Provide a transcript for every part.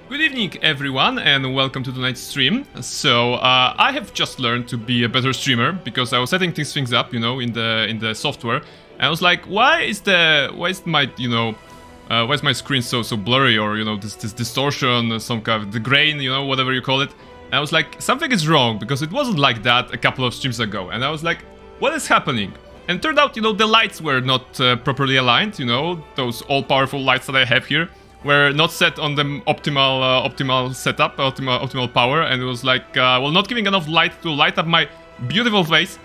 Good evening, everyone, and welcome to tonight's stream. So, I have just learned to be a better streamer because I was setting things up, in the software, and I was like, why is my screen so blurry, or this distortion, some kind of the grain, whatever you call it. And I was like, something is wrong because it wasn't like that a couple of streams ago, and I was like, what is happening? And it turned out, the lights were not properly aligned. Those all-powerful lights that I have here were not set on the optimal setup, optimal power, and it was like, not giving enough light to light up my beautiful face,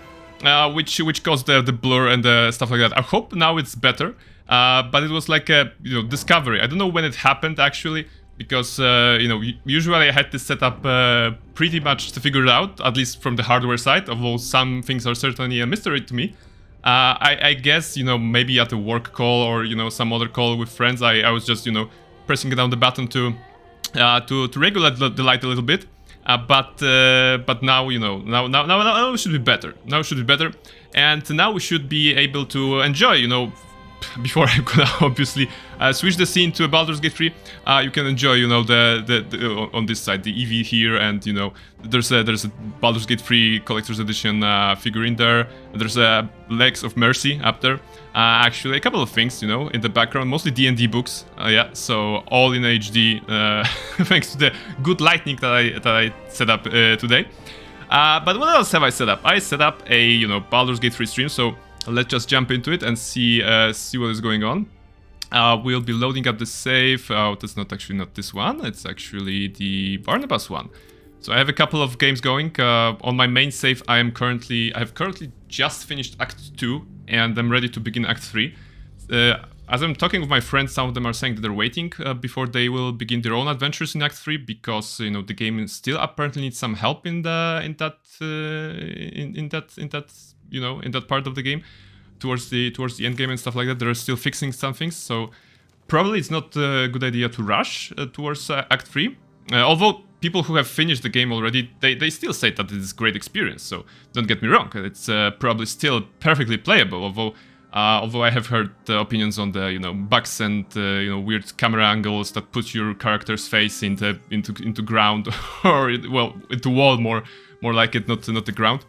which caused the blur and the stuff like that. I hope now it's better, but it was like a discovery. I don't know when it happened actually, because usually I had this setup pretty much to figure it out, at least from the hardware side. Although some things are certainly a mystery to me. I guess maybe at a work call or some other call with friends, I was just pressing down the button to regulate the light a little bit, but now now it should be better. Now it should be better, and now we should be able to enjoy. Before I'm gonna obviously switch the scene to a Baldur's Gate 3, you can enjoy the on this side the EV here, and there's a Baldur's Gate 3 Collector's Edition figurine there. There's a Legs of Mercy up there. Actually, a couple of things in the background, mostly D&D books. Yeah, so all in HD, thanks to the good lighting that I set up today. But what else have I set up? I set up a Baldur's Gate 3 stream, so let's just jump into it and see what is going on. We'll be loading up the save. That's not this one. It's actually the Barnabas one. So I have a couple of games going. On my main save, I have currently just finished Act 2, and I'm ready to begin Act 3. As I'm talking with my friends, some of them are saying that they're waiting before they will begin their own adventures in Act 3 because the game still apparently needs some help in that part of the game, towards the end game and stuff like that. They're still fixing some things, so probably it's not a good idea to rush towards Act 3. Although people who have finished the game already, they still say that it is a great experience. So don't get me wrong, it's probably still perfectly playable. Although I have heard opinions on the bugs and weird camera angles that put your character's face into ground or into wall more like it, not the ground.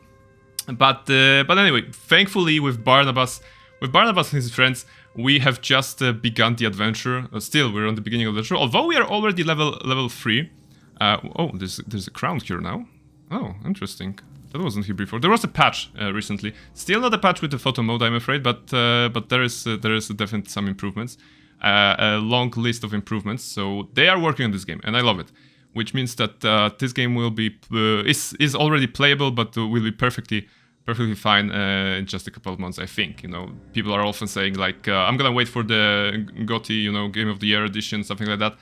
But anyway, thankfully with Barnabas and his friends, we have just begun the adventure. Still, we're on the beginning of the adventure, although we are already level 3. There's a crown here now. Oh, interesting. That wasn't here before. There was a patch recently. Still not a patch with the photo mode, I'm afraid, but there is definitely some improvements. A long list of improvements. So they are working on this game, and I love it. Which means that this game will be is already playable, but will be perfectly fine in just a couple of months, I think. People are often saying like, I'm gonna wait for the GOTY, Game of the Year edition, something like that.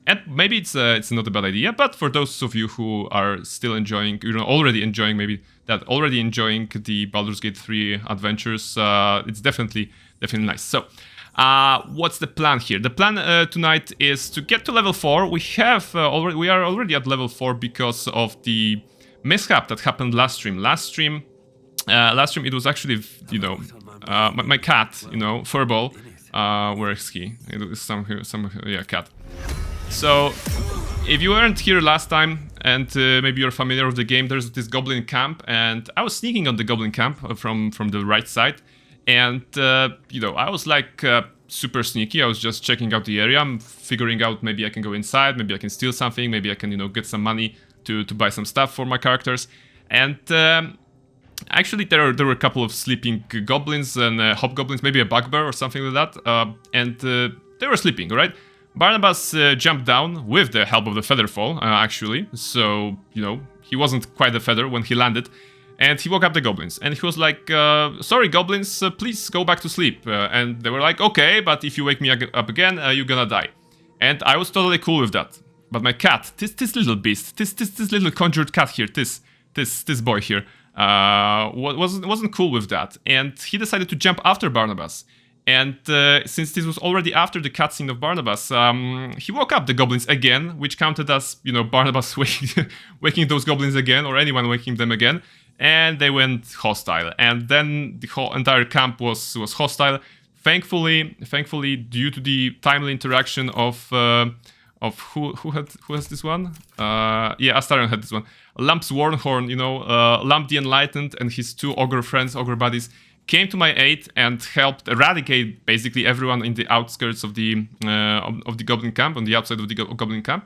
And maybe it's not a bad idea, but for those of you who are still enjoying, already enjoying the Baldur's Gate 3 adventures, it's definitely nice. So, what's the plan here? The plan tonight is to get to level 4. We are already at level 4 because of the mishap that happened last stream. Last stream it was actually my cat, Furball. Where is he? It was some cat. So, if you weren't here last time, and maybe you're familiar with the game, there's this goblin camp, and I was sneaking on the goblin camp from the right side, and I was like super sneaky. I was just checking out the area. I'm figuring out maybe I can go inside, maybe I can steal something, maybe I can get some money to buy some stuff for my characters, and actually there were a couple of sleeping goblins and hobgoblins, maybe a bugbear or something like that, and they were sleeping, right? Barnabas jumped down with the help of the featherfall, actually. So, he wasn't quite a feather when he landed. And he woke up the goblins. And he was like, sorry, goblins, please go back to sleep. And they were like, okay, but if you wake me up again, you're gonna die. And I was totally cool with that. But my cat, this little beast, this little conjured cat here, this boy here, wasn't cool with that. And he decided to jump after Barnabas. And since this was already after the cutscene of Barnabas, he woke up the goblins again, which counted as, Barnabas waking those goblins again, or anyone waking them again, and they went hostile. And then the whole entire camp was hostile. Thankfully, due to the timely interaction of of who has this one? Yeah, Astarion had this one. Lamp's Warnhorn, you know, Lamp the Enlightened and his 2 ogre friends, ogre buddies, came to my aid and helped eradicate basically everyone in the outskirts of the goblin camp, on the outside of the goblin camp.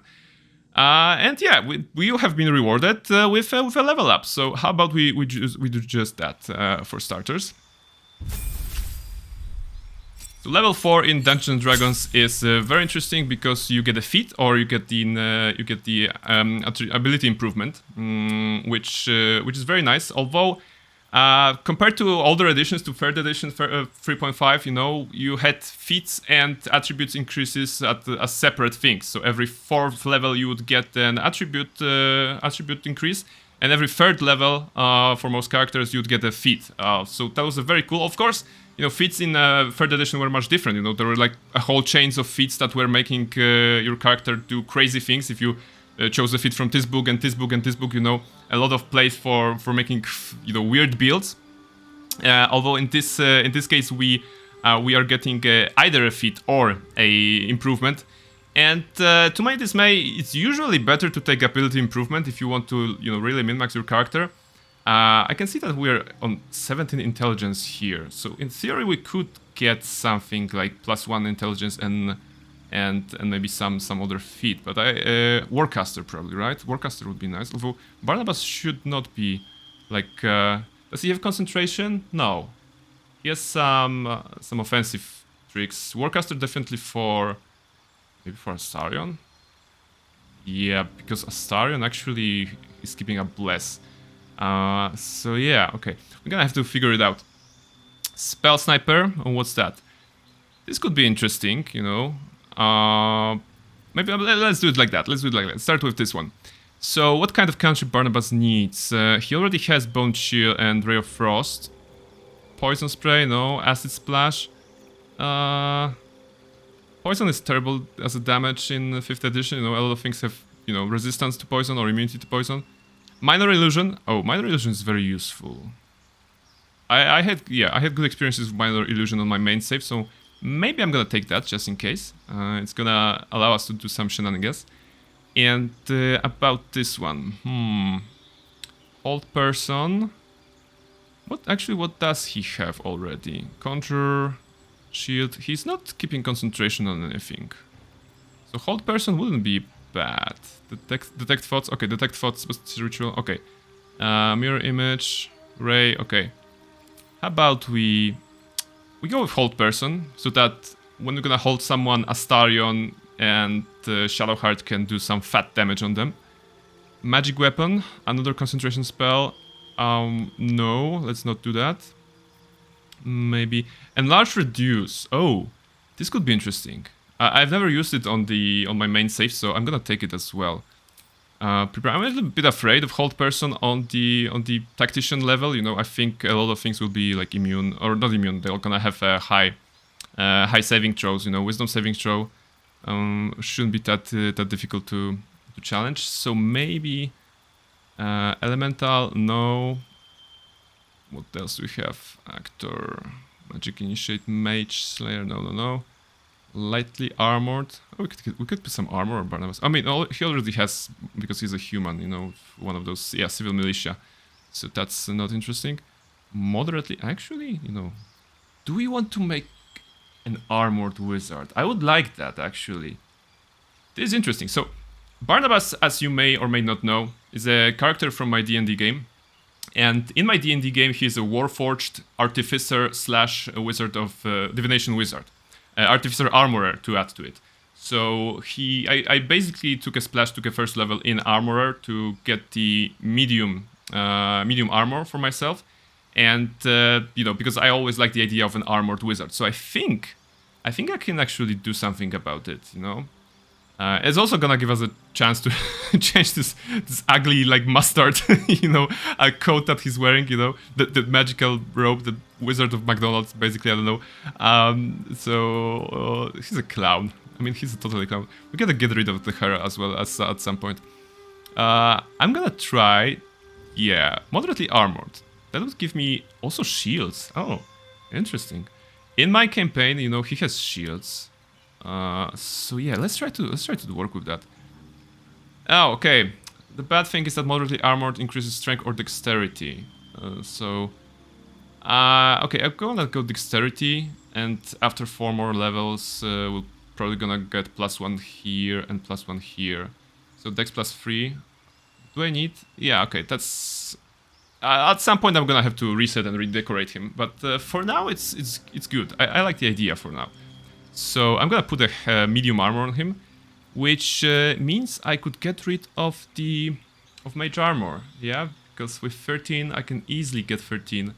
And yeah, we have been rewarded with a level up. So how about we do just that for starters. So level 4 in Dungeons and Dragons is very interesting because you get a feat or you get the ability improvement, which is very nice. Although compared to older editions, to 3rd edition 3.5, you know, you had feats and attributes increases as separate things. So every 4th level you would get an attribute increase, and every 3rd level for most characters you'd get a feat. So that was a very cool. Of course, you know, feats in 3rd edition were much different. You know, there were like a whole chains of feats that were making your character do crazy things. If you chose a feat from this book and this book and this book, you know, a lot of place for making, you know, weird builds. Although in this case we are getting either a feat or a improvement. And to my dismay, it's usually better to take ability improvement if you want to, you know, really min-max your character. I can see that we're on 17 intelligence here, so in theory we could get something like +1 intelligence and maybe some other feat. But Warcaster probably, right? Warcaster would be nice. Although Barnabas should not be like. Does he have concentration? No, he has some offensive tricks. Warcaster definitely maybe for Astarion. Yeah, because Astarion actually is keeping a bless. So yeah, okay. We're gonna have to figure it out. Spell Sniper, oh, what's that? This could be interesting, you know. Maybe let's do it like that. Let's start with this one. So what kind of cantrip Barnabas needs? He already has Bone Chill and Ray of Frost. Poison Spray, no. Acid Splash. Poison is terrible as a damage in 5th edition. You know, a lot of things have, you know, resistance to poison or immunity to poison. Minor Illusion. Oh, Minor Illusion is very useful. I had good experiences with Minor Illusion on my main save, so maybe I'm gonna take that just in case. It's gonna allow us to do some shenanigans. And about this one, Old Person. What does he have already? Conjure, Shield. He's not keeping concentration on anything, so Hold Person wouldn't be bad. Detect thoughts. Okay, detect thoughts. Ritual. Okay. Mirror image. Ray. Okay. How about we go with Hold Person, so that when we're gonna hold someone, Astarion and Shadowheart can do some fat damage on them. Magic Weapon. Another concentration spell. No, let's not do that. Maybe Enlarge Reduce. Oh, this could be interesting. I've never used it on my main save, so I'm gonna take it as well. Prepare. I'm a little bit afraid of Hold Person on the Tactician level. You know, I think a lot of things will be like immune or not immune. They're gonna have a high saving throws. You know, Wisdom saving throw shouldn't be that difficult to challenge. So maybe Elemental. No. What else do we have? Actor, Magic Initiate, Mage Slayer. No. Lightly armored. Oh, we could put some armor on Barnabas. I mean, he already has, because he's a human, you know, one of those, yeah, civil militia. So that's not interesting. Moderately, actually, you know, do we want to make an armored wizard? I would like that, actually. This is interesting. So, Barnabas, as you may or may not know, is a character from my D&D game. And in my D&D game, he's a Warforged Artificer / Wizard of Divination Wizard. Artificer Armorer to add to it. So I basically took a splash, took a first level in Armorer to get the medium armor for myself, and you know, because I always like the idea of an armored wizard. So I think I can actually do something about it. You know, it's also gonna give us a chance to change this ugly like mustard, you know, coat that he's wearing. You know, the magical robe, the Wizard of McDonald's, basically. I don't know. So he's a clown. I mean, he's a totally clown. We gotta get rid of the hair as well as at some point. I'm gonna try, yeah, moderately armored. That would give me also shields. Oh, interesting. In my campaign, you know, he has shields. So yeah, let's try to work with that. Oh, okay. The bad thing is that moderately armored increases strength or dexterity. Okay, I'm gonna go dexterity, and after 4 more levels, we're probably gonna get +1 here and +1 here. So dex +3. Do I need? Yeah, okay, that's... at some point I'm gonna have to reset and redecorate him, but for now it's good. I like the idea for now. So I'm gonna put a medium armor on him, which means I could get rid of mage armor. Yeah, because with 13 I can easily get 13,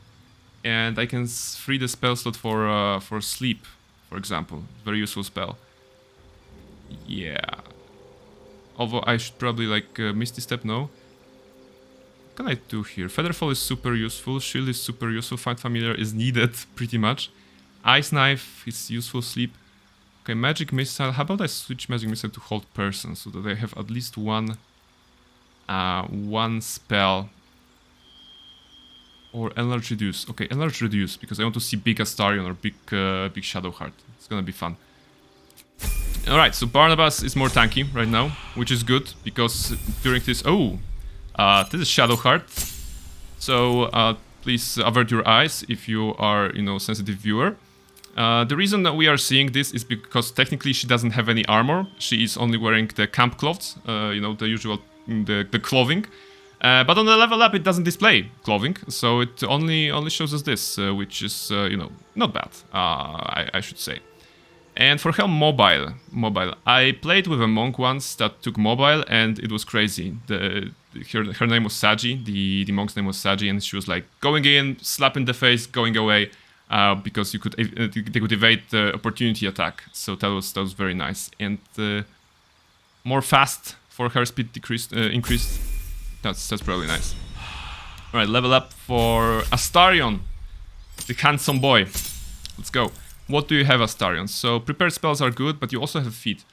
and I can free the spell slot for sleep, for example. Very useful spell. Yeah. Although I should probably like Misty Step. No. What can I do here? Featherfall is super useful. Shield is super useful. Find Familiar is needed pretty much. Ice Knife is useful. Sleep. Okay, Magic Missile. How about I switch Magic Missile to Hold Person so that I have at least one spell. Or Enlarge Reduce. Okay, Enlarge Reduce because I want to see big Astarion or big Shadowheart. It's gonna be fun. Alright, so Barnabas is more tanky right now, which is good because during this... Oh! This is Shadowheart. So please avert your eyes if you are, sensitive viewer. The reason that we are seeing this is because technically she doesn't have any armor. She is only wearing the camp clothes, the usual the clothing. But on the level up, it doesn't display clothing, so it only shows us this, which is not bad, I should say. And for her mobile, I played with a monk once that took mobile, and it was crazy. Her name was Saji, the monk's name was Saji, and she was like going in, slap in the face, going away, because they could evade the opportunity attack. So that was very nice. And more fast for her speed increased. That's probably nice. All right, level up for Astarion, the handsome boy. Let's go. What do you have, Astarion? So prepared spells are good, but you also have feet.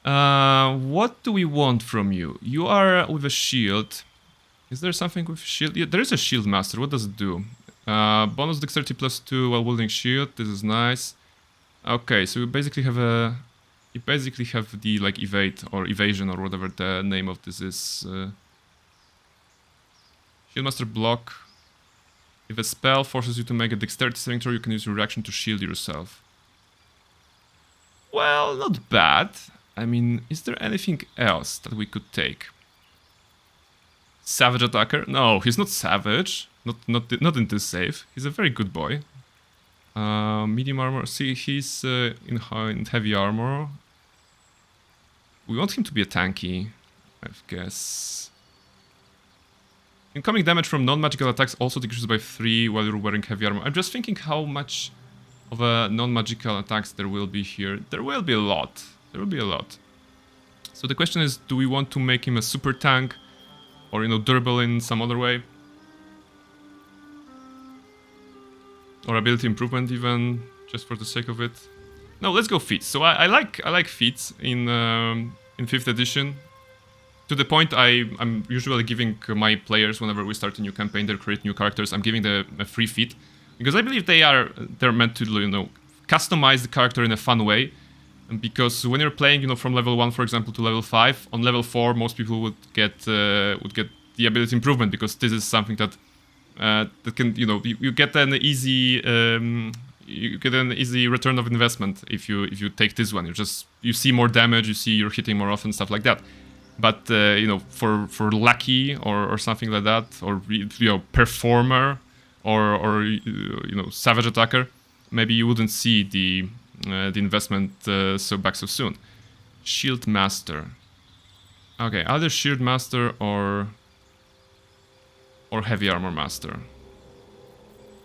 What do we want from you? You are with a shield. Is there something with shield? Yeah, there is a shield master. What does it do? Bonus dexterity +2 while wielding shield. This is nice. Okay, so you basically have the like evade or evasion or whatever the name of this is. Shield master block. If a spell forces you to make a dexterity saving throw, you can use your reaction to shield yourself. Well, not bad. I mean, is there anything else that we could take? Savage attacker? No, he's not savage. Not in this save. He's a very good boy. Medium armor. See, he's in heavy armor. We want him to be a tanky, I guess. Incoming damage from non-magical attacks also decreases by 3 while you're wearing heavy armor. I'm just thinking how much of a non-magical attacks there will be here. There will be a lot. There will be a lot. So the question is, do we want to make him a super tank? Or, durable in some other way? Or ability improvement even, just for the sake of it? No, let's go feats. So I like feats in 5th edition. To the point I'm usually giving my players, whenever we start a new campaign, they create new characters, I'm giving them a free feat. Because I believe they're meant to, customize the character in a fun way. And because when you're playing, from level 1, for example, to level 5, on level 4, most people would get the ability improvement, because this is something that can, you get an easy return of investment if you take this one. You see more damage, you see you're hitting more often, stuff like that. But for lucky or something like that, or performer or savage attacker, maybe you wouldn't see the investment so soon. Shield master. Okay, either shield master or heavy armor master.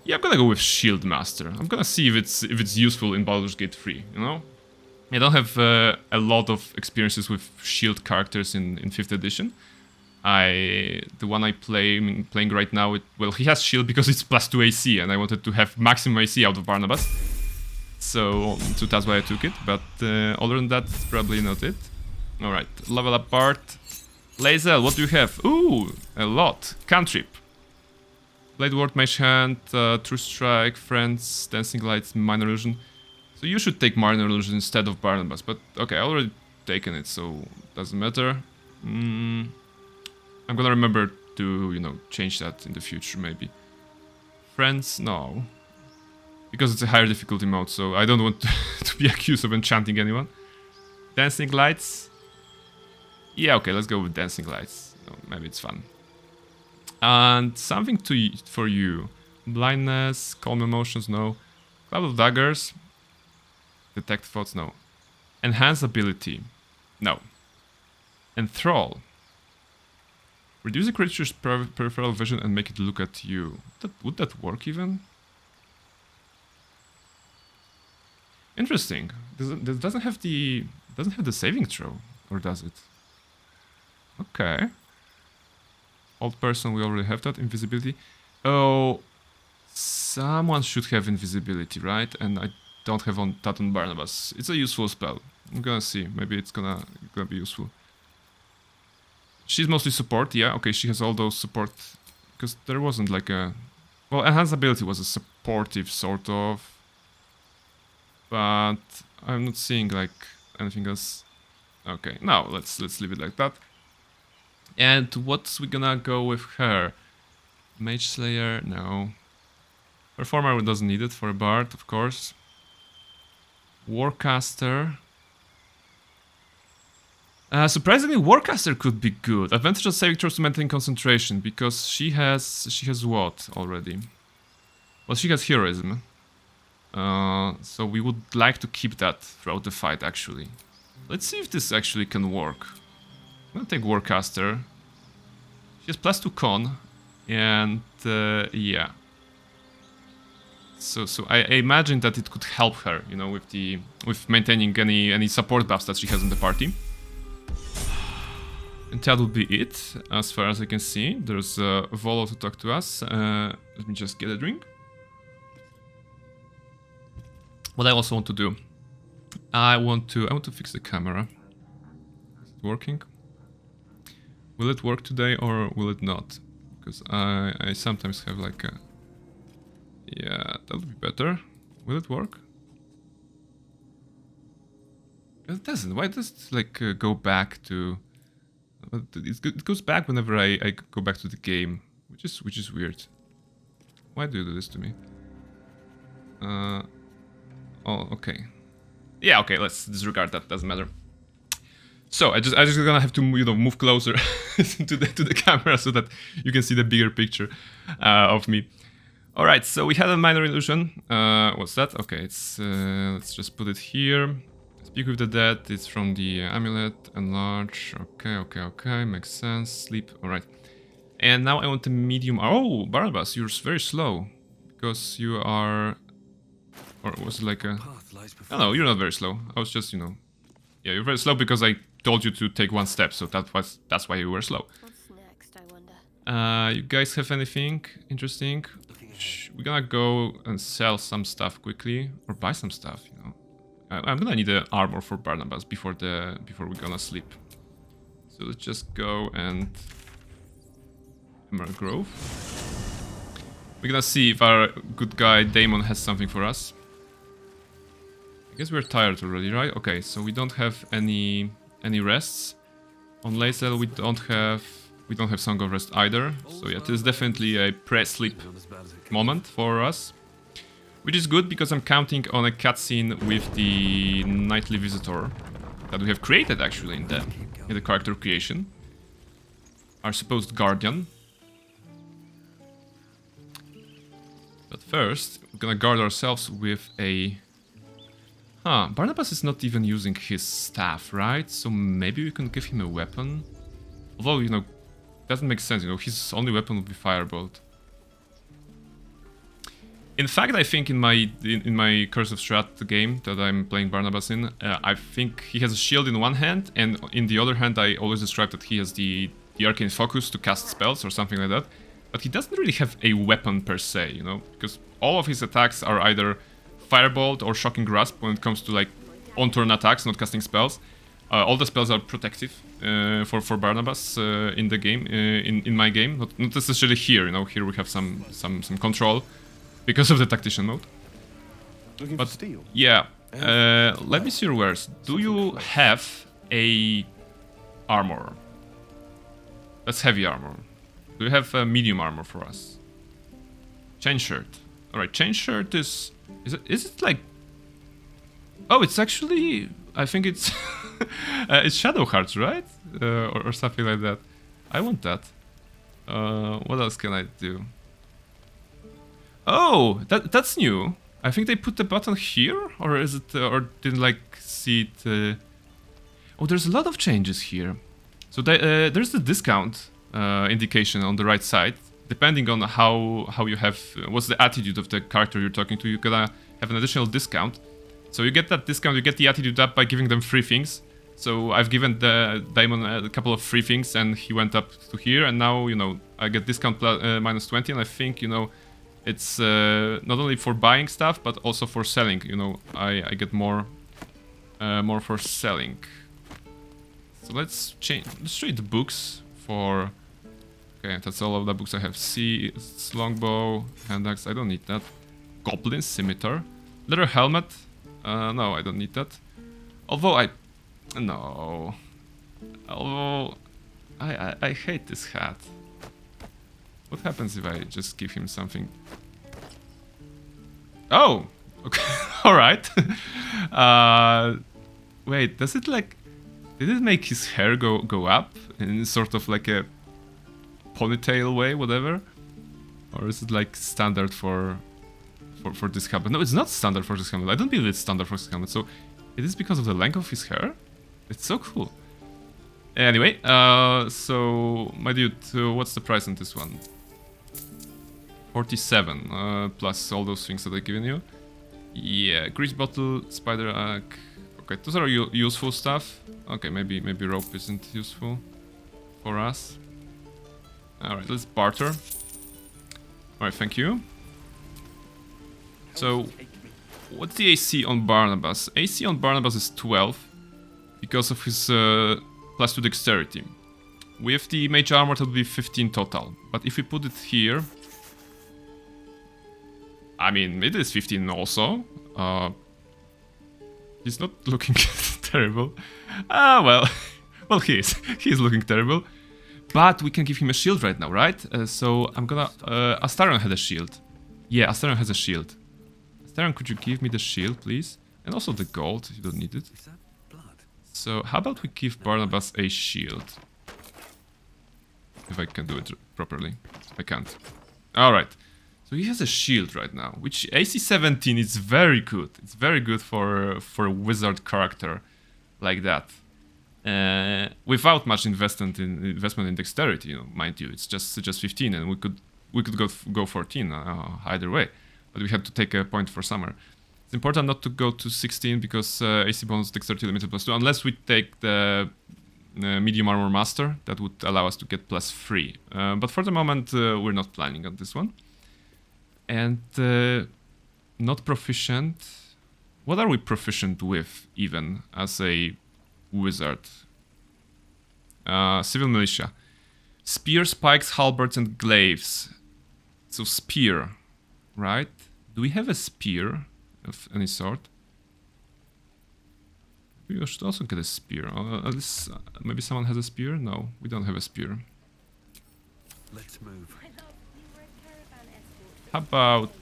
Yeah, I'm gonna go with shield master. I'm gonna see if it's useful in Baldur's Gate 3. I don't have a lot of experiences with shield characters in 5th edition. The one playing right now, he has shield because it's +2 AC, and I wanted to have maximum AC out of Barnabas. So that's why I took it, but other than that, it's probably not it. Alright, level up Bart. Lae'zel, what do you have? Ooh, a lot. Cantrip. Blade Ward, Mage Hand, True Strike, Friends, Dancing Lights, Minor Illusion. So you should take Minor Illusion instead of Barnabas, but okay, I already taken it, so doesn't matter. I'm gonna remember to, you know, change that in the future, maybe. Friends, no. Because it's a higher difficulty mode, so I don't want to be accused of enchanting anyone. Dancing Lights. Yeah, okay, let's go with Dancing Lights. Oh, maybe it's fun. And something for you. Blindness, Calm Emotions, no. Cloud of Daggers. Detect Thoughts, no. Enhance Ability, no. Enthrall. Reduce a creature's peripheral vision and make it look at you. Would that work even? Interesting. This doesn't have the saving throw, or does it? Okay. Old person, we already have that. Invisibility. Oh, someone should have invisibility, right? And I don't have that on Barnabas. It's a useful spell. I'm gonna see. Maybe it's gonna be useful. She's mostly support, yeah. Okay, she has all those support. Because there wasn't like a... Well, Enhanced Ability was a supportive sort of. But I'm not seeing like anything else. Okay, now let's leave it like that. And what's we gonna go with her? Mage Slayer, no. Performer doesn't need it for a bard, of course. Warcaster. Surprisingly, Warcaster could be good. Advantage on saving throws to maintain concentration, because she has what already? Well, she has heroism. So we would like to keep that throughout the fight, actually. Let's see if this actually can work. I'm gonna take Warcaster. She has +2 con, and yeah. So I imagine that it could help her, you know, with maintaining any support buffs that she has in the party. And that would be it, as far as I can see. There's Volo to talk to us. Let me just get a drink. What I also want to do, I want to fix the camera. Is it working? Will it work today or will it not? Because I sometimes have like a... Yeah, that would be better. Will it work? It doesn't. Why does it like go back to... It goes back whenever I go back to the game, which is weird. Why do you do this to me? Oh, okay. Yeah, okay. Let's disregard that. Doesn't matter. So I just gonna have to, you know, move closer to the camera so that you can see the bigger picture of me. All right. So we had a minor illusion. What's that? Okay. It's let's just put it here. Speak with the dead. It's from the amulet. Enlarge. Okay. Makes sense. Sleep. All right. And now I want a medium. Oh, Barnabas, you're very slow because you are. Or was it like a... No, you're not very slow. I was just, you know... Yeah, you're very slow because I told you to take one step, so that's why you were slow. What's next, I wonder? You guys have anything interesting? We're gonna go and sell some stuff quickly, or buy some stuff, you know. I'm gonna need an armor for Barnabas before we're gonna sleep. So let's just go and... Emerald Grove. We're gonna see if our good guy Damon has something for us. I guess we're tired already, right? Okay, so we don't have any rests. On Lae'zel we don't have Song of Rest either. So yeah, this is definitely a pre-sleep moment for us. Which is good because I'm counting on a cutscene with the Nightly Visitor that we have created actually in the character creation. Our supposed guardian. But first, we're gonna guard ourselves with a... Huh, Barnabas is not even using his staff, right? So maybe we can give him a weapon? Although, you know, doesn't make sense, you know, his only weapon would be Firebolt. In fact, I think in my Curse of Strat game that I'm playing Barnabas in, I think he has a shield in one hand, and in the other hand I always describe that he has the Arcane Focus to cast spells or something like that. But he doesn't really have a weapon per se, you know, because all of his attacks are either Firebolt or Shocking Grasp when it comes to like on-turn attacks, not casting spells. All the spells are protective for Barnabas in the game, in my game, not necessarily here. You know, here we have some control because of the Tactician mode. Looking But for steel. yeah, Let me see your wares. Do you have a armor? That's heavy armor. Do you have a medium armor for us? Chain shirt. Alright, chain shirt is it like... Oh, it's actually... I think it's... it's Shadow Hearts, right? Or something like that. I want that. What else can I do? Oh, that's new. I think they put the button here, or is it, or didn't like see it? Oh, there's a lot of changes here. So there's the discount indication on the right side. Depending on how you have, what's the attitude of the character you're talking to, you're gonna have an additional discount. So you get that discount, you get the attitude up by giving them free things. So I've given the Daemon a couple of free things, and he went up to here, and now, you know, I get discount minus 20, and I think, you know, it's not only for buying stuff, but also for selling. You know, I get more for selling. So let's trade the books for... Okay, that's all of the books I have. Sea, longbow, hand axe, I don't need that. Goblin scimitar. Leather helmet. No, I don't need that. Although no. Although I hate this hat. What happens if I just give him something? Oh! Okay, alright. Wait, does it like... Did it make his hair go up in sort of like a ponytail way, whatever? Or is it like standard for this helmet? No, it's not standard for this helmet. I don't believe it's standard for this helmet. So it is because of the length of his hair? It's so cool. Anyway, so my dude, what's the price on this one? 47 plus all those things that I've given you. Yeah, grease bottle, spider egg. Okay, those are useful stuff. Okay, maybe rope isn't useful for us. Alright, let's barter. Alright, thank you. So, what's the AC on Barnabas? AC on Barnabas is 12 because of his plus 2 dexterity. With the mage armor, that would be 15 total. But if we put it here, I mean, it is 15 also. He's not looking terrible. Well, well, he is. He's looking terrible. But we can give him a shield right now, right? So I'm gonna... Astarion had a shield. Yeah, Astarion has a shield. Astarion, could you give me the shield, please? And also the gold, you don't need it. So how about we give Barnabas a shield? If I can do it properly. I can't. Alright. So he has a shield right now, which AC 17 is very good. It's very good for a wizard character like that. Without much investment in dexterity, you know, mind you, it's just 15, and we could go 14 either way, but we had to take a point for summer. It's important not to go to 16 because AC bonus dexterity limited +2, unless we take the medium armor master. That would allow us to get +3. But for the moment, we're not planning on this one. And not proficient. What are we proficient with, even, as a wizard? Civil militia. Spear, spikes, halberds, and glaives. So spear, right? Do we have a spear of any sort? We should also get a spear. At least, maybe someone has a spear? No, we don't have a spear. Let's move. How about...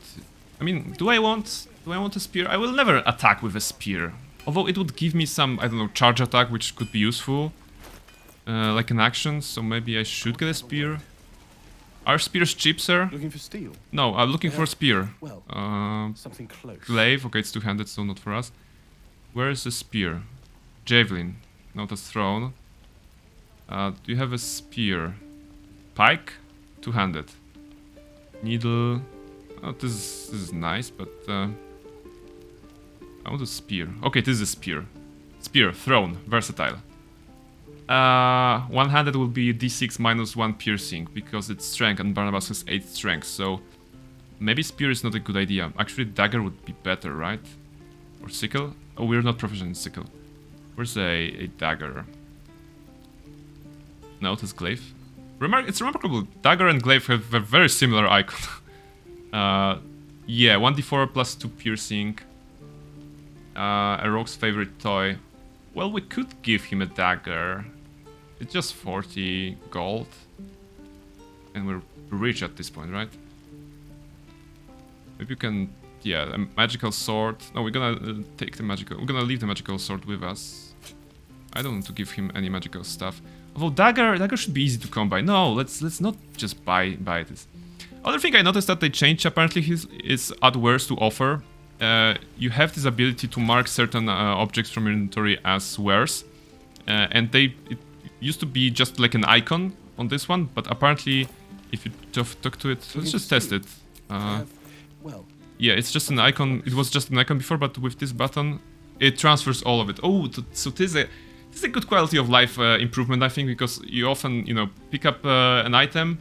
I mean, do I want a spear? I will never attack with a spear. Although it would give me some, I don't know, charge attack, which could be useful. Like an action, so maybe I should get a spear. Are spears cheap, sir? Looking for steel? No, I'm looking for a spear. Well, something close. Glaive, okay, it's two-handed, so not for us. Where is the spear? Javelin, not a thrown. Do you have a spear? Pike? Two-handed. Needle. Oh, this is nice, but I want a spear. Okay, this is a spear. Spear, thrown, versatile. One-handed will be d6 -1 piercing because it's strength, and Barnabas has 8 strength, so maybe spear is not a good idea. Actually, dagger would be better, right? Or sickle? Oh, we're not proficient in sickle. Where's a dagger? No, it has glaive. It's remarkable. Dagger and glaive have a very similar icon. Yeah, 1d4 +2 piercing. A rogue's favorite toy. Well, we could give him a dagger. It's just 40 gold. And we're rich at this point, right? Maybe you can... Yeah, a magical sword. No, we're gonna take the magical... We're gonna leave the magical sword with us. I don't want to give him any magical stuff. Although dagger should be easy to come by. No, let's not just buy this. Other thing I noticed that they changed apparently is add wares to offer. You have this ability to mark certain objects from your inventory as wares. And it used to be just like an icon on this one, but apparently if you talk to it, let's just test it. Well, yeah, it's just an icon. It was just an icon before, but with this button, it transfers all of it. Oh, so this is a good quality of life improvement, I think, because you often, pick up an item,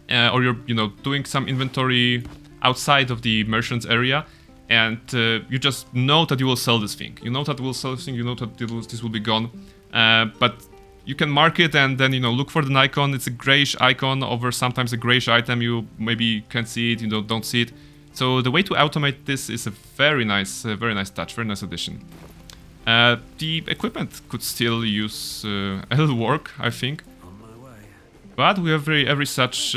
or you're, doing some inventory outside of the merchant's area, and you just know that you will sell this thing. You know that you will sell this thing. You know that this will be gone, but you can mark it and then, look for the icon. It's a grayish icon over sometimes a grayish item. You maybe can't see it, don't see it. So the way to automate this is a very nice touch, very nice addition. The equipment could still use a little work, I think. on my way. But we have every such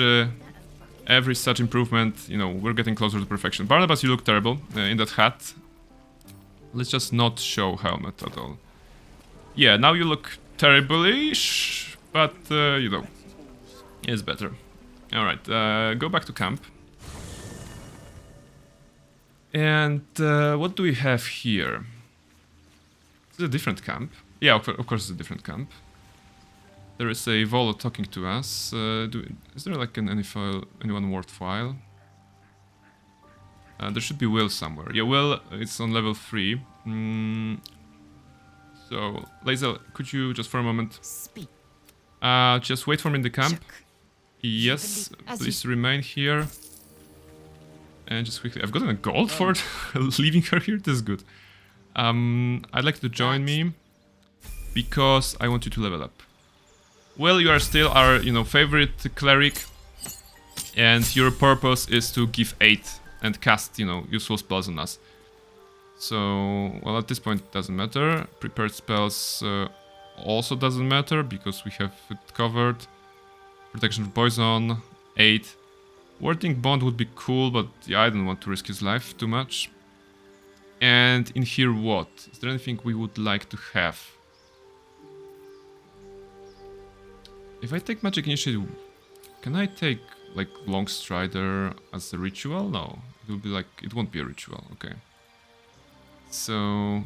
improvement, we're getting closer to perfection. Barnabas, you look terrible in that hat. Let's just not show helmet at all. Yeah, now you look terrible-ish, but, it's better. Alright, go back to camp. And what do we have here? It's a different camp. Yeah, of course it's a different camp. There is a Volo talking to us. Is there like anyone worthwhile? There should be Will somewhere. Yeah, Will, it's on level 3. So, Lae'zel, could you just for a moment... Speak. Just wait for me in the camp. Check. Yes, As please remain here. And just quickly, I've gotten a gold for leaving her here. This is good. I'd like you to join me because I want you to level up. Well, you are still our, favorite cleric, and your purpose is to give aid and cast, useful spells on us. So, well, at this point it doesn't matter. Prepared spells also doesn't matter because we have it covered. Protection from poison, aid. Warding Bond would be cool, but yeah, I don't want to risk his life too much. And in here what? Is there anything we would like to have? If I take Magic Initiative, can I take like Long Strider as a ritual? No, it will be like, it won't be a ritual, okay. So,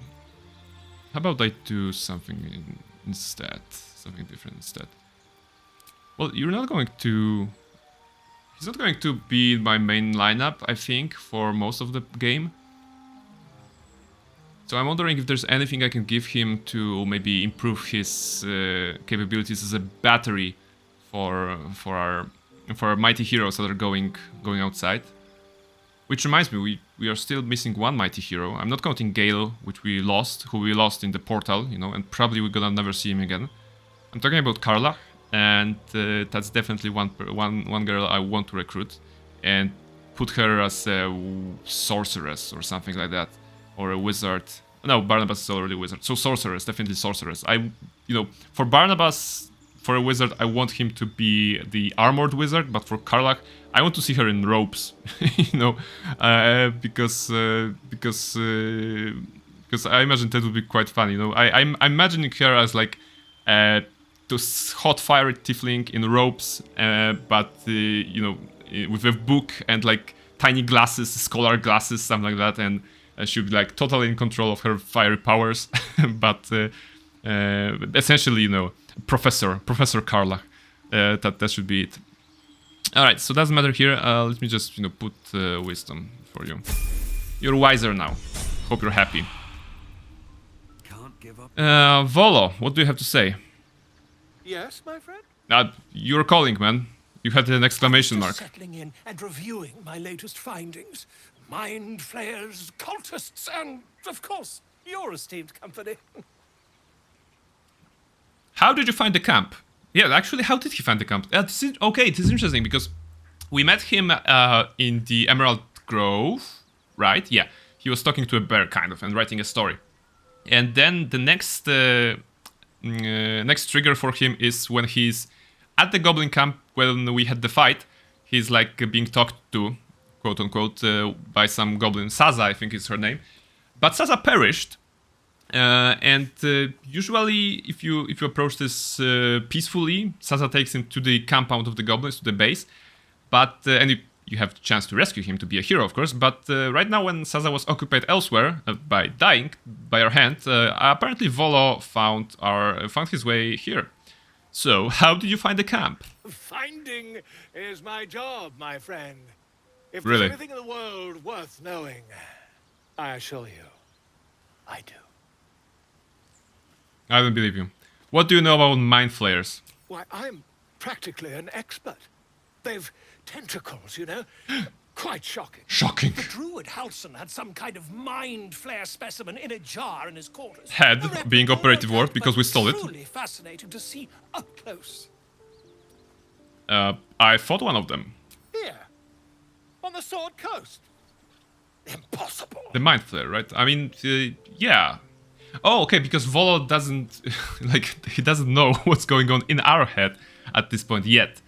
how about I do something instead? Something different instead. Well, you're not going to... He's not going to be my main lineup, I think, for most of the game. So I'm wondering if there's anything I can give him to maybe improve his capabilities as a battery for our mighty heroes that are going outside. Which reminds me, we are still missing one mighty hero. I'm not counting Gale, who we lost in the portal, and probably we're gonna never see him again. I'm talking about Karla. And that's definitely one girl I want to recruit and put her as a sorceress or something like that, or a wizard. No, Barnabas is already a wizard, so sorceress, definitely sorceress. For Barnabas, for a wizard, I want him to be the armored wizard, but for Karlach, I want to see her in robes, because I imagine that would be quite fun. I'm imagining her as like. This hot fire tiefling in robes, but with a book and like tiny glasses, scholar glasses, something like that, and she'll be like totally in control of her fiery powers. But essentially, Professor Karla. That should be it. All right, so doesn't matter here. Let me just put wisdom for you. You're wiser now. Hope you're happy. Can't give up. Volo, what do you have to say? Yes, my friend? You're calling, man. You had an exclamation mark. Settling in and reviewing my latest findings. Mind flayers, cultists, and, of course, your esteemed company. How did you find the camp? Yeah, actually, how did he find the camp? Okay, it is interesting because we met him in the Emerald Grove, right? Yeah. he was talking to a bear, kind of, and writing a story. And then the next trigger for him is when he's at the goblin camp when we had the fight. He's like being talked to, quote unquote, by some goblin. Saza, I think is her name. But Saza perished. And usually, if you approach this peacefully, Saza takes him to the compound of the goblins, to the base. But and you have the chance to rescue him, to be a hero, of course. But right now, when Saza was occupied elsewhere by dying by our hand, apparently Volo found his way here. So, how did you find the camp? Finding is my job, my friend. If Really? there's anything in the world worth knowing, I assure you, I do. I don't believe you. What do you know about mind flayers? Why, I'm practically an expert. They've tentacles, you know? Quite shocking. Shocking. The druid Halson had some kind of mind flare specimen in a jar in his quarters. Had, A replica being operative of word, that, because we but stole it. Truly fascinating to see up close. I fought one of them. Here, on the Sword Coast. Impossible. The mind flayer, right? I mean, yeah. Oh, okay, because Volo doesn't, like, he doesn't know what's going on in our head at this point yet.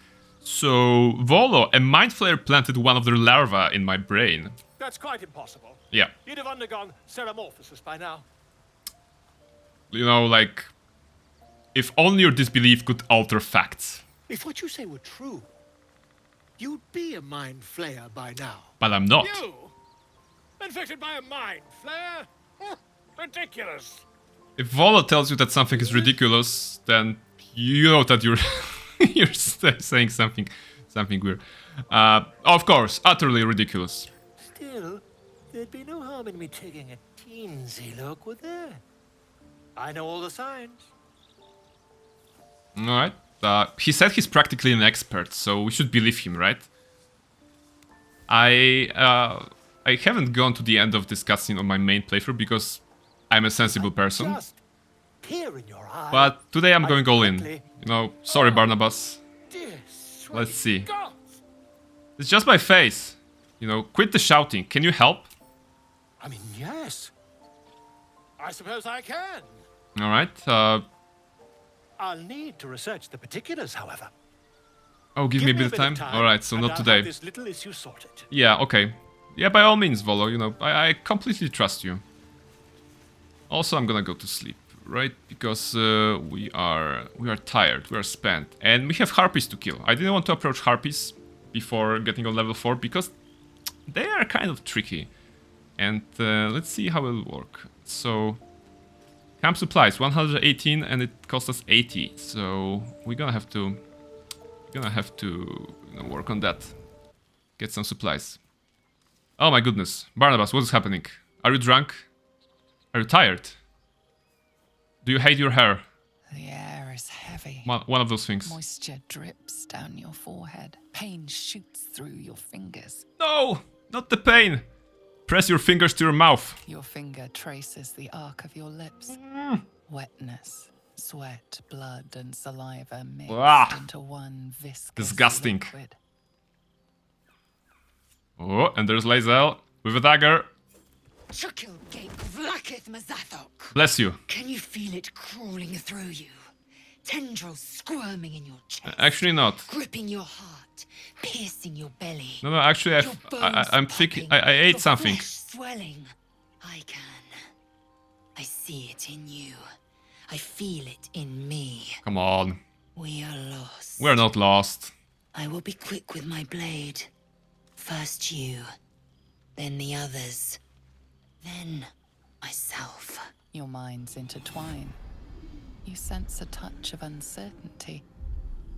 So, Volo, a mind flayer planted one of their larvae in my brain. That's quite impossible. Yeah. You'd have undergone ceramorphosis by now. You know, like, if only your disbelief could alter facts. If what you say were true, you'd be a mind flayer by now. But I'm not. You? Infected by a mind flare? Ridiculous. If Volo tells you that something is ridiculous, then you know that you're you're saying something weird. Of course, utterly ridiculous. Still, there'd be no harm in me taking a teensy look, would there? I know all the signs. Alright. He said he's practically an expert, so we should believe him, right? I haven't gone to the end of this cutscene on my main playthrough because I'm a sensible person. Just tear in your eye. But today I'm going all in. quickly- You know, sorry Barnabas. Dear sweet Let's see. God. It's just my face. You know, quit the shouting. Can you help? I mean, yes. I suppose I can. Alright. I'll need to research the particulars, however. Oh, give me a bit of time? Alright, so and not I'll today. have this little issue sorted. Yeah, okay. Yeah, by all means, Volo, you know, I completely trust you. Also, I'm gonna go to sleep, right? Because we are tired, we are spent. And we have harpies to kill. I didn't want to approach harpies before getting on level 4 because they are kind of tricky. And let's see how it'll work. So, camp supplies, 118 and it cost us 80. So, we're gonna have to you know, work on that. Get some supplies. Oh my goodness. Barnabas, what is happening? Are you drunk? Are you tired? Do you hate your hair? The air is heavy. One of those things. Moisture drips down your forehead. Pain shoots through your fingers. No! Not the pain! Press your fingers to your mouth. Your finger traces the arc of your lips. Wetness, sweat, blood, and saliva mixed Ah. into one viscous Disgusting. liquid. Oh, and there's Lae'zel with a dagger. Chukil gate vlaketh Mazathok. Bless you. Can you feel it crawling through you? Tendrils squirming in your chest. Actually not. Gripping your heart, piercing your belly. No, actually Your bones I'm thick. popping, I ate your something. flesh swelling. I can. I see it in you. I feel it in me. Come on. We are lost. We're not lost. I will be quick with my blade. First you, then the others, then myself. Your minds intertwine. You sense a touch of uncertainty.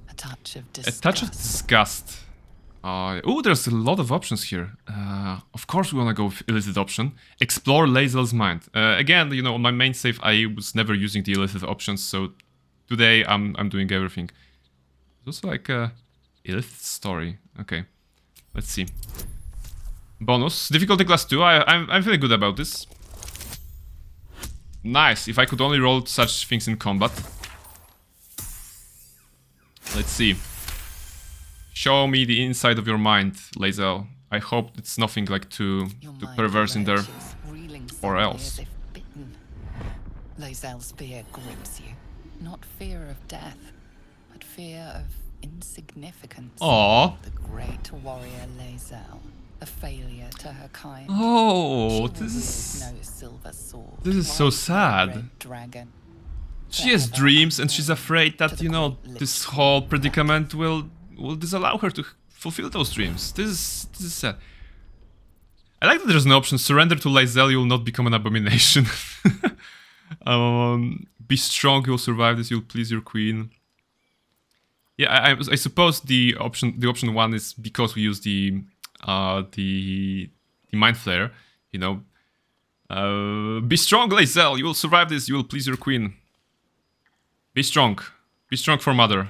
A touch of A disgust. touch of disgust. Oh, there's a lot of options here. Of course we wanna go with illicit option. Explore Lae'zel's mind. Again, you know, on my main save I was never using the illicit options, so today I'm doing everything. There's also like a illicit story. Okay, let's see. Bonus difficulty class 2. I'm feeling good about this. Nice. If I could only roll such things in combat. Let's see. Show me the inside of your mind, Lae'zel. I hope it's nothing like too Your mind perverse in there. emerges, suddenly else. as if bitten. Lae'zel's fear grips you. Not fear of death, but fear of insignificance. Aww. The great warrior Lae'zel, a failure to her kind. Oh, She this will is... wield no silver sword. this is so ride no sad. red dragon. She has Forever dreams and she's unknown afraid to that, the you know, great this lips whole of predicament will disallow her to fulfill those dreams. This is sad. I like that there's an option, surrender to Lae'zel, you will not become an abomination. Be strong, you'll survive this, you'll please your queen. Yeah, I suppose the option 1 is because we use the mind flare, you know. Be strong, Lae'zel, you will survive this, you will please your queen. Be strong for mother.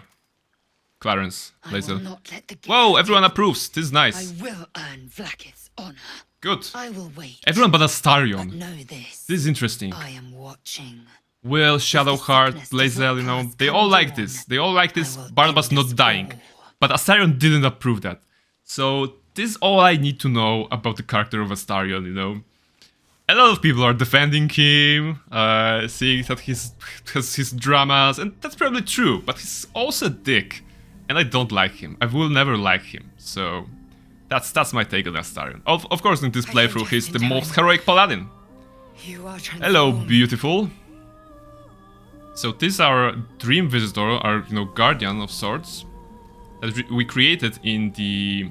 Clarence, I will Lae'zel. not let the Whoa, gift everyone take- approves, this is I nice. will earn Vlaakith's honor. Good. I will wait. Everyone but But Astarion. know this. This is interesting. I am watching. Will, Shadowheart, sickness does not Lae'zel, you know, pass, they come all like dawn, this. They all like this I will Barnabas end not us dying. all. But Astarion didn't approve that. So this is all I need to know about the character of Astarion, you know. A lot of people are defending him, saying that he has his dramas, and that's probably true, but he's also a dick. And I don't like him. I will never like him. So that's my take on Astarion. Of course, in this I playthrough, am he's just the in most time. heroic paladin. You are Hello, transformed. beautiful. So this is our dream visitor, our guardian of sorts that we created in the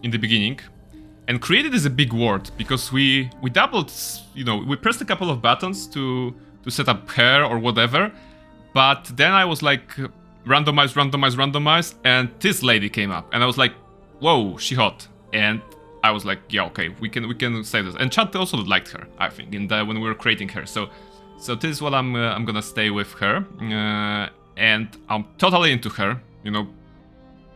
beginning. And created is a big word because we doubled, we pressed a couple of buttons to set up her or whatever, but then I was like randomize, and this lady came up, and I was like, whoa, she hot, and I was like, yeah, okay, we can say this. And Chad also liked her, I think, when we were creating her. So this is what I'm gonna stay with her, and I'm totally into her.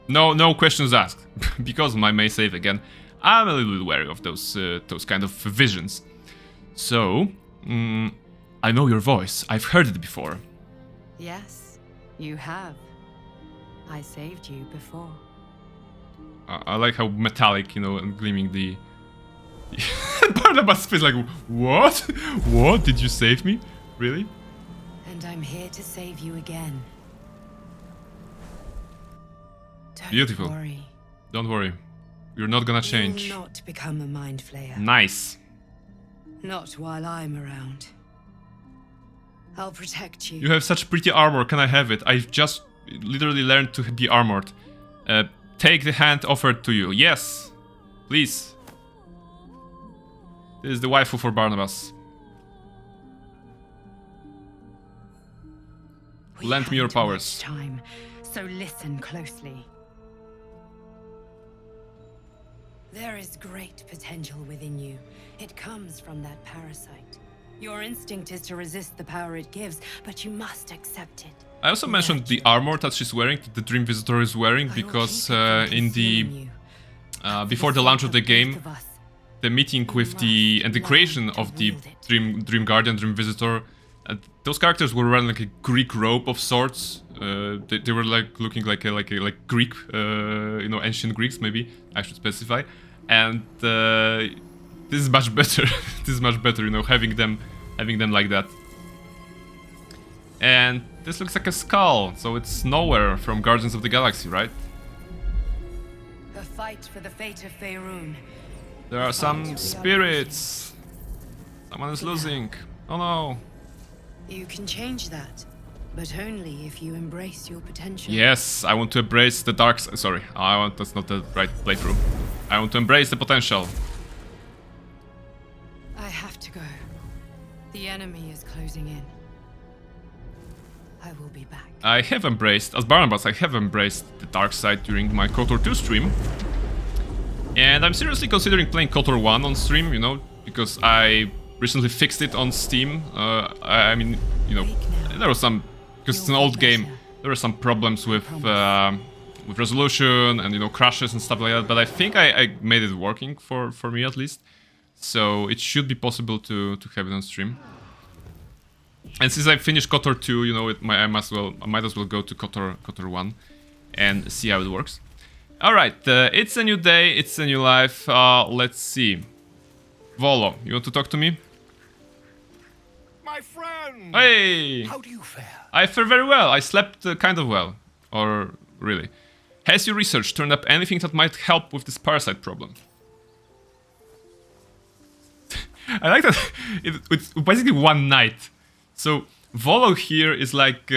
No questions asked because of my May save again. I'm a little bit wary of those kind of visions. So I know your voice. I've heard it before. Yes, you have. I saved you before. I like how metallic, and gleaming the. Barnabas face like, what? What? Did you save me? Really? And I'm here to save you again. Don't Beautiful. worry. Don't worry. You're not gonna change. You will not become a mind flayer. Nice. Not while I'm around. I'll protect you. You have such pretty armor. Can I have it? I've just literally learned to be armored. Take the hand offered to you. Yes. Please. This is the waifu for Barnabas. We Lend me your haven't powers. much time, so listen closely. There is great potential within you. It comes from that parasite. Your instinct is to resist the power it gives, but you must accept it. I also mentioned the armor that she's wearing, that the Dream Visitor is wearing, I will because keep it from in the consuming you. before the For launch sake of the both game, of us, the meeting with the and the creation of the Dream Guardian, Dream Visitor, those characters were wearing like a Greek robe of sorts. They were like looking like Greek, ancient Greeks, maybe I should specify. And this is much better. This is much better, having them like that. And this looks like a skull, so it's nowhere from Guardians of the Galaxy, right? a fight for the fate of Faerun. There are some spirits. Someone is losing. Oh no. You can change that, but only if you embrace your potential. Yes, I want to embrace the dark side. Sorry, that's not the right playthrough. I want to embrace the potential. I have to go. The enemy is closing in. I will be back. I have embraced, as Barnabas, I have embraced the dark side during my KOTOR 2 stream. And I'm seriously considering playing KOTOR 1 on stream, because I recently fixed it on Steam. I mean, there was some, because it's an old game, there were some problems with resolution and, crashes and stuff like that, but I think I made it working for me at least. So it should be possible to have it on stream. And since I finished KOTOR 2, I might as well go to KOTOR 1 and see how it works. Alright, it's a new day, it's a new life. Let's see. Volo, you want to talk to me? my friend! Hey! How do you fare? I fare very well. I slept kind of well. Or really. Has your research turned up anything that might help with this parasite problem? I like that it's basically one night. So Volo here is like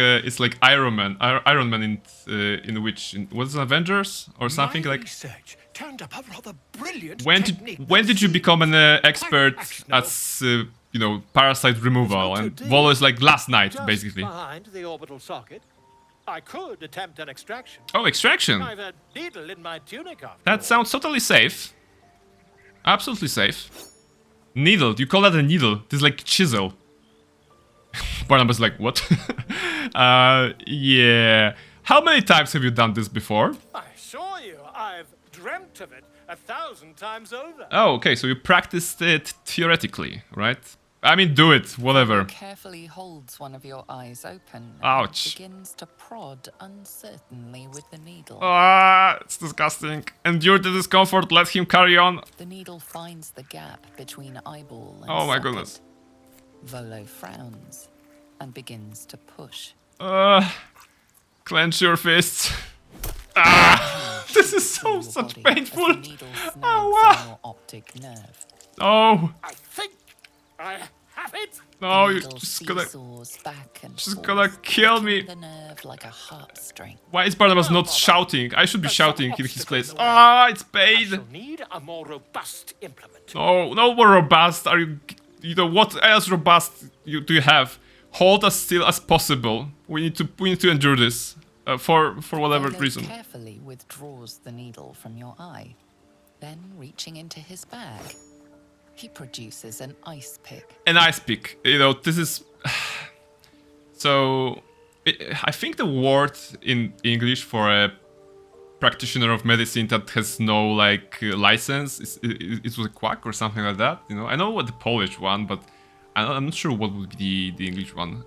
Iron Man. Iron Man in which was it Avengers or something My like. research turned up a rather brilliant When technique did you that become an expert no. as you know, parasite removal? Not And today. Volo is like last night Just basically. behind the orbital socket. I could attempt an extraction. Oh, extraction. I've a needle in my tunic after That all. sounds totally safe. Absolutely safe. Needle. You call that a needle? This is like chisel. Barnabas like, what? Yeah. How many times have you done this before? I assure you, I've dreamt of it 1,000 times over. Oh, okay, so you practiced it theoretically, right? I mean, do it, whatever. Carefully holds one of your eyes open. Ouch. And begins to prod uncertainly with the needle. Ah, it's disgusting. Endure the discomfort, let him carry on. The needle finds the gap between eyeball and Oh my socket. goodness. Volo frowns and begins to push. Clench your fists. Ah, this is so Your such body as painful. the needle snags Oh, on your optic nerve. Oh, I think I have it. no, The you're needle just gonna. seesaws back and just forth, gonna kill plucking me. The nerve like a heartstring. Why is Barnabas not shouting? I should be shouting in his place. Ah, it's I pain. shall need a more robust implement. No, no more robust. Are you? You know what else robust do you have? Hold as still as possible. We need to endure this for whatever Volo reason. carefully withdraws the needle from your eye. Then, reaching into his bag, he produces an ice pick. An ice pick. You know, this is. So, I think the word in English for a practitioner of medicine that has no like license it was a quack or something like that. You know, I know what the Polish one, but I'm not sure what would be the English one.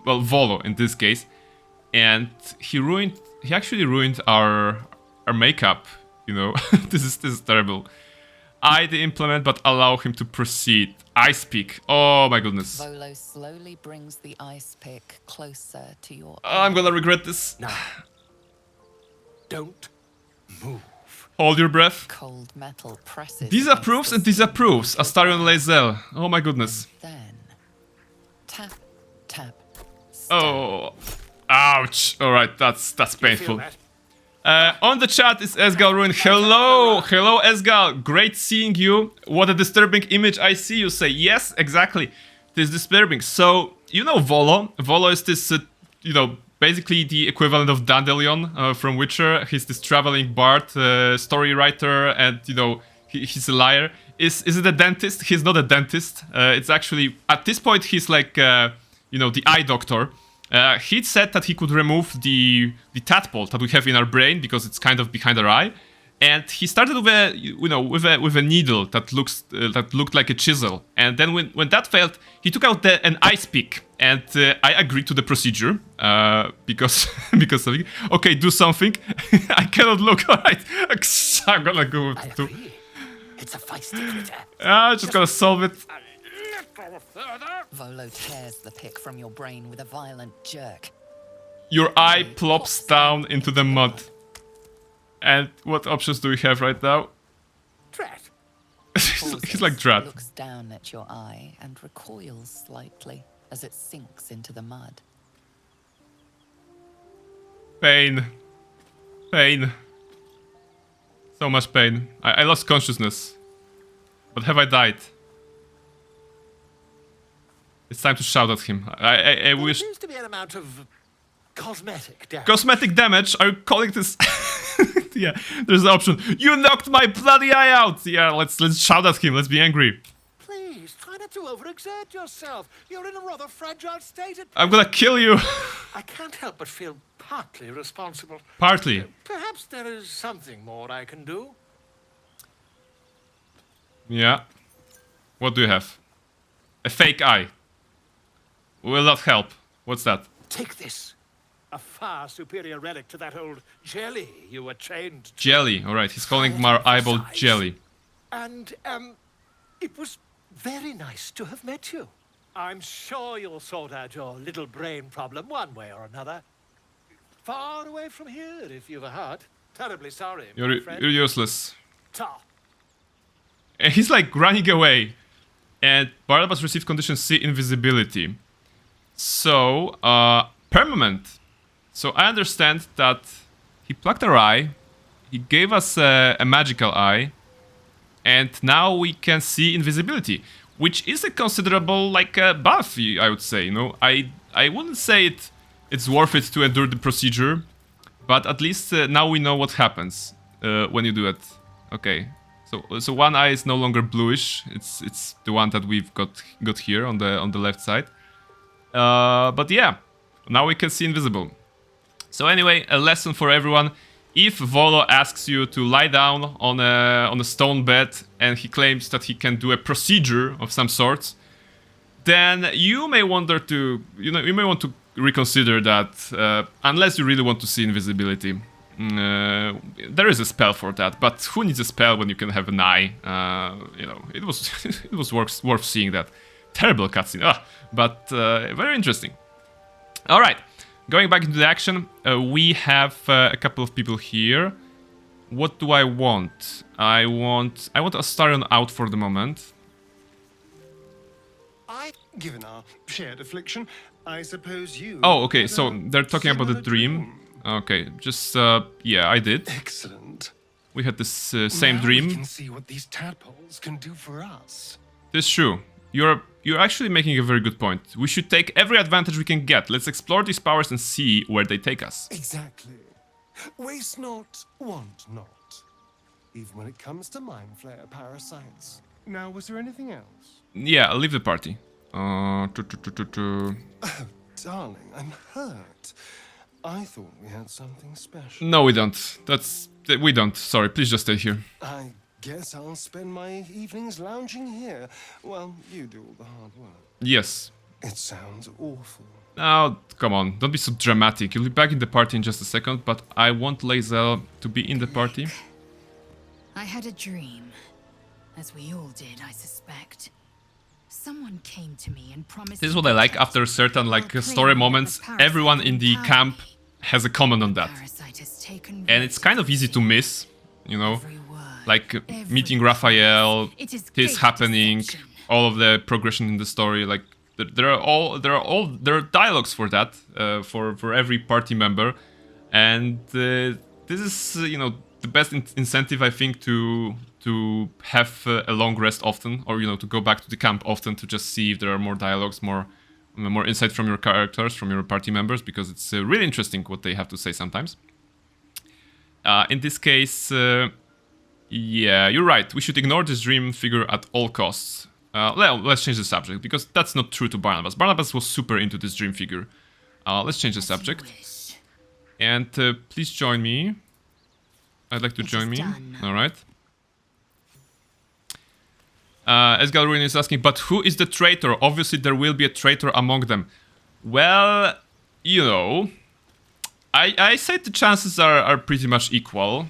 Well, Volo in this case, and he actually ruined our makeup. You know, this is terrible. I the implement, but allow him to proceed. Ice pick. Oh my goodness. Volo slowly brings the ice pick closer to your I'm gonna regret this. Now, don't move. Hold your breath. cold metal presses. Disapproves and against the disapproves. skin. Astarion Lae'zel. Oh my goodness. Then tap, tap. Stab. Oh, ouch. All right, that's Feel painful. that? On the chat is Esgal Ruin. Hello, hello Esgal. Great seeing you. What a disturbing image I see. You say yes, exactly. This is disturbing. So you know Volo. Volo is this, you know, basically the equivalent of Dandelion from Witcher. He's this traveling bard, story writer, and you know he's a liar. Is it a dentist? He's not a dentist. It's actually at this point he's like you know, the eye doctor. He said that he could remove the tadpole that we have in our brain because it's kind of behind our eye, and he started with a with a needle that looked like a chisel. And then when that failed, he took out an ice pick, and I agreed to the procedure because of it. Okay, do something. I cannot look. All right, I'm gonna go I with two. agree. It's a feisty critter. Just gonna solve it. A little further. Volo tears the pick from your brain with a violent jerk. Your eye plops down into the mud. And what options do we have right now? Drat. He's like Drat. Looks down at your eye and recoils slightly as it sinks into the mud. Pain. Pain. So much pain. I lost consciousness. But have I died? It's time to shout at him. I There wish... seems to be an amount of cosmetic damage. Cosmetic damage? Are you calling this... Yeah, there's an option. You knocked my bloody eye out! Yeah, let's shout at him. Let's be angry. Please, try not to overexert yourself. You're in a rather fragile state. I'm gonna kill you. I can't help but feel partly responsible. Partly. Perhaps there is something more I can do. Yeah. What do you have? A fake eye. Will not help. What's that? Take this. A far superior relic to that old jelly you were chained to. Jelly. Alright, he's calling my eyeball jelly. And, it was very nice to have met you. I'm sure you'll sort out your little brain problem one way or another. Far away from here, if you've a heart. Terribly sorry, my friend. You're useless. Ta. And he's like running away. And Barnabas received condition C, invisibility. So, permanent. So I understand that he plucked our eye. He gave us a magical eye. And now we can see invisibility. Which is a considerable, like, buff, I would say. You know, I wouldn't say it's worth it to endure the procedure. But at least now we know what happens when you do it. Okay. So one eye is no longer bluish. It's the one that we've got here on the left side. But yeah, now we can see invisible. So anyway, a lesson for everyone. If Volo asks you to lie down on a stone bed and he claims that he can do a procedure of some sort, then you may want to reconsider that, unless you really want to see invisibility. There is a spell for that, but who needs a spell when you can have an eye? It was worth seeing that. Terrible cutscene, but very interesting. All right, going back into the action, we have a couple of people here. What do I want? I want Astarion out for the moment. Given our shared affliction, I suppose you... Oh, okay, so they're talking about the dream. Okay, just, yeah, I did. Excellent. We had this same now dream. We can see what these tadpoles can do for us. This is true. You're actually making a very good point. We should take every advantage we can get. Let's explore these powers and see where they take us. Exactly. Waste not, want not. Even when it comes to mind flayer parasites. Now, was there anything else? Yeah, I'll leave the party. Oh, darling, I'm hurt. I thought we had something special. No, we don't. We don't. Sorry, please just stay here. I guess I'll spend my evenings lounging here while you do all the hard work. Yes. It sounds awful. Oh, come on. Don't be so dramatic. You'll be back in the party in just a second, but I want Lae'zel to be in the party. I had a dream, as we all did, I suspect. Someone came to me and promised... This is what I like. After certain, like, story moments, everyone in the camp has a comment on that. And it's kind of easy to miss, you know? Like, meeting Raphael, this happening, all of the progression in the story, like... There are dialogues for that, for every party member, and this is the best incentive, I think, to have a long rest often, or to go back to the camp often to just see if there are more dialogues, more insight from your characters, from your party members, because it's really interesting what they have to say sometimes. In this case, yeah, you're right. We should ignore this dream figure at all costs. Well, let's change the subject, because that's not true to Barnabas. Barnabas was super into this dream figure. Let's change the subject. And please join me. I'd like to join me. Alright. As Galruin is asking, but who is the traitor? Obviously there will be a traitor among them. Well, I say the chances are pretty much equal.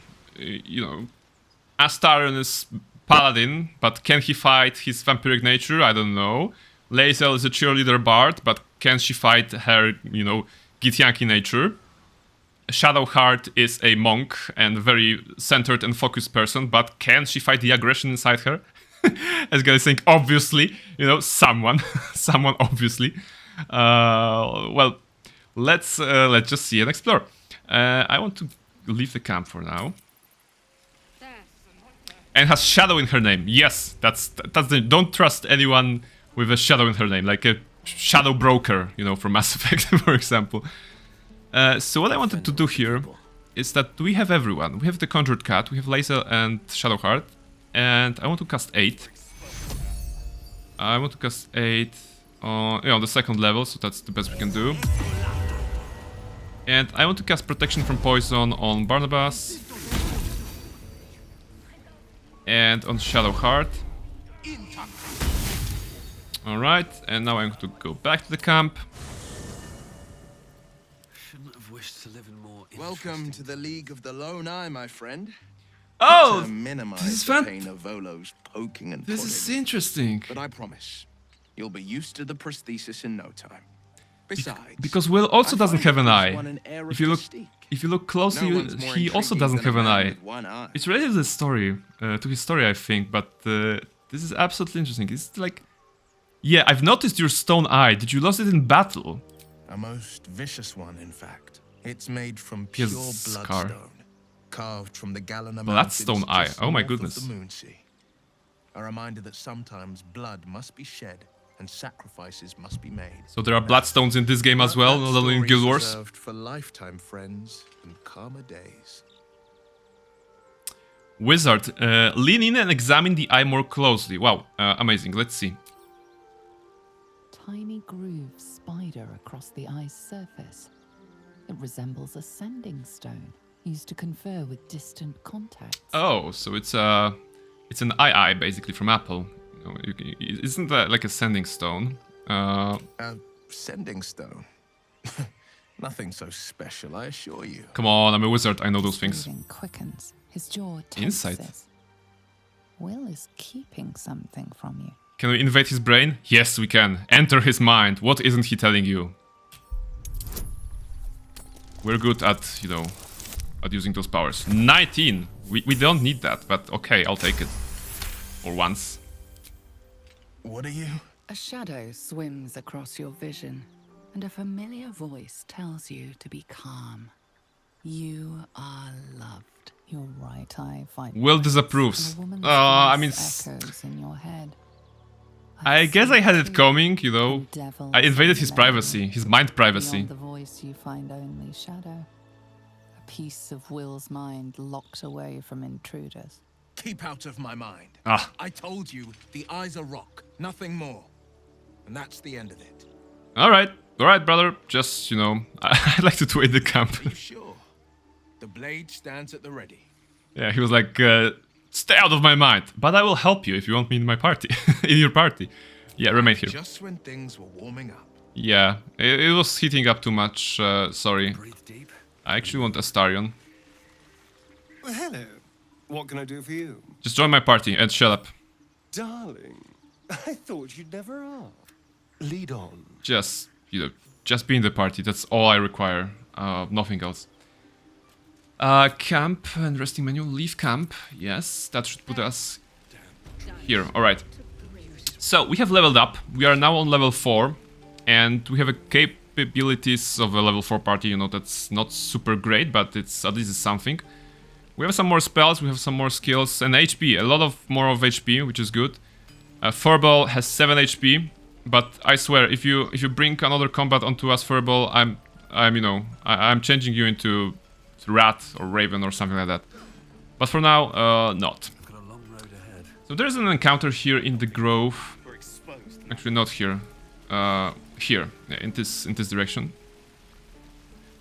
Astarion is paladin, but can he fight his vampiric nature? I don't know. Lae'zel is a cheerleader bard, but can she fight her, Githyanki nature? Shadowheart is a monk and a very centered and focused person, but can she fight the aggression inside her? As guys think, obviously, someone obviously. Well, let's just see and explore. I want to leave the camp for now. And has shadow in her name. Yes, that's the... Don't trust anyone with a shadow in her name, like a shadow broker, from Mass Effect, for example. So what I wanted to do here is that we have everyone. We have the Conjured Cat, we have Lae'zel and Shadowheart, and I want to cast 8. I want to cast 8 on the second level, so that's the best we can do. And I want to cast Protection from Poison on Barnabas. And on Shadowheart. Alright, and now I'm going to go back to the camp. Shouldn't have wished to live in more. Welcome to the League of the Lone Eye, my friend. Oh! Minimize This is the fun. pain of Volo's poking and This prodding. is interesting. But I promise, You'll be used to the prosthesis in no time. Besides, Because Will also I doesn't find have an it gives eye. one an air of If you look, mystique. if you look closely, No one's more he also intriguing doesn't than have a an man eye. with one eye. It's related to the story, to his story, I think. But this is absolutely interesting. It's like, yeah, I've noticed your stone eye. Did you lose it in battle? A most vicious one, in fact. It's made from He pure has a scar. bloodstone, carved from the Galena Bloodstone Mountains eye. just Oh my north of goodness. the Moonsea. A reminder that sometimes blood must be shed and sacrifices must be made. So there are bloodstones in this game as well, But not that only in story's Guild Wars. reserved for lifetime friends and calmer days. Wizard, lean in and examine the eye more closely. Wow, amazing. Let's see. Tiny grooves spider across the eye's surface. It resembles a sending stone used to confer with distant contacts. Oh, so it's an eye basically from Apple. You know, isn't that like a sending stone? A sending stone. Nothing so special, I assure you. Come on, I'm a wizard. I know those things. Breathing quickens. His jaw Insight. tenses. Will is keeping something from you. Can we invade his brain? Yes, we can. Enter his mind. What isn't he telling you? We're good at, you know, at using those powers. 19! We don't need that, but okay, I'll take it. For once. What are you? A shadow swims across your vision, and a familiar voice tells you to be calm. You are loved. Your right eye finds Will disapproves. and a woman's I voice mean, echoes in your head. I guess I had it coming, you know. The devil I invaded is his in the privacy, memory. his mind privacy. Beyond the voice, you find only shadow. A piece of Will's mind locked away from intruders. Keep out of my mind. Ah, I told you, the eyes are rock, nothing more. And that's the end of it. alright, brother. Just, you know, I'd like to trade the camp. Are you sure? The blade stands at the ready. Yeah, he was like, stay out of my mind. But I will help you if you want me in my party. In your party. Yeah, remain here. Just when things were warming up. Yeah, it was heating up too much. Sorry. Breathe deep. I actually want Astarion. Well, hello. What can I do for you? Just join my party and shut up. Darling, I thought you'd never ask. Lead on. Just, you know, just be in the party. That's all I require. Nothing else. Camp and resting menu. Leave camp. Yes, that should put us here. Alright. So, we have leveled up. We are now on level 4. And we have a capabilities of a level 4 party. You know, that's not super great, but it's at least something. We have some more spells, we have some more skills, and HP. A lot of more of HP, which is good. Furball has 7 HP. But I swear, if you bring another combat onto us, Furball, I'm changing you into Rat or Raven or something like that. But for now, not. I've got a long road ahead. So there's an encounter here in the grove. Actually, not here. Here, yeah, in this direction.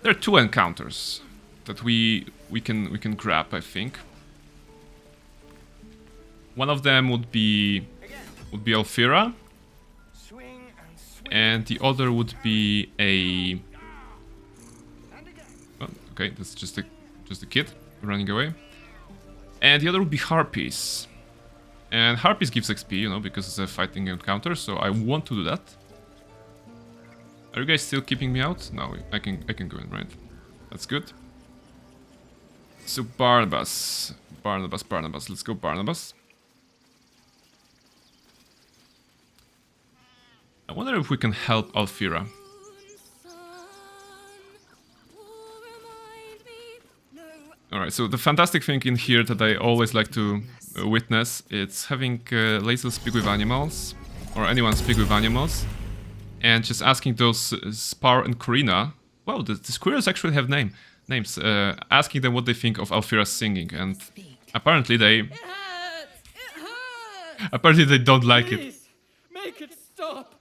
There are 2 encounters that we can grab, I think. One of them would be Alfira. And the other would be a... Oh, okay, that's just a kid running away. And the other would be Harpies. And Harpies gives XP, you know, because it's a fighting encounter, so I want to do that. Are you guys still keeping me out? No, I can go in, right? That's good. So Barnabas. Let's go Barnabas. I wonder if we can help Alfira. Alright, so the fantastic thing in here that I always like to witness, it's having Lae'zel speak with animals, or anyone speak with animals, and just asking those Spar and Corina, wow, the squirrels actually have names, asking them what they think of Alfira's singing, and apparently they... It hurts! It hurts! Apparently they don't like it. Please, make it stop!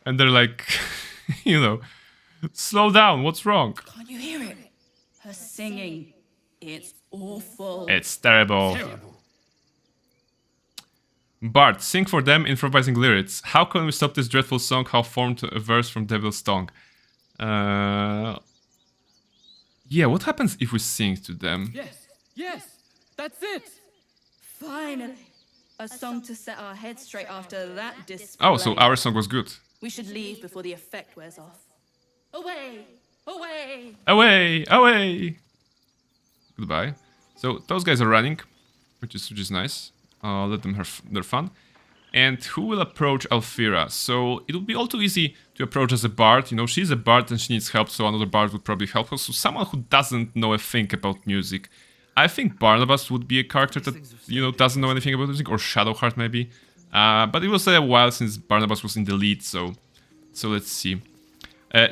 And they're like, you know, slow down, what's wrong? Can't you hear it? Her singing. It's awful. It's terrible. Bart, sing for them, improvising lyrics. How can we stop this dreadful song? How formed a verse from Devil's Tongue? Yeah, what happens if we sing to them? Yes, that's it! Finally! A song to set our heads straight after that display. Oh, so our song was good. We should leave before the effect wears off. Away! Away! Away! Away! Goodbye. So those guys are running, which is nice. Let them have their fun. And who will approach Alfira? So it would be all too easy to approach as a bard. You know, she's a bard and she needs help, so another bard would probably help her. So someone who doesn't know a thing about music. I think Barnabas would be a character that, you know, doesn't know anything about music, or Shadowheart maybe. But it was a while since Barnabas was in the lead, so let's see.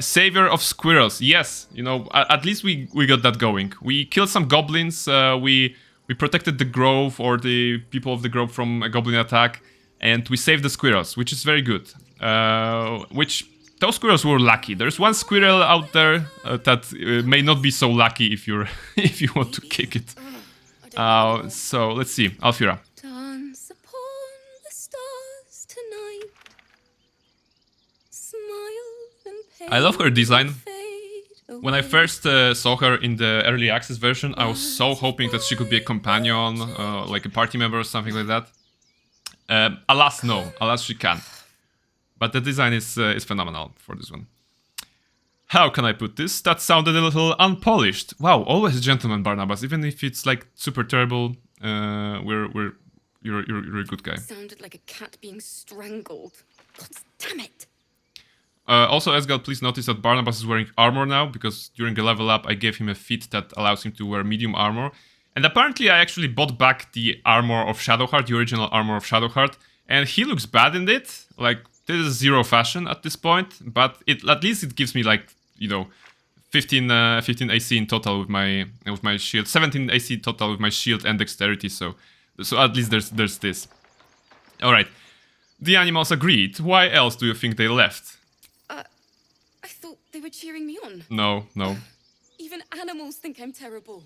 Savior of Squirrels. Yes, you know, at least we got that going. We killed some goblins. We protected the grove, or the people of the grove, from a goblin attack. And we saved the squirrels, which is very good. Those squirrels were lucky. There's one squirrel out there that may not be so lucky if you're if you want to kick it. So let's see, Alfira. Dance upon the stars tonight. Smile and I love her design. When I first saw her in the early access version, I was so hoping that she could be a companion, like a party member or something like that. Alas, no. Alas, she can't. But the design is phenomenal for this one. How can I put this? That sounded a little unpolished. Wow, always a gentleman, Barnabas. Even if it's like super terrible, you're a good guy. Sounded like a cat being strangled. God damn it! Also, Esgal, please notice that Barnabas is wearing armor now, because during the level up I gave him a feat that allows him to wear medium armor. And apparently I actually bought back the armor of Shadowheart, the original armor of Shadowheart, and he looks bad in it. Like, this is zero fashion at this point, but at least it gives me, like, you know, 15 AC in total with my shield, 17 AC total with my shield and dexterity, so at least there's this. All right, the animals agreed. Why else do you think they left? I thought they were cheering me on. No. Even animals think I'm terrible.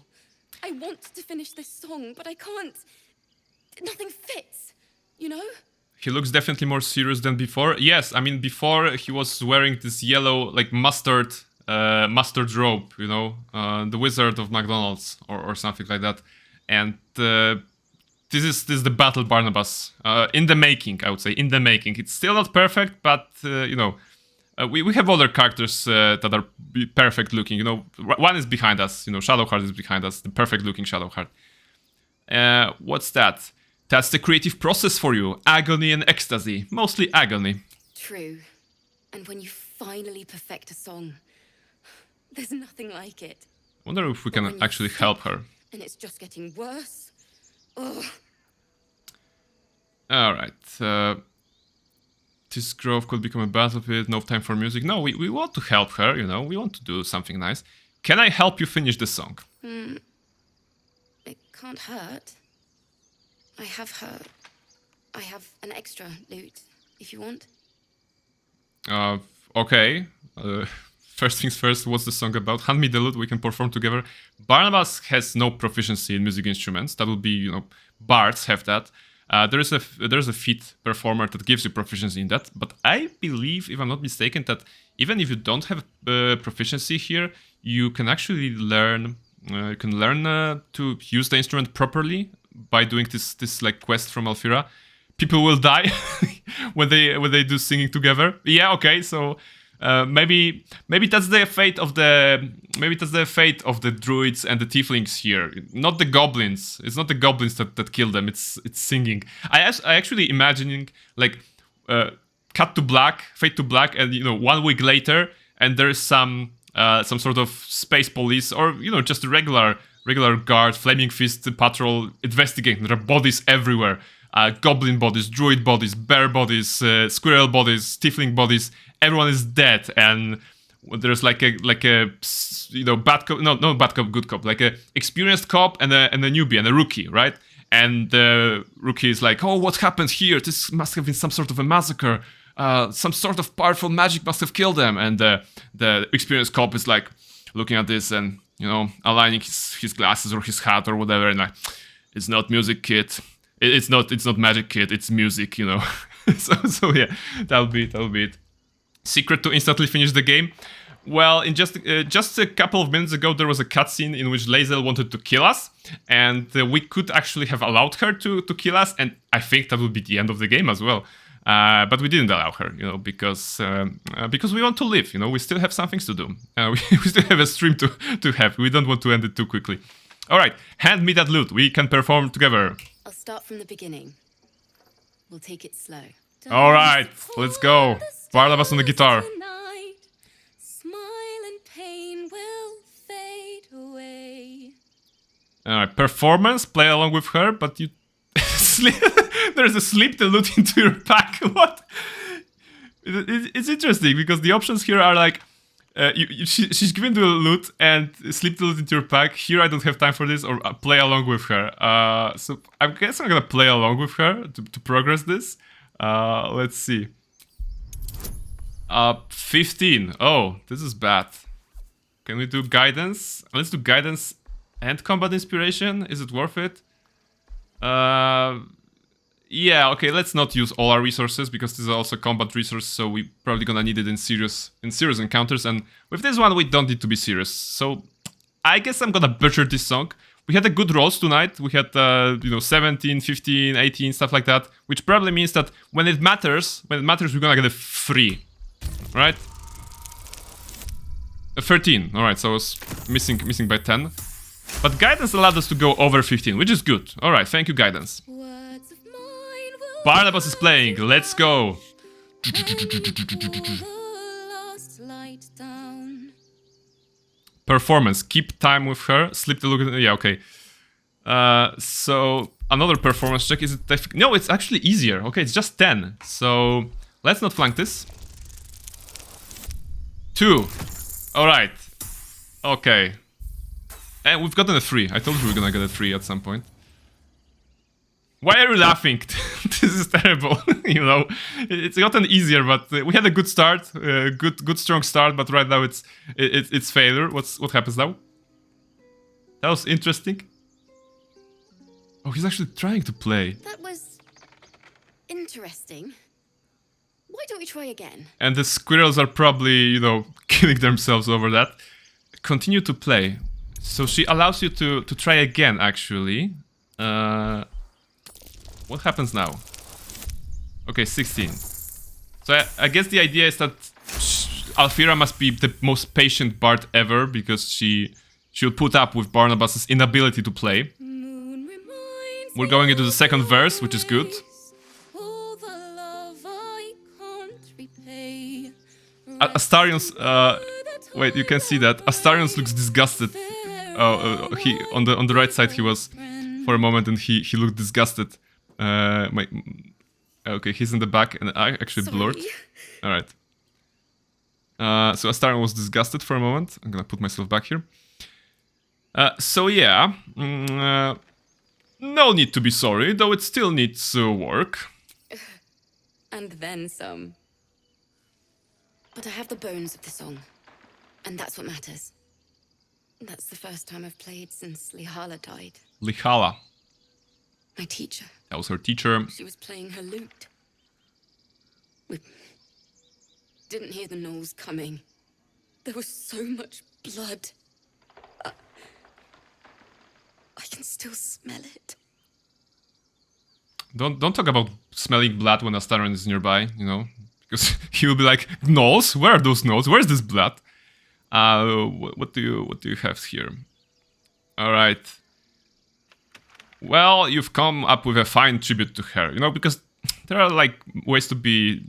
I want to finish this song, but I can't. Nothing fits, you know? He looks definitely more serious than before. Yes, I mean, before he was wearing this yellow, like mustard robe, you know, the Wizard of McDonald's or something like that. And this is the Battle Barnabas in the making, I would say, in the making. It's still not perfect, but you know, we have other characters that are perfect looking. You know, one is behind us. You know, Shadowheart is behind us, the perfect looking Shadowheart. What's that? That's the creative process for you. Agony and ecstasy. Mostly agony. True. And when you finally perfect a song, there's nothing like it. Wonder if we can actually help her. And it's just getting worse. Ugh. Alright. This grove could become a battlefield. No time for music. No, we want to help her, you know. We want to do something nice. Can I help you finish the song? It can't hurt. I have an extra loot, if you want. Okay. First things first, what's the song about? Hand me the loot, we can perform together. Barnabas has no proficiency in music instruments. That would be, you know, bards have that. There's a feat performer that gives you proficiency in that. But I believe, if I'm not mistaken, that even if you don't have proficiency here, you can actually learn. You can learn to use the instrument properly by doing this like quest from Alfira. People will die when they do singing together. Yeah, okay, so maybe that's the fate of the druids and the tieflings here. Not the goblins. It's not the goblins that kill them. It's singing. I actually imagining like cut to black, fade to black, and you know 1 week later, and there's some sort of space police, or you know just a regular guard, flaming fist patrol investigating. There are bodies everywhere. Goblin bodies, druid bodies, bear bodies, squirrel bodies, tiefling bodies. Everyone is dead, and there's like a you know bad cop, no bad cop, good cop, like a experienced cop and a newbie and a rookie, right? And the rookie is like, oh, what happened here? This must have been some sort of a massacre. Some sort of powerful magic must have killed them. And the experienced cop is like looking at this and, you know, aligning his glasses or his hat or whatever, and like, it's not music, kid. It's not magic, kid. It's music, you know. so yeah, that'll be it. Secret to instantly finish the game. Well, in just a couple of minutes ago, there was a cutscene in which Lae'zel wanted to kill us, and we could actually have allowed her to kill us, and I think that would be the end of the game as well. But we didn't allow her, you know, because we want to live. You know, we still have some things to do. We still have a stream to have. We don't want to end it too quickly. All right, hand me that loot. We can perform together. I'll start from the beginning. We'll take it slow. All right, let's go. Barnabas on the guitar. Tonight, smile and pain will fade away. All right, performance. Play along with her, but you sleep. There's a slip the loot into your pack. What? It's interesting because the options here are like, she's given the loot and slip the loot into your pack. Here I don't have time for this, or play along with her. So I guess I'm gonna play along with her to progress this. Let's see. 15. Oh, this is bad. Can we do guidance? Let's do guidance and combat inspiration. Is it worth it? Yeah, okay, let's not use all our resources because this is also combat resource, so we're probably gonna need it in serious encounters, and with this one we don't need to be serious. So I guess I'm gonna butcher this song. We had a good rolls tonight. We had 17, 15, 18, stuff like that, which probably means that when it matters, we're gonna get a 3. Right? 13. Alright, so I was missing by 10. But guidance allowed us to go over 15, which is good. Alright, thank you, guidance. Barnabas is playing. Let's go. Performance. Keep time with her. Slip the look. Yeah, okay. So another performance check. Is it? No, it's actually easier. Okay, it's just 10. So let's not flank this. 2. Alright. Okay. And we've gotten a 3. I told you we were gonna get a 3 at some point. Why are you laughing? This is terrible. You know, it's gotten easier, but we had a good start, good strong start. But right now it's failure. What happens now? That was interesting. Oh, he's actually trying to play. That was interesting. Why don't we try again? And the squirrels are probably, you know, killing themselves over that. Continue to play. So she allows you to try again, actually. What happens now? Okay, 16. So I guess the idea is that Alfira must be the most patient bard ever because she'll put up with Barnabas's inability to play. We're going into the second verse, which is good. Astarion's wait, you can see that Astarion's looks disgusted. He on the right side he was for a moment, and he looked disgusted. Okay, he's in the back, and I actually blurred. All right. So Astarion was disgusted for a moment. I'm gonna put myself back here. So yeah, no need to be sorry, though it still needs work. And then some. But I have the bones of the song, and that's what matters. That's the first time I've played since Lihala died. Lihala. My teacher. That was her teacher. She was playing her lute. We didn't hear the gnolls coming. There was so much blood. I can still smell it. Don't talk about smelling blood when Astarion is nearby, you know, because he will be like, gnolls? Where are those gnolls? Where's this blood? What do you have here? All right. Well, you've come up with a fine tribute to her, you know, because there are like ways to be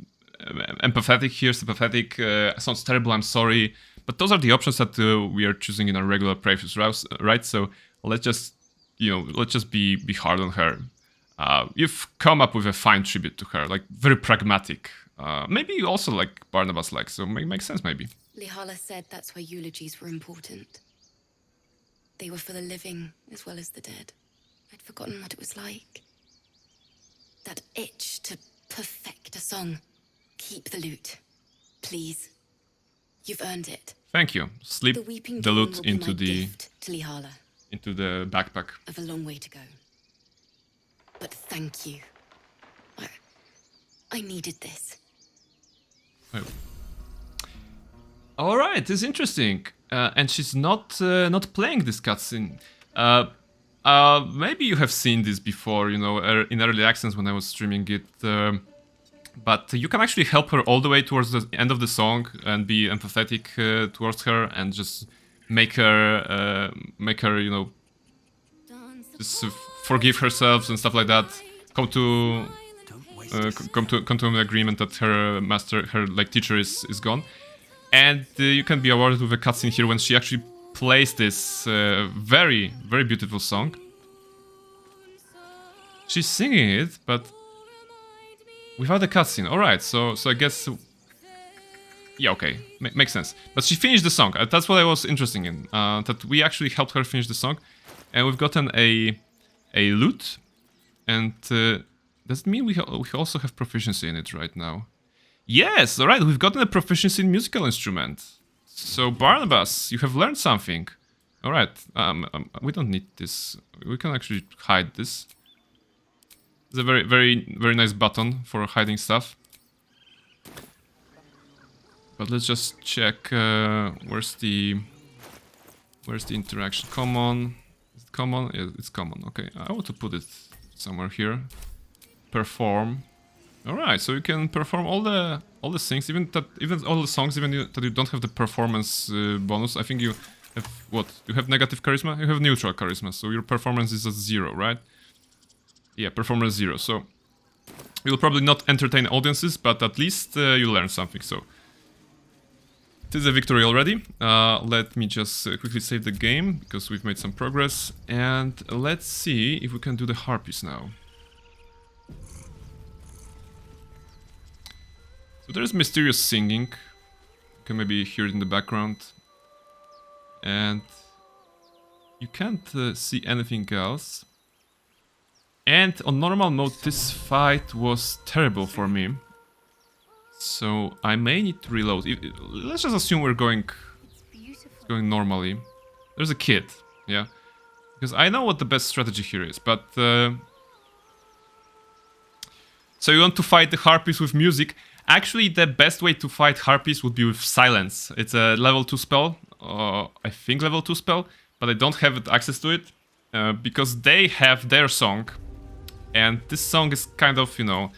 empathetic here, sympathetic. Sounds terrible, I'm sorry, but those are the options that we are choosing in our regular playthroughs, right? So let's just, you know, let's just be hard on her. You've come up with a fine tribute to her, like very pragmatic. Maybe you also like Barnabas like, so makes sense maybe. Lihala said that's why eulogies were important. They were for the living as well as the dead. I'd forgotten what it was like. That itch to perfect a song. Keep the loot, please. You've earned it. Thank you. Slip the loot into the to Lihala. Into the backpack. I've a long way to go. But thank you. I needed this. All right, this is interesting. And she's not playing this cutscene. Maybe you have seen this before, you know, in early access when I was streaming it. But you can actually help her all the way towards the end of the song and be empathetic towards her and just make her, you know, just forgive herself and stuff like that. Come to an agreement that her master, her like teacher is gone. And you can be awarded with a cutscene here when she actually plays this very, very beautiful song. She's singing it, but without a cutscene. Alright, so I guess... Yeah, okay, makes sense. But she finished the song. That's what I was interested in. That we actually helped her finish the song. And we've gotten a lute. And does it mean we also have proficiency in it right now? Yes, alright, we've gotten a proficiency in musical instrument. So Barnabas, you have learned something. Alright, we don't need this. We can actually hide this. It's a very, very, very nice button for hiding stuff. But let's just check where's the interaction? Common. Is it common? Yeah, it's common. Okay, I want to put it somewhere here. Perform. All right, so you can perform all the things, even all the songs, even that you don't have the performance bonus. I think you have what? You have negative charisma. You have neutral charisma, so your performance is at 0, right? Yeah, performance 0. So you'll probably not entertain audiences, but at least you learn something. So it is a victory already. Let me just quickly save the game because we've made some progress, and let's see if we can do the harpies now. So there's mysterious singing. You can maybe hear it in the background. And you can't see anything else. And on normal mode, this fight was terrible for me. So I may need to reload. Let's just assume we're going normally. There's a kid, yeah. Because I know what the best strategy here is, but... So you want to fight the harpies with music. Actually, the best way to fight harpies would be with silence. It's a level 2 spell, I think level 2 spell, but I don't have access to it because they have their song, and this song is kind of, you know,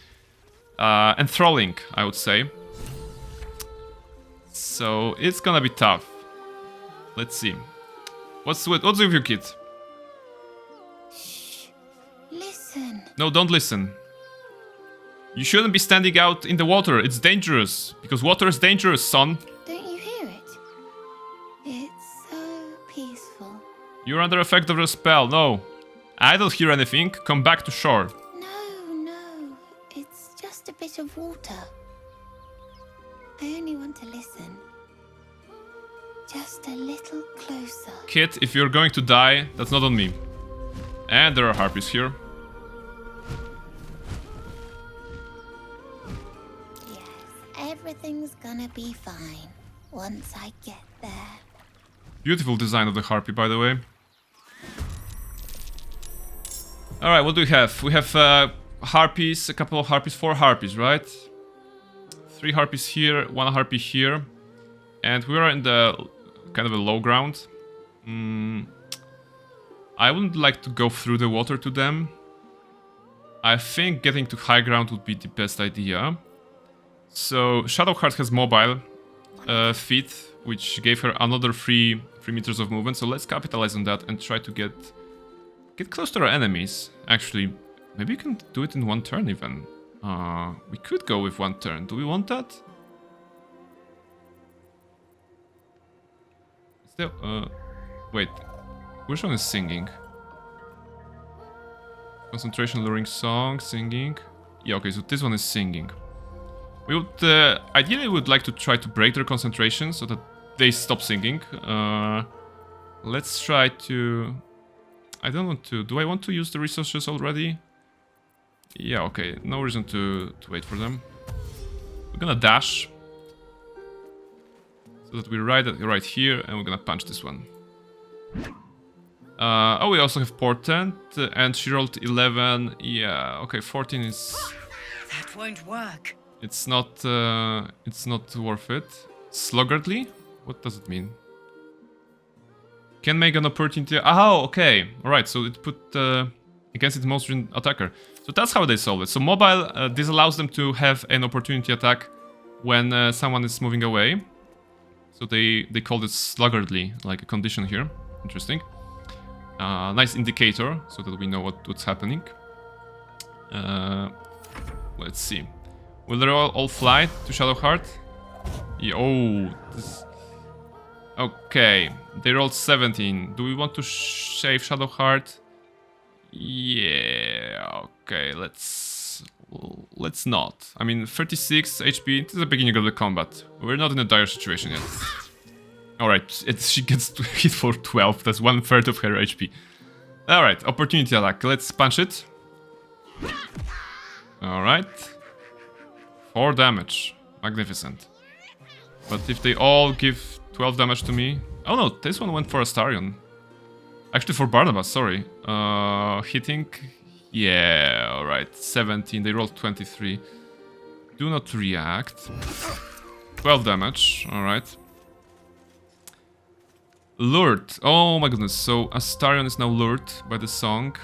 enthralling, I would say. So it's gonna be tough. Let's see. What's with you, kid? Shh. Listen. No, don't listen. You shouldn't be standing out in the water. It's dangerous. Because water is dangerous, son. Don't you hear it? It's so peaceful. You're under effect of the spell. No. I don't hear anything. Come back to shore. No. It's just a bit of water. I only want to listen. Just a little closer. Kid, if you're going to die, that's not on me. And there are harpies here. Everything's gonna be fine once I get there. Beautiful design of the harpy, by the way. Alright, what do we have? We have harpies, a couple of harpies, 4 harpies, right? 3 harpies here, 1 harpy here. And we are in the kind of a low ground. I wouldn't like to go through the water to them. I think getting to high ground would be the best idea. So Shadowheart has mobile feet, which gave her another 3 meters of movement. So let's capitalize on that and try to get close to our enemies. Actually, maybe we can do it in 1 turn even. We could go with 1 turn. Do we want that? Is there, wait, which one is singing? Concentration, luring song, singing. Yeah, okay, so this one is singing. We would ideally would like to try to break their concentration so that they stop singing. Let's try to... I don't want to... Do I want to use the resources already? Yeah, okay. No reason to wait for them. We're gonna dash. So that we're right here, and we're gonna punch this one. Oh, we also have Portent, and she rolled 11. Yeah, okay, 14 is... That won't work. It's not worth it. Sluggardly? What does it mean? Can make an opportunity... Oh, okay. Alright, so it put against its most recent attacker. So that's how they solve it. So mobile, this allows them to have an opportunity attack when someone is moving away. So they called it sluggardly, like a condition here. Interesting. Nice indicator, so that we know what's happening. Let's see. Will they all fly to Shadowheart? Yeah, oh, this... Okay, they rolled 17. Do we want to save Shadowheart? Yeah, okay, let's not. I mean, 36 HP, it is the beginning of the combat. We're not in a dire situation yet. Alright, she gets hit for 12, that's 1/3 of her HP. Alright, opportunity attack, let's punch it. Alright. 4 damage, magnificent. But if they all give 12 damage to me... Oh no, this one went for Astarion. Actually for Barnabas, sorry. Hitting... Yeah, alright. 17, they rolled 23. Do not react. 12 damage, alright. Lured. Oh my goodness, so Astarion is now lured by the song.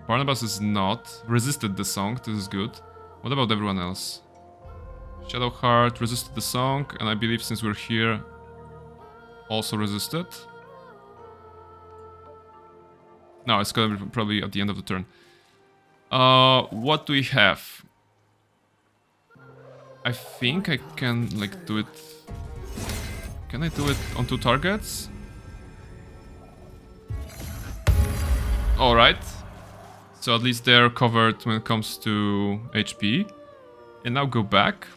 Barnabas is not. Resisted the song, this is good. What about everyone else? Shadowheart resisted the song, and I believe since we're here, also resisted. No, it's gonna be probably at the end of the turn. What do we have? I think I can, like, do it... Can I do it on 2 targets? Alright. So at least they're covered when it comes to HP. And now go back.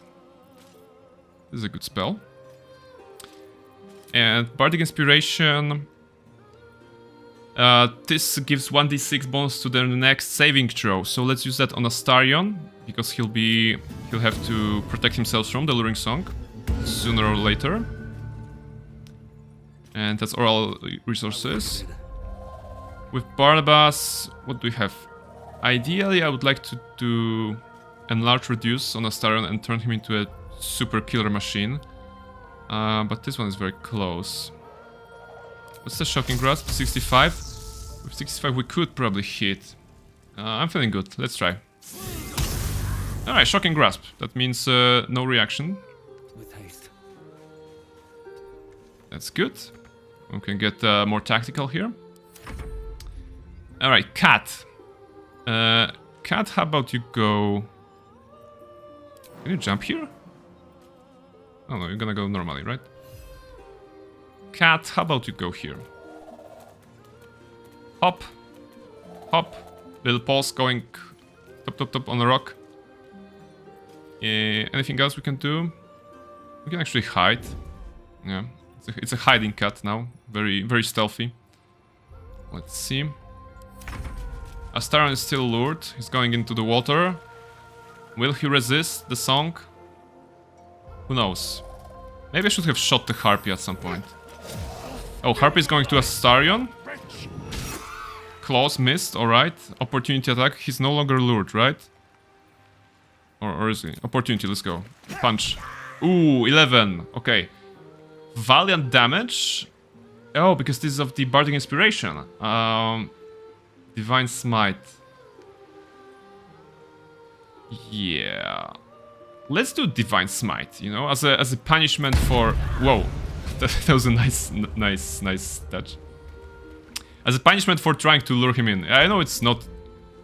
This is a good spell. And Bardic Inspiration... this gives 1d6 bonus to their next saving throw. So let's use that on Astarion, because he'll have to protect himself from the Luring Song sooner or later. And that's all resources. With Barnabas, what do we have? Ideally, I would like to do Enlarge Reduce on Astarion and turn him into a super killer machine. But this one is very close. What's the Shocking Grasp? 65? With 65 we could probably hit. I'm feeling good. Let's try. Alright, Shocking Grasp. That means no reaction. With haste. That's good. We can get more tactical here. Alright, Cat. Cat, how about you go... Can you jump here? Oh no, you're gonna go normally, right? Cat, how about you go here? Hop. Hop. Little paws going top on the rock. Anything else we can do? We can actually hide. Yeah, it's a hiding cat now. Very stealthy. Let's see. Astarion is still lured. He's going into the water. Will he resist the song? Who knows? Maybe I should have shot the Harpy at some point. Oh, Harpy is going to Astarion. Claws missed, alright. Opportunity attack. He's no longer lured, right? Or is he? Opportunity, let's go. Punch. Ooh, 11. Okay. Valiant damage. Oh, because this is of the Bardic Inspiration. Divine Smite. Yeah. Let's do Divine Smite, you know, as a punishment for... Whoa. That was a nice touch. As a punishment for trying to lure him in. I know it's not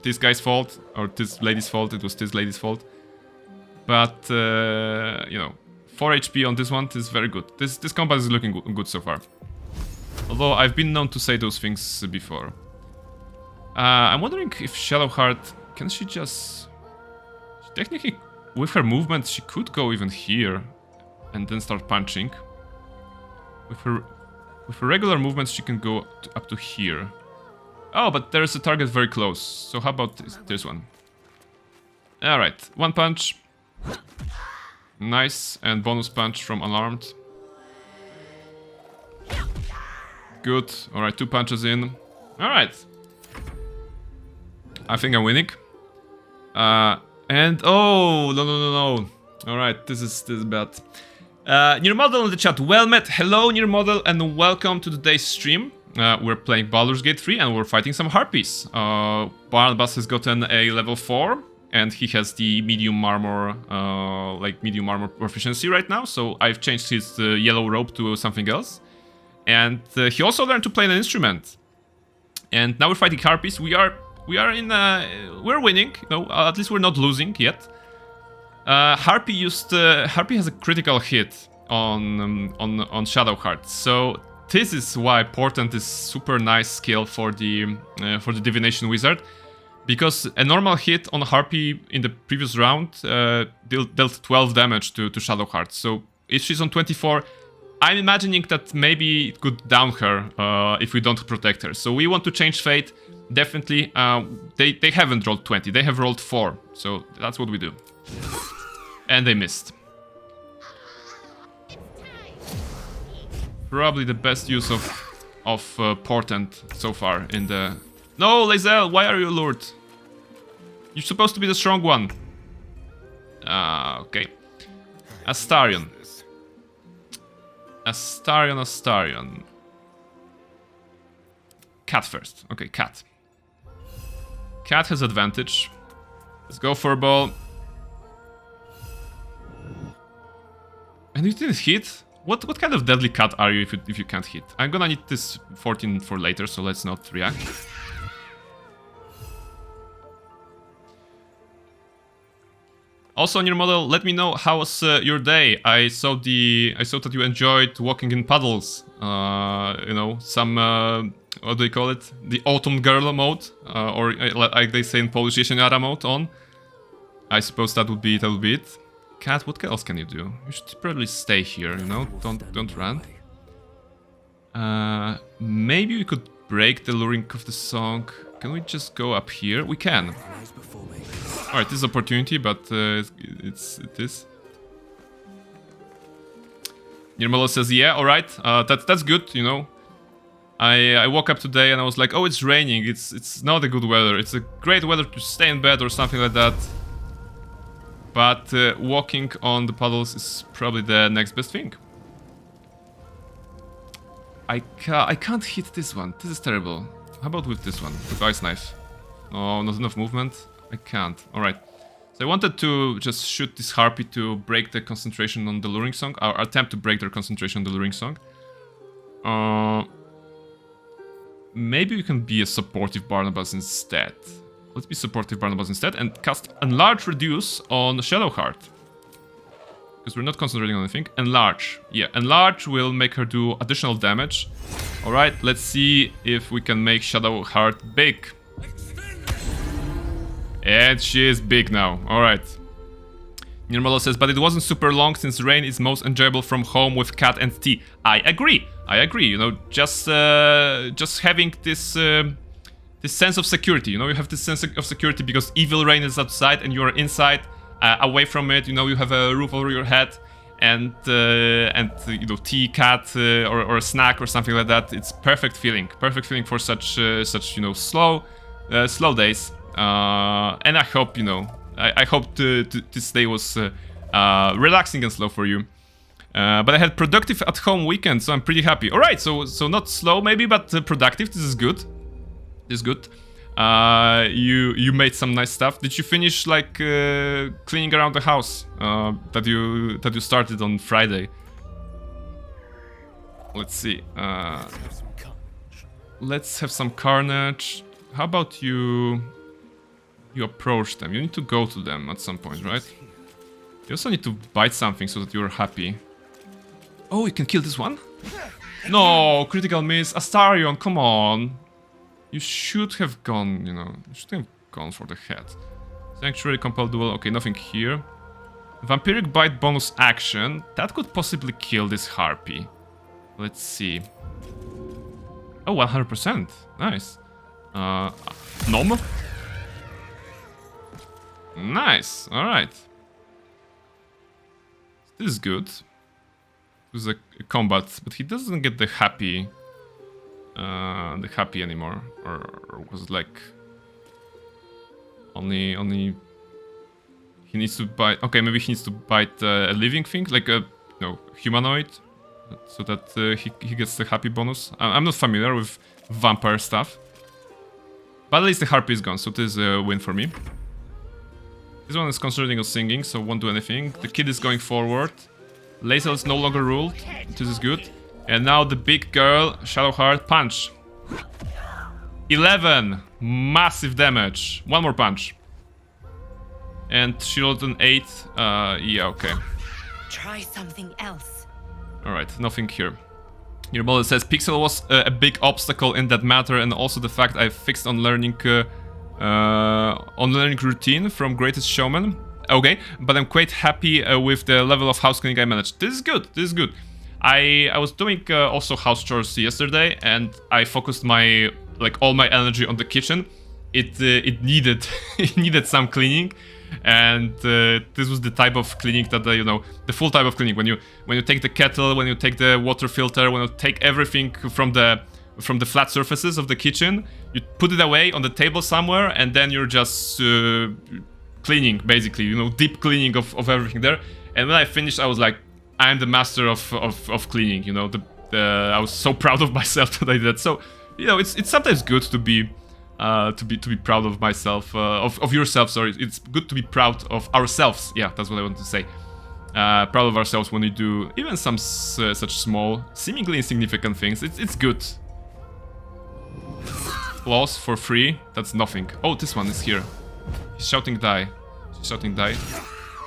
this guy's fault, or this lady's fault, it was this lady's fault. But, you know, 4 HP on this one is very good. This combat is looking good so far. Although I've been known to say those things before. I'm wondering if Shadowheart, can she just... Technically, with her movement, she could go even here and then start punching. With her regular movements, she can go up to here. Oh, but there's a target very close. So how about this one? Alright, 1 punch. Nice, and bonus punch from Unarmed. Good. Alright, 2 punches in. Alright. I think I'm winning. And oh, no. Alright, this is bad. New model in the chat. Well met. Hello, new model, and welcome to today's stream. We're playing Baldur's Gate 3 and we're fighting some harpies. Barnabas has gotten a level 4 and he has the medium armor, medium armor proficiency right now. So I've changed his yellow robe to something else. And he also learned to play an instrument. And now we're fighting harpies. We're winning. No, at least we're not losing yet. Harpy has a critical hit on Shadowheart, so this is why Portent is super nice skill for the divination wizard, because a normal hit on Harpy in the previous round dealt 12 damage to Shadowheart. So if she's on 24, I'm imagining that maybe it could down her if we don't protect her. So we want to change fate. Definitely, they haven't rolled 20, they have rolled 4, so that's what we do. And they missed. Probably the best use of Portent so far in the... No, Lae'zel, why are you lured? You're supposed to be the strong one. Okay. Astarion. Astarion. Cat first. Okay, Cat. Cat has advantage. Let's go for a ball. And you didn't hit? What kind of deadly cat are you if you can't hit? I'm gonna need this 14 for later, so let's not react. Also on your model, let me know how was your day. I saw that you enjoyed walking in puddles. You know, some what do you call it? The autumn girl mode, or like they say in Polish, jesieniara mode on. I suppose that would be it. Cat, what else can you do? You should probably stay here, you know? Don't run. Maybe we could break the luring of the song. Can we just go up here? We can. Alright, this is opportunity, but it is. Nirmalo says, yeah, alright. That's good, you know. I woke up today and I was like, oh, it's raining. It's not a good weather. It's a great weather to stay in bed or something like that. But walking on the puddles is probably the next best thing. I can't hit this one. This is terrible. How about with this one? With Ice Knife? Oh, not enough movement? I can't. Alright. So I wanted to just shoot this Harpy to break the concentration on the luring song. Or attempt to break their concentration on the luring song. Maybe we can be a supportive Barnabas instead. Let's be supportive Barnabas instead and cast Enlarge Reduce on Shadowheart. Because we're not concentrating on anything. Enlarge. Yeah, Enlarge will make her do additional damage. Alright, let's see if we can make Shadowheart big. And she is big now. Alright. Nirmalo says, but it wasn't super long since rain is most enjoyable from home with cat and tea. I agree. You know, just having this... this sense of security, you know, you have this sense of security because evil rain is outside and you are inside, away from it, you know, you have a roof over your head and you know, tea, cat, or a snack or something like that. It's perfect feeling for such, you know, slow days. And I hope, you know, I hope this day was relaxing and slow for you. But I had productive at home weekend, so I'm pretty happy. Alright, so not slow maybe, but productive. This is good. Is good. You made some nice stuff. Did you finish like cleaning around the house that you started on Friday? Let's see. Let's have some carnage. How about you approach them? You need to go to them at some point, right? You also need to bite something so that you're happy. Oh, you can kill this one? No, critical miss. Astarion, come on. You should have gone, you know, you should have gone for the head. Sanctuary, Compel Duel, okay, nothing here. Vampiric Bite bonus action, that could possibly kill this Harpy. Let's see. Oh, 100%, nice. Gnome? Nice, alright. This is good. This is a combat, but he doesn't get the happy anymore, or was it like only he needs to bite? Okay, maybe he needs to bite a living thing, like a no, humanoid, so that he gets the happy bonus. I'm not familiar with vampire stuff. But at least the harpy is gone, so this is a win for me. This one is concentrating on singing, so won't do anything. The kid is going forward. Lae'zel is no longer ruled. This is good. And now the big girl, Shadowheart, punch. 11! Massive damage. One more punch. And she rolled an 8. Yeah, okay. Try something else. Alright, nothing here. Your model says Pixel was a big obstacle in that matter, and also the fact I fixed on learning routine from Greatest Showman. Okay, but I'm quite happy with the level of house cleaning I managed. This is good. This is good. I was doing also house chores yesterday, and I focused my all my energy on the kitchen. It needed it needed some cleaning, and this was the type of cleaning that you know, the full type of cleaning, when you take the kettle, when you take the water filter, when you take everything from the flat surfaces of the kitchen, you put it away on the table somewhere, and then you're just cleaning, basically, you know, deep cleaning of everything there. And when I finished, I was like, I'm the master of cleaning, you know. I was so proud of myself that I did that. So, you know, it's sometimes good to be proud of myself, of yourself. Sorry, it's good to be proud of ourselves. Yeah, that's what I want to say. Proud of ourselves when we do even some such small, seemingly insignificant things. It's good. Loss for free. That's nothing. Oh, this one is here. He's shouting die. She's shouting die.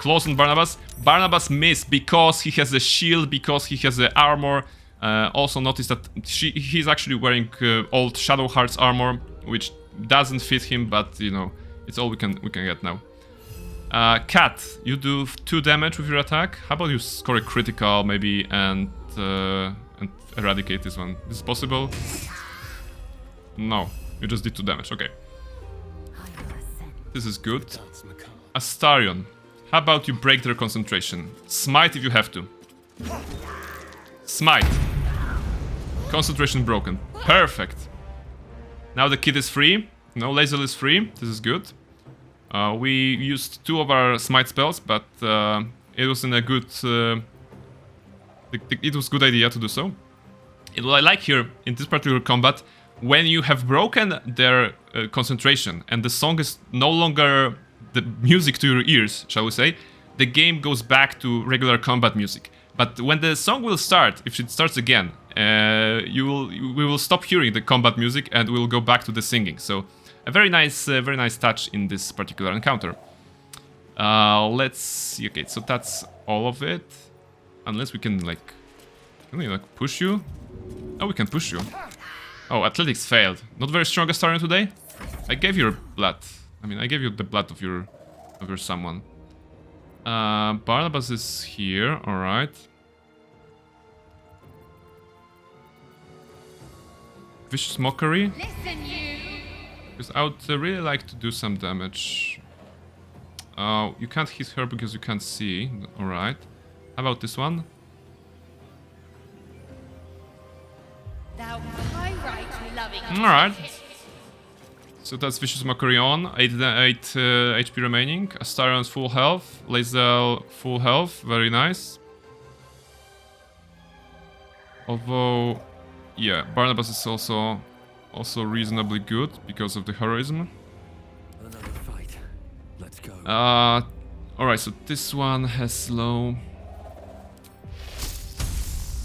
Close on Barnabas. Barnabas missed because he has a shield, because he has the armor. Also notice that he's actually wearing old Shadowheart's armor, which doesn't fit him, but you know, it's all we can get now. Cat, you do 2 damage with your attack. How about you score a critical maybe and eradicate this one? Is this possible? No, you just did 2 damage. Okay. This is good. Astarion, how about you break their concentration? Smite if you have to. Smite. Concentration broken. Perfect. Now the kid is free. No, Lae'zel is free. This is good. We used 2 of our smite spells, but it was in a good. It was a good idea to do so. What I like here in this particular combat, when you have broken their concentration and the song is no longer the music to your ears, shall we say, the game goes back to regular combat music. But when the song will start, if it starts again, we will stop hearing the combat music and we'll go back to the singing. So a very nice touch in this particular encounter. Let's see. Okay, so that's all of it. Unless we can can we push you? Oh, we can push you. Oh, athletics failed. Not very strong Astarion today. I gave you your blood. I mean, I gave you the blood of your someone. Barnabas is here. All right. Vicious Mockery. Listen, you. Because I would really like to do some damage. You can't hit her because you can't see. All right. How about this one? Thou pyrite loving. All right. So that's Vicious Mockery on. 8 HP remaining. Astarion's full health. Lae'zel full health. Very nice. Although, yeah, Barnabas is also reasonably good because of the heroism. Another fight. Let's go. All right. So this one has low.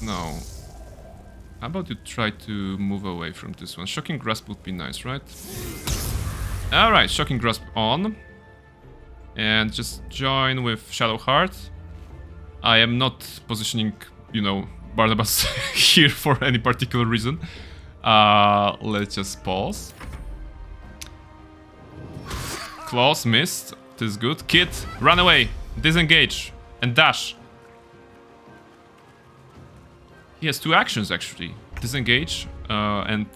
No. How about you try to move away from this one? Shocking Grasp would be nice, right? Alright, Shocking Grasp on. And just join with Shadowheart. I am not positioning, you know, Barnabas here for any particular reason. Let's just pause. Claws missed. This is good. Kid, run away. Disengage. And dash. He has 2 actions actually: disengage and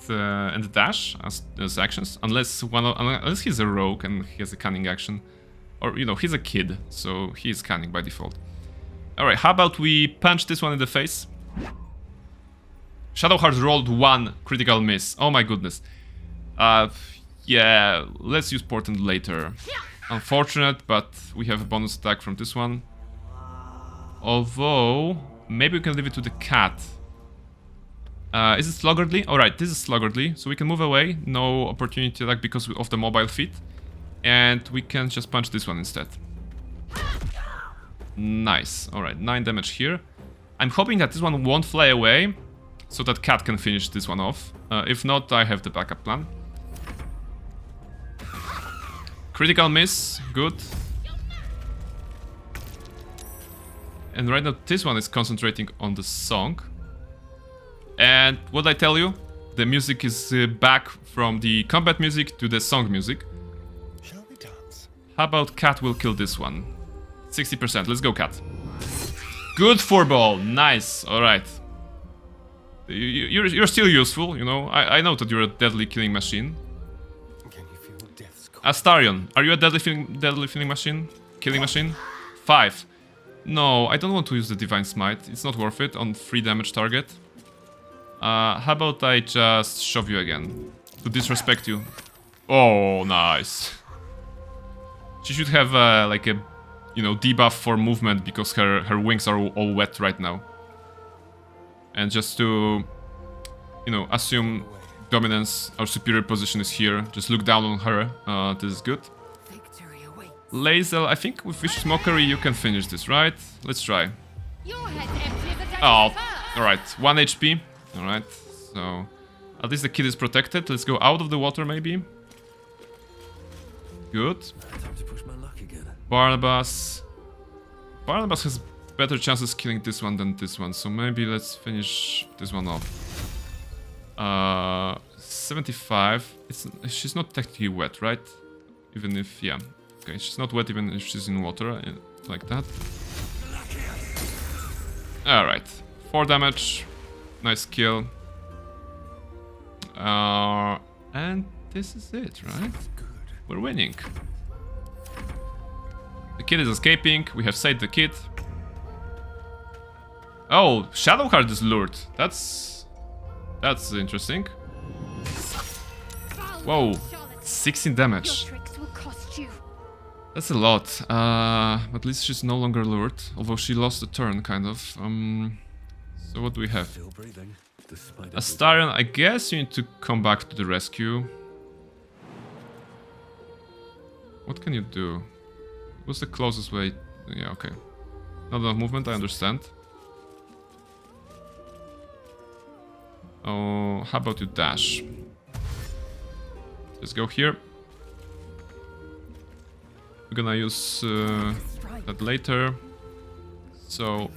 dash as actions. Unless he's a rogue and he has a cunning action, or you know, he's a kid, so he is cunning by default. All right, how about we punch this one in the face? Shadowheart rolled 1 critical miss. Oh my goodness. Yeah, let's use Portent later. Unfortunate, but we have a bonus attack from this one. Although maybe we can leave it to the cat. Is it sluggardly? Alright, this is sluggardly, so we can move away. No opportunity to attack because of the mobile feat. And we can just punch this one instead. Nice. Alright, 9 damage here. I'm hoping that this one won't fly away, so that cat can finish this one off. If not, I have the backup plan. Critical miss, good. And right now this one is concentrating on the song. And what I tell you, the music is back from the combat music to the song music. Shall we dance? How about cat will kill this one? 60%, let's go cat. Good 4-ball, nice, alright. You're still useful, you know. I know that you're a deadly killing machine. Can you feel death's call? Astarion, are you a deadly killing machine? Killing machine? 5. No, I don't want to use the Divine Smite. It's not worth it on 3 damage target. How about I just shove you again? To disrespect you. Oh, nice. She should have like a, you know, debuff for movement because her wings are all wet right now. And just to, you know, assume dominance, our superior position is here. Just look down on her. This is good. Lazel, I think with Vicious Mockery you can finish this, right? Let's try. Your head's empty as a dead Oh, bird. alright. 1 HP. Alright, so at least the kid is protected. Let's go out of the water, maybe. Good. Time to push my luck again. Barnabas. Barnabas has better chances killing this one than this one, so maybe let's finish this one off. 75. She's not technically wet, right? Even if, yeah. Okay, she's not wet even if she's in water, like that. Alright, 4 damage. Nice kill. And this is it, right? We're winning. The kid is escaping. We have saved the kid. Oh, Shadowheart is lured. That's interesting. Whoa, 16 damage. Your tricks will cost you. That's a lot. But at least she's no longer lured, although she lost a turn, kind of. So what do we have? Still breathing, despite Astarion, I guess you need to come back to the rescue. What can you do? What's the closest way? Yeah, okay. Not enough movement, I understand. Oh, how about you dash? Let's go here. We're gonna use that later. So,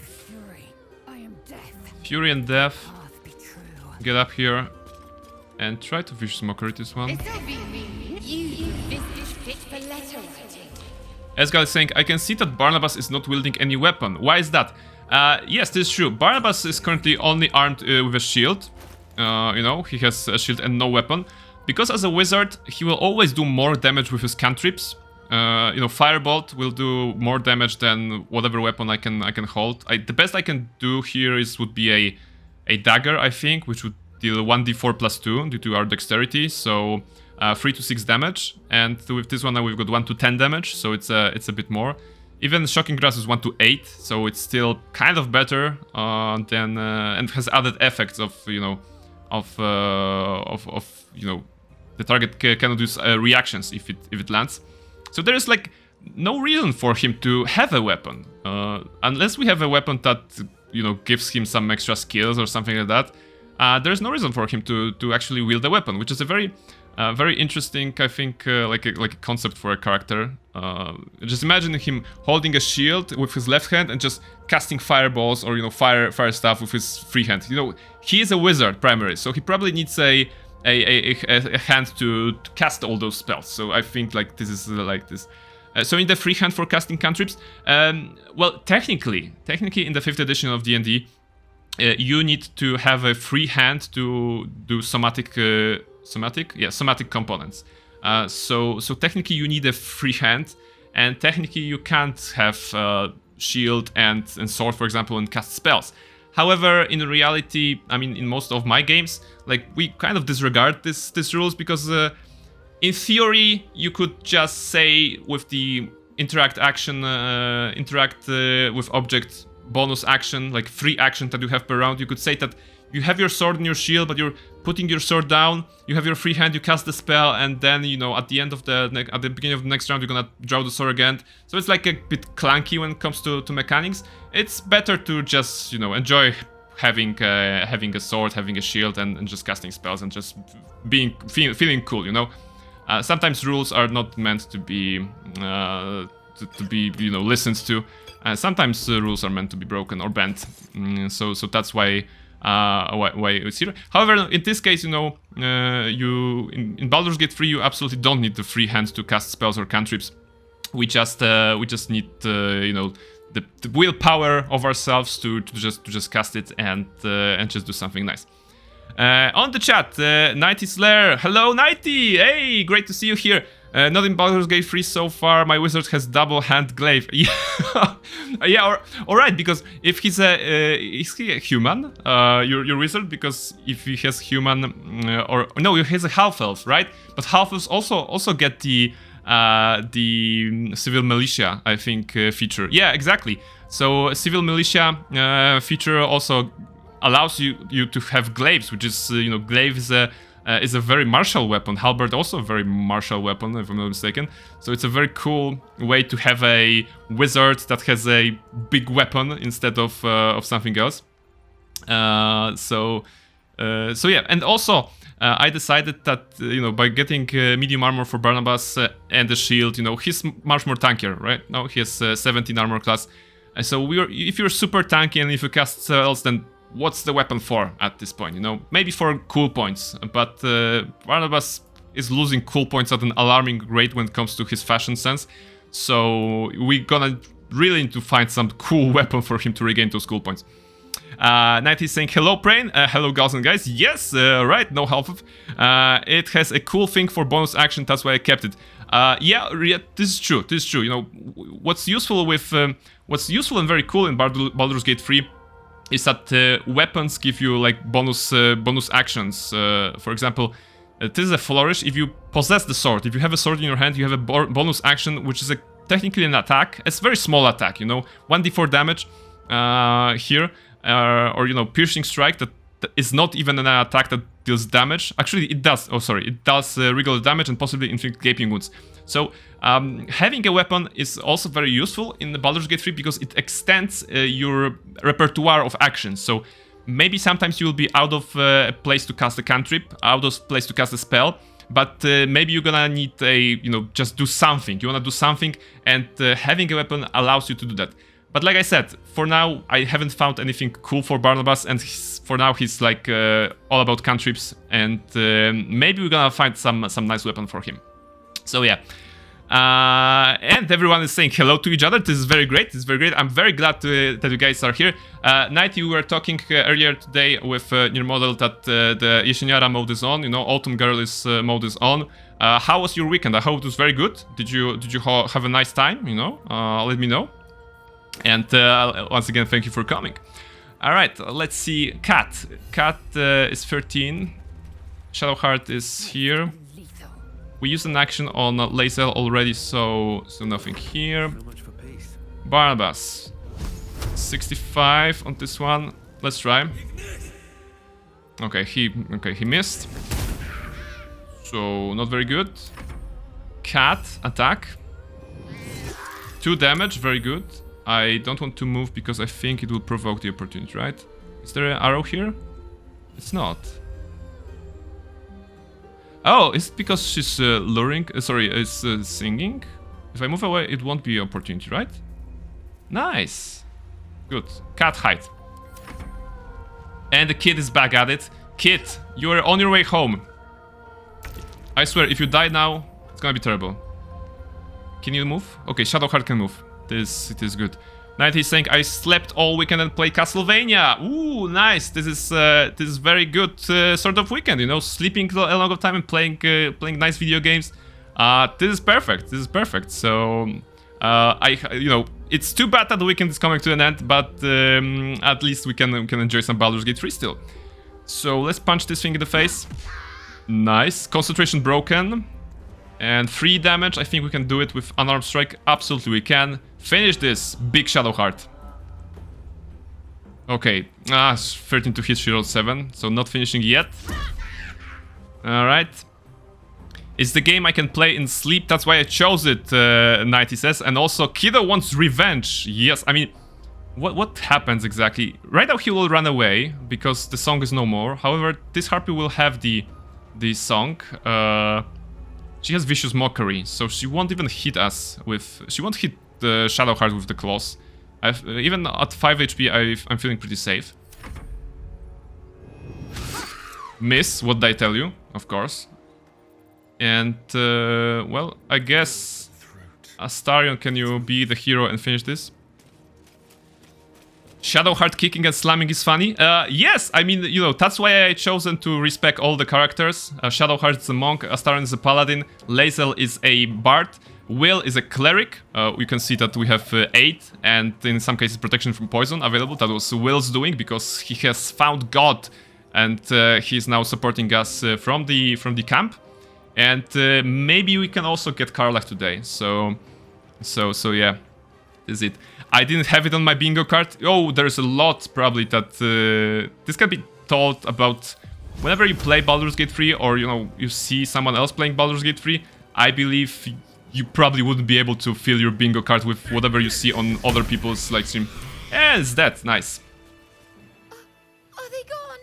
Fury and Death. Get up here and try to Vicious Mockery this one. You, visage fit for letter writing. Esgal is saying, I can see that Barnabas is not wielding any weapon. Why is that? Yes, this is true. Barnabas is currently only armed with a shield. You know, he has a shield and no weapon. Because as a wizard, he will always do more damage with his cantrips. You know, Firebolt will do more damage than whatever weapon I can hold. The best I can do here would be a dagger, I think, which would deal 1d4 plus 2 due to our dexterity, so 3 to 6 damage. And with this one now we've got 1 to 10 damage, so it's a bit more. Even Shocking Grasp is 1 to 8, so it's still kind of better than and has added effects of, you know, you know, the target cannot use reactions if it lands. So there is like no reason for him to have a weapon, unless we have a weapon that, you know, gives him some extra skills or something like that. There's no reason for him to actually wield a weapon, which is a very interesting, I think, like a concept for a character. Just imagine him holding a shield with his left hand and just casting fireballs or, you know, fire stuff with his free hand. You know, he is a wizard primarily, so he probably needs a hand to cast all those spells. So I think like this is like this. So in the free hand for casting cantrips, well, technically in the 5th edition of D&D, you need to have a free hand to do somatic components. So technically you need a free hand, and technically you can't have shield and sword, for example, and cast spells. However, in reality, I mean, in most of my games, like, we kind of disregard these rules because in theory you could just say with the interact action, interact with object bonus action, like free action that you have per round. You could say that you have your sword and your shield, but you're putting your sword down, you have your free hand, you cast the spell, and then, you know, at the end of at the beginning of the next round, you're gonna draw the sword again. So it's like a bit clunky when it comes to mechanics. It's better to just, you know, enjoy having a sword, having a shield, and just casting spells and just feeling cool, you know. Sometimes rules are not meant to be you know, listened to. Sometimes rules are meant to be broken or bent. So that's why it's here. However, in this case, you know, in Baldur's Gate 3, you absolutely don't need the free hand to cast spells or cantrips. We just need you know, the willpower of ourselves to just cast it and just do something nice. On the chat, Nighty Slayer, hello Nighty, hey, great to see you here. Not in Baldur's Gate 3 so far. My wizard has double hand glaive. Yeah, yeah, all right. Because if he's is he a human? Your wizard, because if he has human or no, he has a half elf, right? But half elves also get the civil militia, I think, feature. Yeah, exactly. So civil militia feature also allows you to have glaives, which is you know, glaive is a very martial weapon. Halberd also a very martial weapon, if I'm not mistaken. So it's a very cool way to have a wizard that has a big weapon instead of something else. So yeah, and also I decided that you know, by getting medium armor for Barnabas and the shield, you know, he's much more tankier, right? Now he has 17 armor class. So if you're super tanky and if you cast spells, then what's the weapon for at this point? You know, maybe for cool points, but Barnabas is losing cool points at an alarming rate when it comes to his fashion sense. So we're gonna really need to find some cool weapon for him to regain those cool points. Knight is saying, hello Prain, hello gals and guys. Yes, right, no half of. It has a cool thing for bonus action, that's why I kept it. Yeah, this is true, You know, what's useful and very cool in Baldur's Gate 3 is that weapons give you like bonus actions. For example, this is a flourish. If you possess the sword, if you have a sword in your hand, you have a bonus action, which is technically an attack. It's a very small attack, you know, 1d4 damage here, or you know, piercing strike that is not even an attack that deals damage. Actually, it does. Oh, sorry, it does regular damage and possibly inflict gaping wounds. So having a weapon is also very useful in the Baldur's Gate 3 because it extends your repertoire of actions. So maybe sometimes you will be out of place to cast a cantrip, out of place to cast a spell, but maybe you're gonna need you know, just do something. You wanna do something, and having a weapon allows you to do that. But like I said, for now, I haven't found anything cool for Barnabas, and for now he's like all about cantrips, and maybe we're gonna find some nice weapon for him. So yeah, and everyone is saying hello to each other. This is very great. I'm very glad that you guys are here. Nighty, we were talking earlier today with your model that the Jesieniara mode is on. You know, Autumn Girl mode is on. How was your weekend? I hope it was very good. Did you have a nice time? You know, let me know. And once again, thank you for coming. All right, let's see. Cat is 13. Shadowheart is here. We used an action on Lae'zel already, so nothing here. Barnabas, 65 on this one. Let's try. Okay, he missed. So not very good. Cat attack. 2 damage, very good. I don't want to move because I think it will provoke the opportunity, right? Is there an arrow here? It's not. Oh, is it because she's luring? Singing? If I move away, it won't be opportunity, right? Nice. Good. Cat hide. And the kid is back at it. Kid, you are on your way home. I swear, if you die now, it's gonna be terrible. Can you move? Okay, Shadowheart can move. It is good. Knight is saying, I slept all weekend and played Castlevania. Ooh, nice. This is very good sort of weekend, you know, sleeping a long of time and playing nice video games. This is perfect. So you know, it's too bad that the weekend is coming to an end, but at least we can enjoy some Baldur's Gate 3 still. So let's punch this thing in the face. Nice. Concentration broken. And 3 damage. I think we can do it with unarmed strike. Absolutely we can. Finish this, big Shadowheart. Okay, 13 to hit, she rolled 7, so not finishing yet. Alright. It's the game I can play in sleep, that's why I chose it, Nighty says. And also, Kiddo wants revenge. Yes, I mean, what happens exactly? Right now he will run away, because the song is no more. However, this Harpy will have the song. She has Vicious Mockery, so she won't even hit us with... She won't hit the Shadowheart with the claws. Even at 5 HP, I'm feeling pretty safe. Miss, what did I tell you? Of course. And, well, I guess... Astarion, can you be the hero and finish this? Shadowheart kicking and slamming is funny? Yes, I mean, you know, that's why I chosen to respect all the characters. Shadowheart is a monk, Astarion is a paladin, Lae'zel is a bard, Will is a cleric. We can see that we have 8 and in some cases protection from poison available. That was Will's doing because he has found God and he's now supporting us from the camp. And maybe we can also get Karlach today. So yeah, this is it. I didn't have it on my bingo card. Oh, there's a lot probably that this can be told about whenever you play Baldur's Gate 3 or you know you see someone else playing Baldur's Gate 3. I believe you probably wouldn't be able to fill your bingo card with whatever you see on other people's live stream. And it's that nice. Are they gone?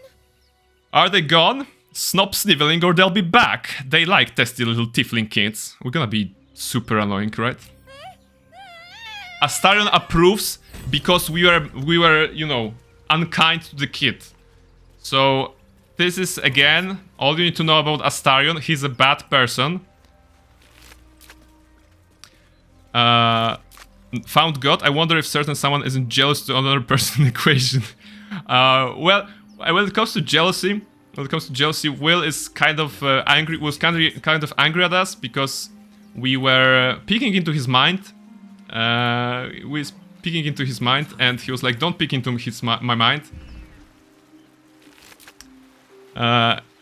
Are they gone? Snop sniveling or they'll be back. They like testy little tiefling kids. We're gonna be super annoying, right? Astarion approves because we were, you know, unkind to the kid. So this is again all you need to know about Astarion. He's a bad person. Found God. I wonder if certain someone isn't jealous to another person equation. Well, when it comes to jealousy, Will is kind of angry. Was kind of angry at us because we were peeking into his mind. We were peeking into his mind, and he was like, "Don't peek into my mind."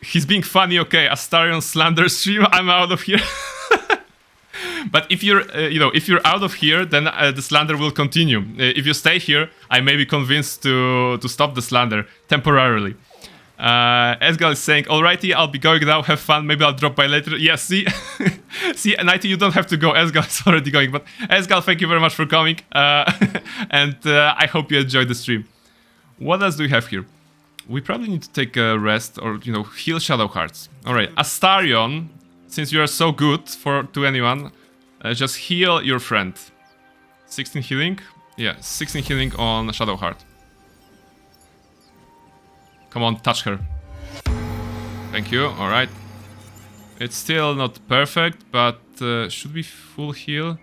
He's being funny. Okay, Astarion slander stream. I'm out of here. But if you're, if you're out of here, then the slander will continue. If you stay here, I may be convinced to stop the slander temporarily. Esgal is saying, "Alrighty, I'll be going now. Have fun. Maybe I'll drop by later." Yeah, see, see, Nighty, you don't have to go. Esgal is already going. But Esgal, thank you very much for coming, and I hope you enjoyed the stream. What else do we have here? We probably need to take a rest or heal Shadowhearts. All right, Astarion, since you are so good to anyone, just heal your friend. 16 healing. Yeah, 16 healing on Shadowheart. Come on, touch her. Thank you, alright. It's still not perfect, but should we full heal?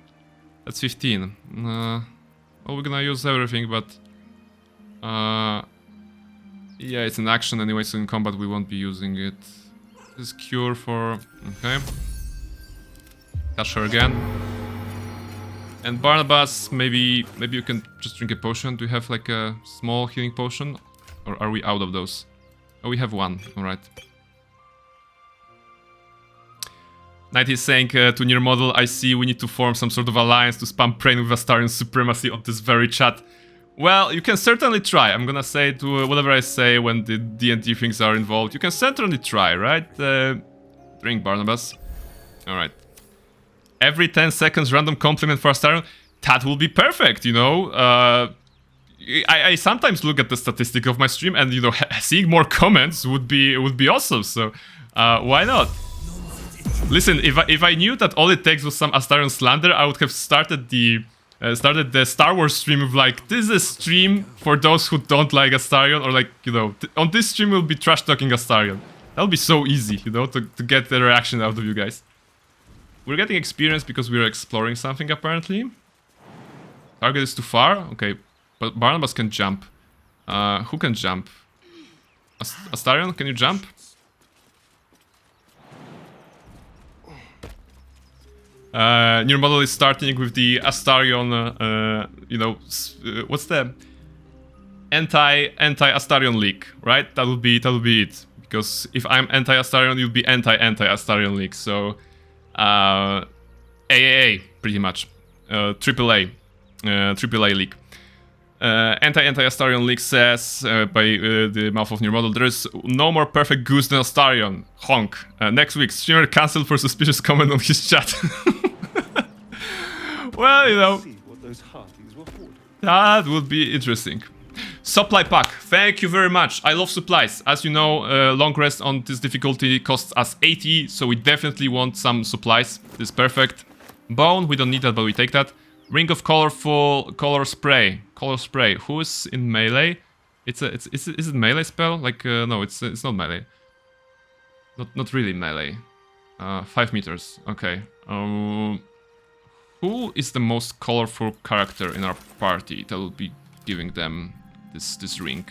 That's 15. Well, we're gonna use everything, but... yeah, it's an action anyway, so in combat we won't be using it. This is cure for... Okay. Touch her again. And Barnabas, maybe you can just drink a potion. Do you have like a small healing potion? Or are we out of those? Oh, we have one. Alright. Knight is saying to Near Model, I see we need to form some sort of alliance to spam praying with Astarion supremacy on this very chat. Well, you can certainly try. I'm gonna say to whatever I say when the D&D things are involved. You can certainly try, right? Drink, Barnabas. Alright. Every 10 seconds random compliment for Astarion. That will be perfect, I sometimes look at the statistic of my stream and seeing more comments would be awesome. So why not? Listen, if I knew that all it takes was some Astarion slander, I would have started the Star Wars stream of like, this is a stream for those who don't like Astarion, or like on this stream we'll be trash talking Astarion. That'll be so easy, to get the reaction out of you guys. We're getting experience because we're exploring something apparently. Target is too far. Okay. But Barnabas can jump. Who can jump? Astarion, can you jump? New model is starting with the Astarion, what's the anti-Astarion league, right? That would be it. Because if I'm anti-Astarion, you'll be anti-Astarion league. So AAA pretty much. AAA league. Anti-Astarion leak says by the mouth of new model, there is no more perfect goose than Astarion. Honk. Next week, streamer cancelled for suspicious comment on his chat. Well, you know, that would be interesting. Supply pack, thank you very much. I love supplies. As you know, long rest on this difficulty costs us 80, so we definitely want some supplies. This is perfect. Bone, we don't need that, but we take that. Ring of colorful color spray. Color spray. Who is in melee? Is it melee spell? Like no, it's not melee. Not really melee. 5 meters. Okay. Who is the most colorful character in our party that will be giving them this ring?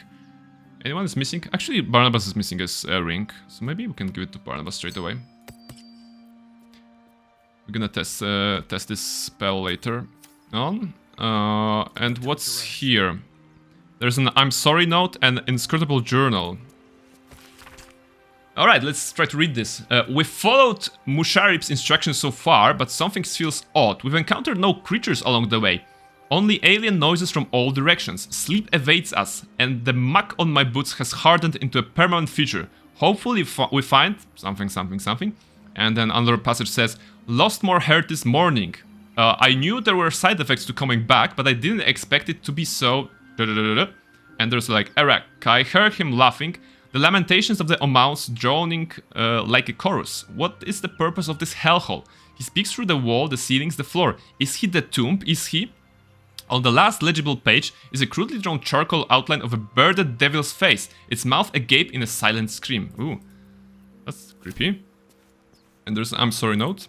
Anyone is missing? Actually, Barnabas is missing his ring, so maybe we can give it to Barnabas straight away. We're gonna test this spell later on. And what's here? There's an I'm sorry note and inscrutable journal. Alright, let's try to read this. We followed Musharib's instructions so far, but something feels odd. We've encountered no creatures along the way. Only alien noises from all directions. Sleep evades us, and the muck on my boots has hardened into a permanent feature. Hopefully we find something. And then another passage says, lost more hair this morning. I knew there were side effects to coming back, but I didn't expect it to be so... And there's like, Eric, I heard him laughing. The lamentations of the Omaus droning like a chorus. What is the purpose of this hellhole? He speaks through the wall, the ceilings, the floor. Is he the tomb? Is he? On the last legible page is a crudely drawn charcoal outline of a bearded devil's face, its mouth agape in a silent scream. Ooh, that's creepy. And there's an I'm sorry note.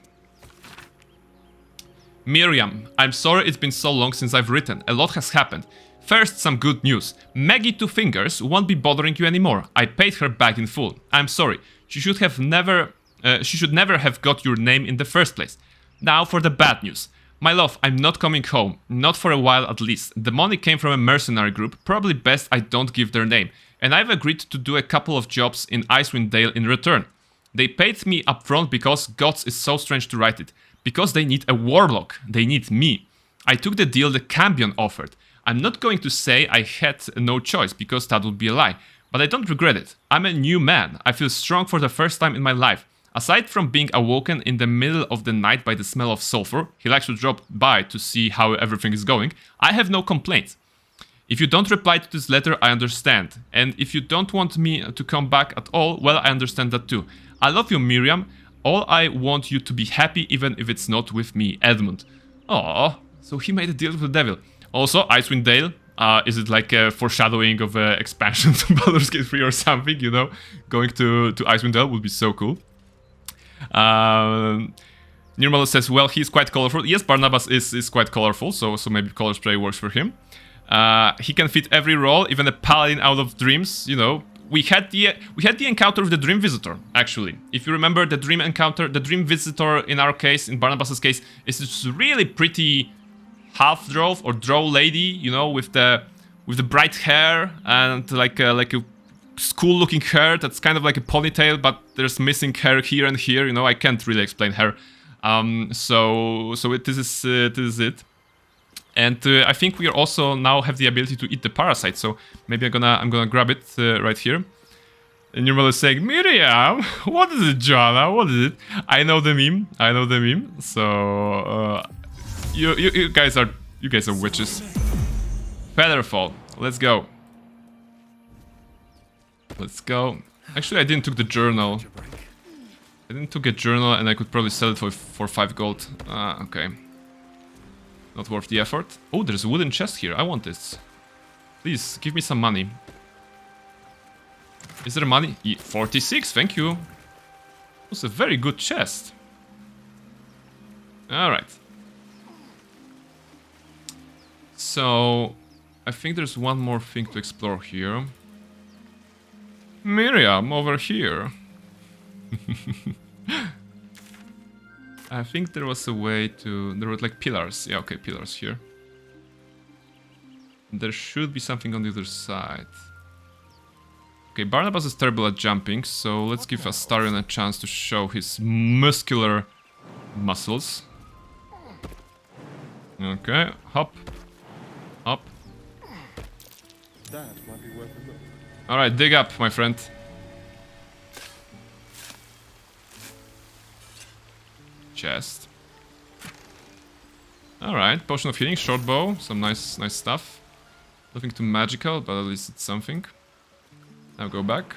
Miriam, I'm sorry it's been so long since I've written. A lot has happened. First, some good news. Maggie Two Fingers won't be bothering you anymore. I paid her back in full. I'm sorry. She should never have got your name in the first place. Now for the bad news. My love, I'm not coming home. Not for a while at least. The money came from a mercenary group. Probably best I don't give their name. And I've agreed to do a couple of jobs in Icewind Dale in return. They paid me upfront because Gods is so strange to write it. Because they need a warlock. They need me. I took the deal the Cambion offered. I'm not going to say I had no choice because that would be a lie. But I don't regret it. I'm a new man. I feel strong for the first time in my life. Aside from being awoken in the middle of the night by the smell of sulfur, he likes to drop by to see how everything is going, I have no complaints. If you don't reply to this letter, I understand. And if you don't want me to come back at all, well, I understand that too. I love you, Miriam. All I want you to be happy, even if it's not with me, Edmund. Aww, so he made a deal with the devil. Also, Icewind Dale, is it like a foreshadowing of an expansion to Baldur's Gate 3 or something, you know? Going to Icewind Dale would be so cool. Nirmal says, well, he's quite colorful. Yes, Barnabas is quite colorful, so maybe color spray works for him. He can fit every role, even a paladin out of dreams, you know. We had the encounter with the Dream Visitor, actually. If you remember the Dream encounter, the Dream Visitor in our case, in Barnabas's case, is this really pretty half-drow or drow lady, you know, with the bright hair and like a cool-looking hair that's kind of like a ponytail, but there's missing hair here and here. You know, I can't really explain her. This is it. And I think we also now have the ability to eat the parasite. So maybe I'm gonna grab it right here. And you're saying, Miriam, what is it, Joanna? What is it? I know the meme. So you guys are witches. Featherfall. Let's go. Actually, I didn't took the journal. I didn't took a journal, and I could probably sell it for 5 gold. Okay. Not worth the effort. Oh, there's a wooden chest here. I want this. Please, give me some money. Is there money? 46, thank you. It's a very good chest. Alright. So, I think there's one more thing to explore here. Miriam, over here. I think there was a way to... There were like pillars. Yeah, okay, pillars here. There should be something on the other side. Okay, Barnabas is terrible at jumping, so let's give Astarion a chance to show his muscular muscles. Okay, hop. Hop. That might be worth a look. Alright, dig up, my friend. Chest. Alright, potion of healing, short bow, some nice stuff. Nothing too magical, but at least it's something. Now go back.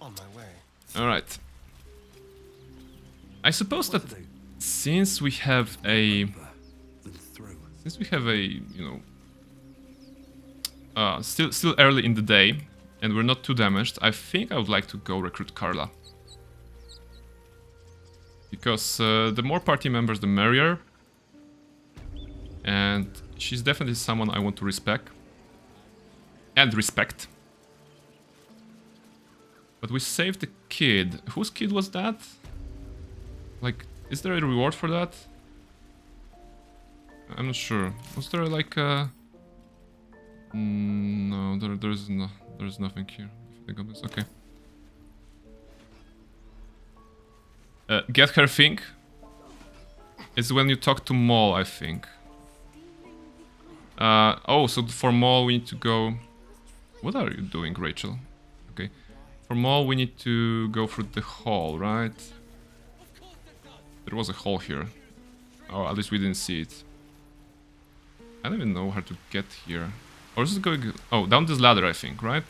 On my way. Alright. I suppose that since we have a... you know... still early in the day, and we're not too damaged, I think I would like to go recruit Carla. Because the more party members, the merrier. And she's definitely someone I want to respect. And respect. But we saved the kid. Whose kid was that? Like, is there a reward for that? I'm not sure. Was there like a... no, there's nothing here. Think of this. Okay. Get her thing is when you talk to Maul, I think. Oh, so for Maul we need to go... What are you doing, Rachel? Okay. For Maul we need to go through the hall, right? There was a hall here. Oh, at least we didn't see it. I don't even know how to get here. Or is it going... Oh, down this ladder, I think, right?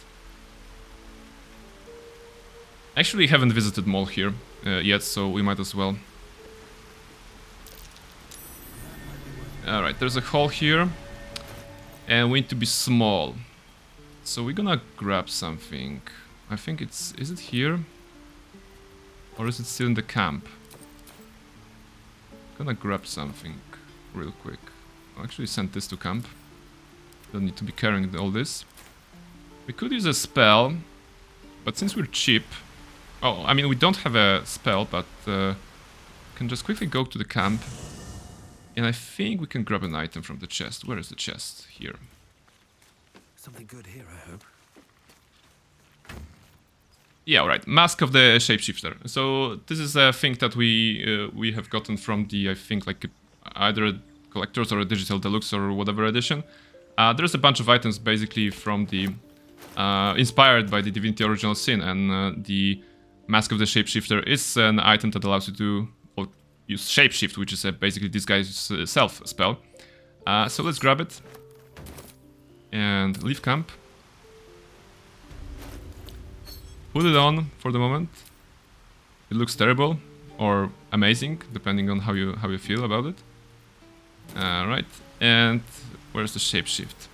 Actually, haven't visited Maul here yet, so we might as well. Alright, there's a hall here. And we need to be small. So we're gonna grab something. I think it's... Is it here? Or is it still in the camp? Gonna grab something real quick. I'll actually send this to camp. Don't need to be carrying all this. We could use a spell, but since we're cheap... Oh, I mean, we don't have a spell, but can just quickly go to the camp. And I think we can grab an item from the chest. Where is the chest? Here. Something good here, I hope. Yeah, alright. Mask of the Shapeshifter. So this is a thing that we have gotten from the, I think, like either a collector's or a digital deluxe or whatever edition. There's a bunch of items basically from the inspired by the Divinity Original Sin, and the Mask of the Shapeshifter is an item that allows you to use Shapeshift, which is basically this guy's self spell. So let's grab it and leave camp. Put it on for the moment. It looks terrible or amazing, depending on how you feel about it. Right, and where's the shapeshift?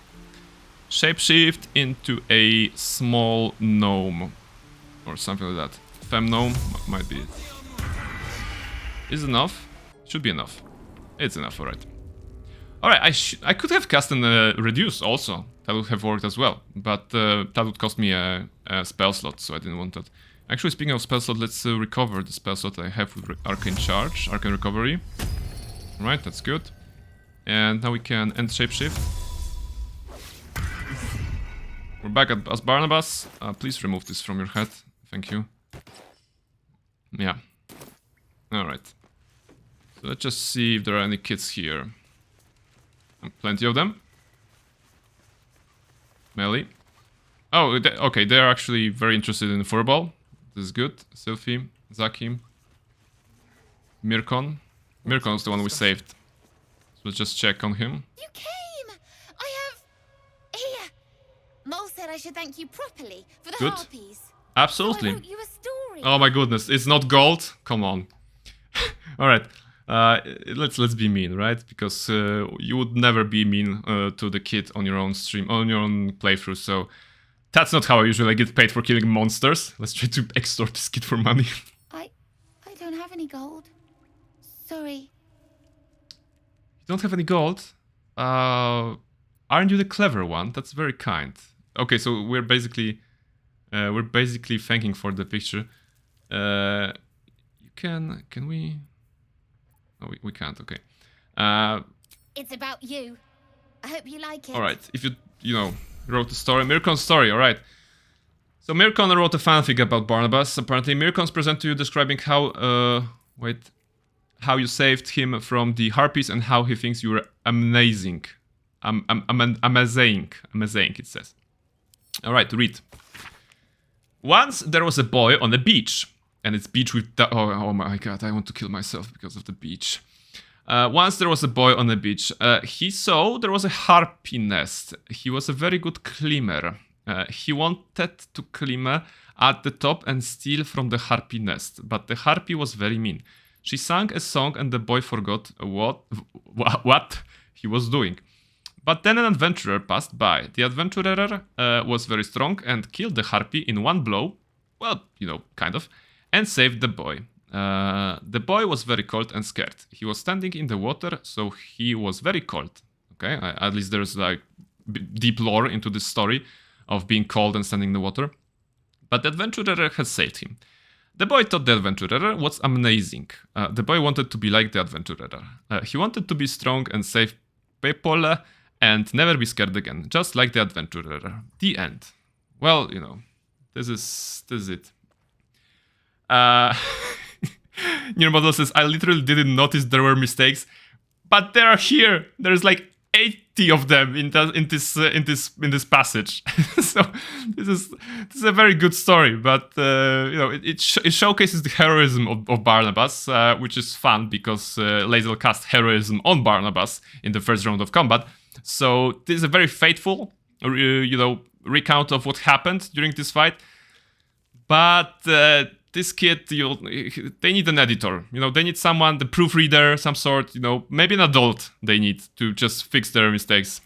Shapeshift into a small gnome or something like that. Fem gnome might be it. Is it enough? Should be enough. It's enough, alright. Alright, I could have cast an reduce also. That would have worked as well, but that would cost me a spell slot, so I didn't want that. Actually, speaking of spell slot, let's recover the spell slot I have with Arcane Charge, Arcane Recovery. Right, that's good. And now we can end Shapeshift. We're back as Barnabas. Please remove this from your head. Thank you. Yeah. Alright. So let's just see if there are any kids here. Plenty of them. Melee. Oh, okay, they're actually very interested in Furball. This is good. Sylphie, Zakim, Mirkon. Mirkon is the one we saved. So let's just check on him. You came! I have... Here! Mole said I should thank you properly for the Good. harpies. Absolutely. So I wrote you a story. Oh my goodness, it's not gold? Come on. Alright. Let's be mean, right? Because you would never be mean to the kid on your own stream, on your own playthrough, so that's not how I usually get paid for killing monsters. Let's try to extort this kid for money. I don't have any gold. Sorry. You don't have any gold? Aren't you the clever one? That's very kind. Okay, so we're basically thanking for the picture. Can we? No, we can't. Okay. It's about you. I hope you like it. All right. If you know, wrote the story, Mirkon's story. All right. So Mirkon wrote a fanfic about Barnabas. Apparently, Mirkon's present to you describing how how you saved him from the harpies, and how he thinks you were amazing. Amazing, it says. Alright, read. Once there was a boy on a beach. And it's beach with... Oh my god, I want to kill myself because of the beach. Once there was a boy on the beach. He saw there was a harpy nest. He was a very good climber. He wanted to climb at the top and steal from the harpy nest. But the harpy was very mean. She sang a song and the boy forgot what he was doing. But then an adventurer passed by. The adventurer was very strong and killed the harpy in one blow. Well, you know, kind of. And saved the boy. The boy was very cold and scared. He was standing in the water, so he was very cold. Okay, at least there's like deep lore into this story of being cold and standing in the water. But the adventurer has saved him. The boy thought the adventurer was amazing. The boy wanted to be like the adventurer. He wanted to be strong and save people and never be scared again, just like the adventurer. The end. Well, you know, this is it. New model says, I literally didn't notice there were mistakes, but they are here. There's like 80 of them in this passage. So this is a very good story, but you know, it showcases the heroism of Barnabas, which is fun because Lae'zel cast heroism on Barnabas in the first round of combat. So this is a very faithful, you know, recount of what happened during this fight, but. This kid, they need an editor. You know, they need someone, the proofreader, some sort. You know, maybe an adult they need to just fix their mistakes.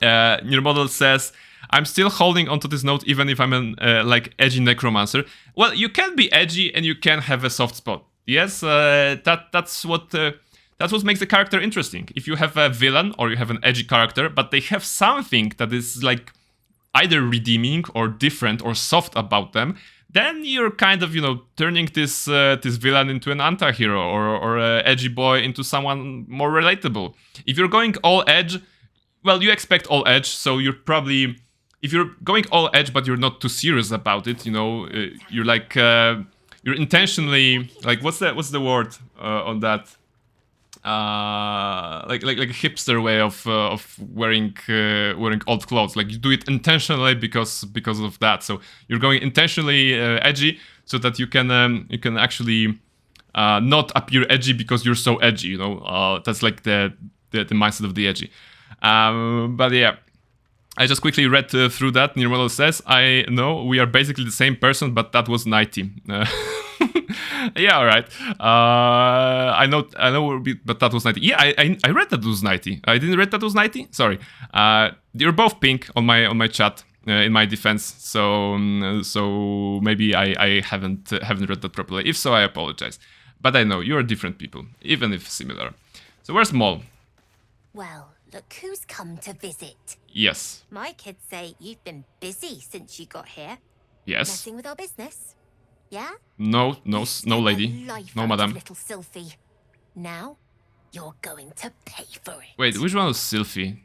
Your model says, "I'm still holding onto this note, even if I'm an like edgy necromancer." Well, you can be edgy and you can have a soft spot. Yes, that's what makes the character interesting. If you have a villain or you have an edgy character, but they have something that is like either redeeming or different or soft about them. Then you're kind of, you know, turning this villain into an anti-hero or a edgy boy into someone more relatable. If you're going all edge, well, you expect all edge, so you're probably... If you're going all edge but you're not too serious about it, you know, you're like... you're intentionally... Like, what's the word on that? Like a hipster way of wearing old clothes. Like you do it intentionally because of that. So you're going intentionally edgy so that you can actually not appear edgy because you're so edgy. You know, that's like the mindset of the edgy. But yeah. I just quickly read through that. Nirmala says, I know we are basically the same person, but that was 90. Yeah, all right. I know, but that was 90. Yeah, I read that was 90. I didn't read that was 90. Sorry. You're both pink on my chat. In my defense, so maybe I haven't read that properly. If so, I apologize. But I know you're different people, even if similar. So where's Mol? Well, look who's come to visit. Yes. My kids say you've been busy since you got here. Yes. Messing with our business. Yeah? No, lady. No, madam. Little Sylphie. Now, you're going to pay for it. Wait, which one was Sylphie?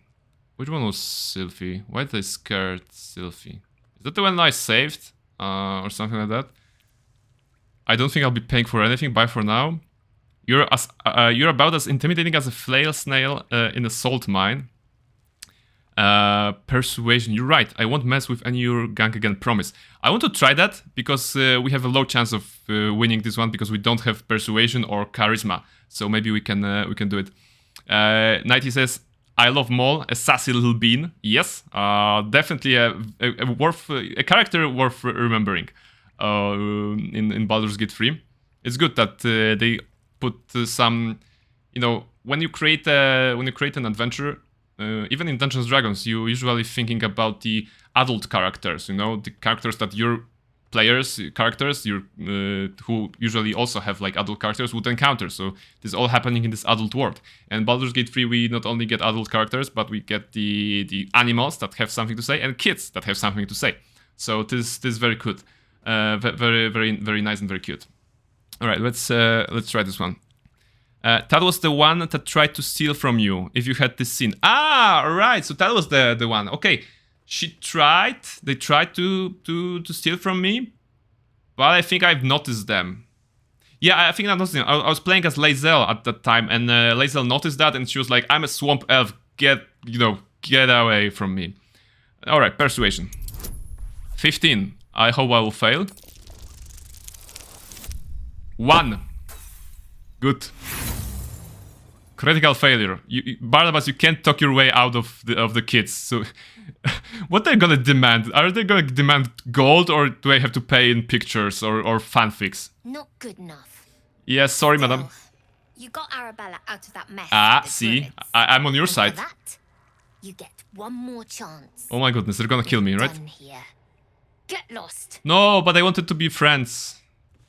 Which one was Sylphie? Why did I scared Sylphie? Is that the one I saved? Or something like that? I don't think I'll be paying for anything. Bye for now. You're about as intimidating as a flail snail in a salt mine. Persuasion. You're right. I won't mess with any your gang again. Promise. I want to try that because we have a low chance of winning this one because we don't have persuasion or charisma. So maybe we can do it. Nighty says, I love Mol, a sassy little bean. Yes, definitely a character worth remembering in Baldur's Gate 3. It's good that they put some, you know, when you create an adventure, even in Dungeons & Dragons, you're usually thinking about the adult characters, you know, the characters that your characters, who usually also have like adult characters would encounter. So this is all happening in this adult world. And Baldur's Gate 3, we not only get adult characters, but we get the animals that have something to say and kids that have something to say. So this is very good, very very very nice and very cute. All right, let's try this one. That was the one that tried to steal from you. If you had this scene, right. So that was the one. Okay. They tried to steal from me, but I think I've noticed them. Yeah, I think I noticed. I was playing as Lae'zel at that time, and Lae'zel noticed that, and she was like, "I'm a swamp elf. Get away from me." All right, persuasion. 15. I hope I will fail. 1. Good. Critical failure. Barnabas, you can't talk your way out of the kids. So, what are they gonna demand? Are they gonna demand gold, or do I have to pay in pictures or fanfics? Not good enough. Yes, sorry, Still, madam. You got Arabella out of that mess. Ah, with the see, druids. I'm on your And for side. that, you get one more chance. Oh my goodness, they're gonna kill me, right? Done here. Get lost. No, but I wanted to be friends.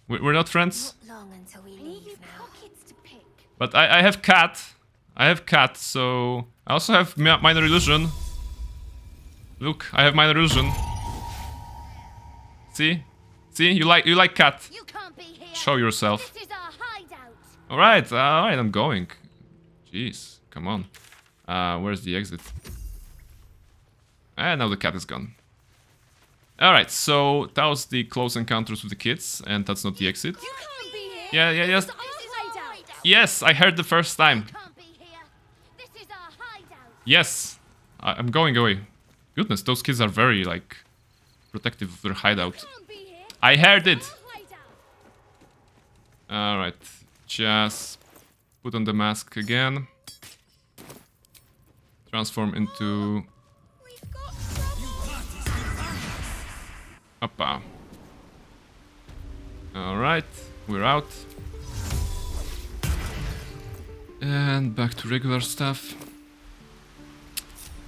We're not friends. Not long until we leave now. Pockets to pick. But I have cat. I have cat, so I also have minor illusion. Look, I have minor illusion. See, you like cat. You can't be here. Show yourself. This is our hideout. All right, I'm going. Jeez, come on. Where's the exit? And now the cat is gone. All right, so that was the close encounters with the kids, and that's not the exit. You can't be here. Yeah, yes. This is our hideout. Yes, I heard the first time. Can't be here. This is our hideout. Yes, I'm going away. Goodness, those kids are very, like, protective of their hideout. Can't be here. I heard it. Our hideout. Alright, just put on the mask again. Transform into... We've got trouble. Appa. Alright, we're out. And back to regular stuff.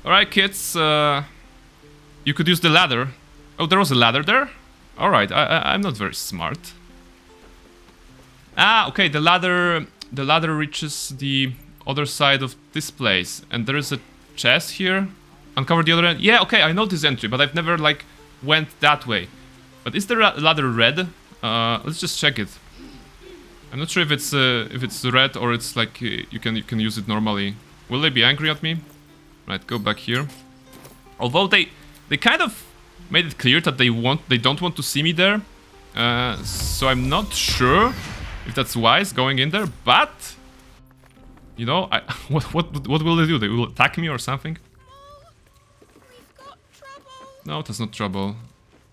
Alright, kids, you could use the ladder. Oh, there was a ladder there? Alright, I'm not very smart. Ah, okay, the ladder reaches the other side of this place. And there is a chest here. Uncover the other end. Yeah, okay, I know this entry, but I've never, like, went that way. But is the ladder red? Let's just check it. I'm not sure if it's red or it's like you can use it normally. Will they be angry at me? Right, go back here. Although they kind of made it clear that they don't want to see me there. So I'm not sure if that's wise going in there, but you know, what will they do? They will attack me or something? We've got trouble. No, that's not trouble.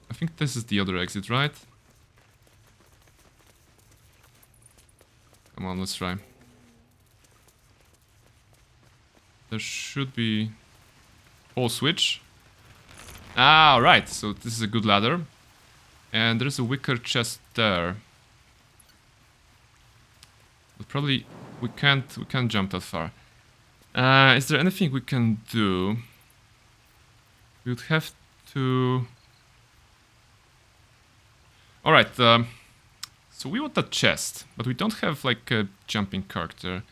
I think this is the other exit, right? Come on, let's try. There should be... Whole switch. Ah, right. So this is a good ladder. And there's a wicker chest there. But probably we can't jump that far. Is there anything we can do? We would have to... Alright, so we want that chest, but we don't have like a jumping character.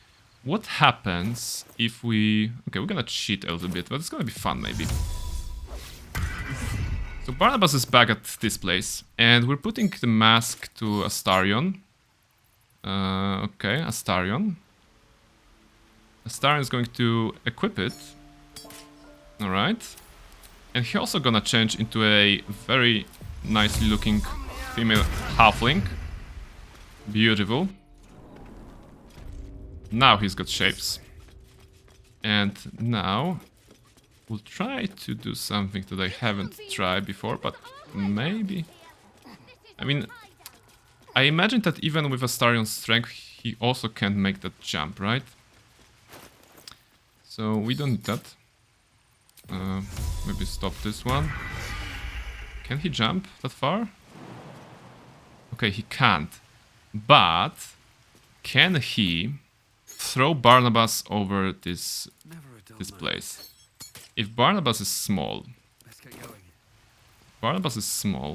What happens if we... Okay, we're gonna cheat a little bit, but it's gonna be fun maybe. So Barnabas is back at this place, and we're putting the mask to Astarion. Okay, Astarion. Astarion is going to equip it. Alright. And he's also gonna change into a very nicely looking female halfling. Beautiful. Now he's got shapes. And now we'll try to do something that I haven't tried before, but maybe... I mean, I imagine that even with Astarion's strength, he also can't make that jump, right? So we don't need that. Maybe stop this one. Can he jump that far? Okay, he can't. But can he throw Barnabas over this place? If Barnabas is small,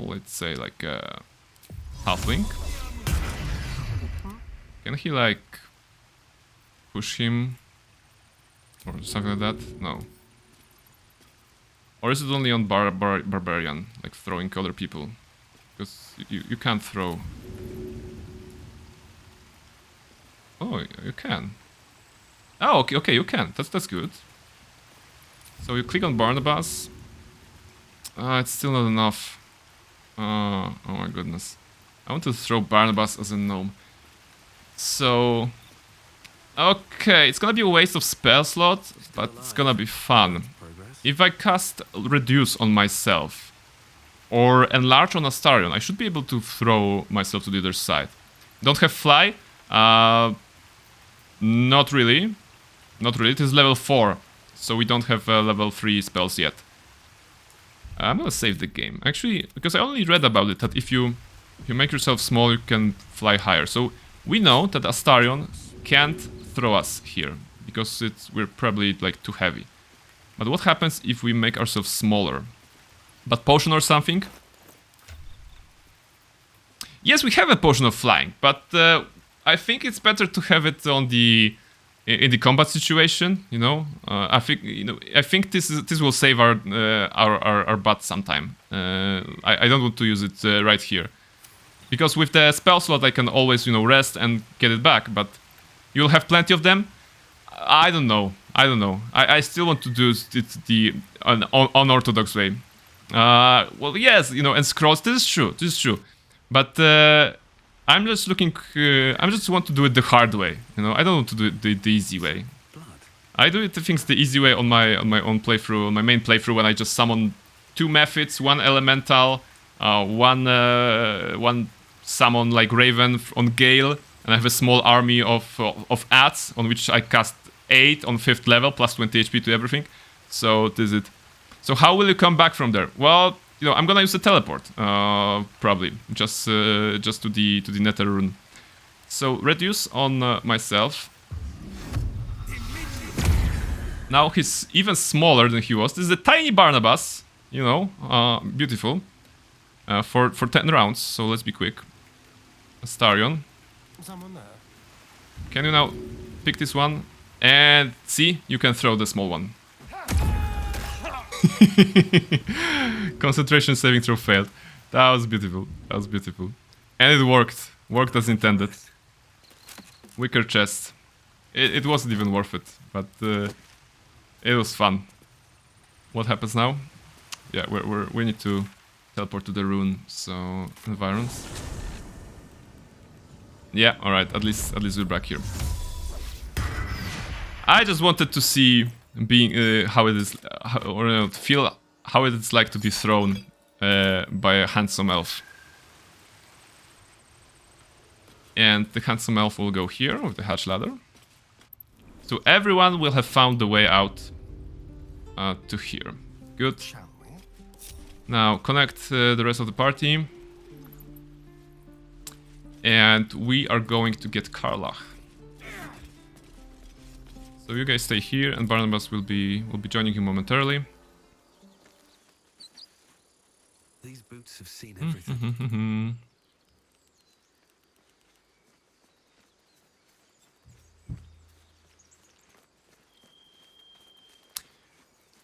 let's say like a halfling. Can he like push him or something like that? No. Or is it only on barbarian, like throwing other people? Because you can't throw. Oh, you can. Oh, okay, you can. That's good. So you click on Barnabas. It's still not enough. Oh my goodness. I want to throw Barnabas as a gnome. So... Okay, it's gonna be a waste of spell slot, but it's gonna be fun. If I cast Reduce on myself, or Enlarge on Astarion, I should be able to throw myself to the other side. Don't have Fly? Not really. Not really, it is level 4, so we don't have level 3 spells yet. I'm gonna save the game, actually, because I only read about it, that if you make yourself small, you can fly higher. So we know that Astarion can't throw us here, because we're probably like too heavy. But what happens if we make ourselves smaller? But potion or something? Yes, we have a potion of flying, but I think it's better to have it on the in the combat situation. You know, I think this will save our butt sometime. I don't want to use it right here, because with the spell slot I can always rest and get it back. But you'll have plenty of them. I don't know. I still want to do it the unorthodox way. Well, yes, and scrolls. This is true. But I'm just looking. I just want to do it the hard way. I don't want to do it the easy way. I do it, I think, the easy way on my own playthrough, on my main playthrough, when I just summon 2 methods, 1 elemental, one summon like Raven on Gale, and I have a small army of Ats on which I cast 8 on 5th level plus 20 HP to everything. So this is it. So how will you come back from there? Well, I'm gonna use the teleport, probably just to the Nether rune. So reduce on myself. Now he's even smaller than he was. This is a tiny Barnabas, beautiful. For 10 rounds. So let's be quick. Astarion. Someone there. Can you now pick this one? And see, you can throw the small one. Concentration saving throw failed. That was beautiful. And it worked. Worked as intended. Wicker chest. It wasn't even worth it, but it was fun. What happens now? Yeah, we need to teleport to the rune. So environs. Yeah, all right. At least we're back here. I just wanted to see how it is, feel how it is like to be thrown by a handsome elf. And the handsome elf will go here with the hatch ladder. So everyone will have found the way out to here. Good. Now connect the rest of the party. And we are going to get Karlach. So you guys stay here, and Barnabas will be joining you momentarily. These boots have seen everything.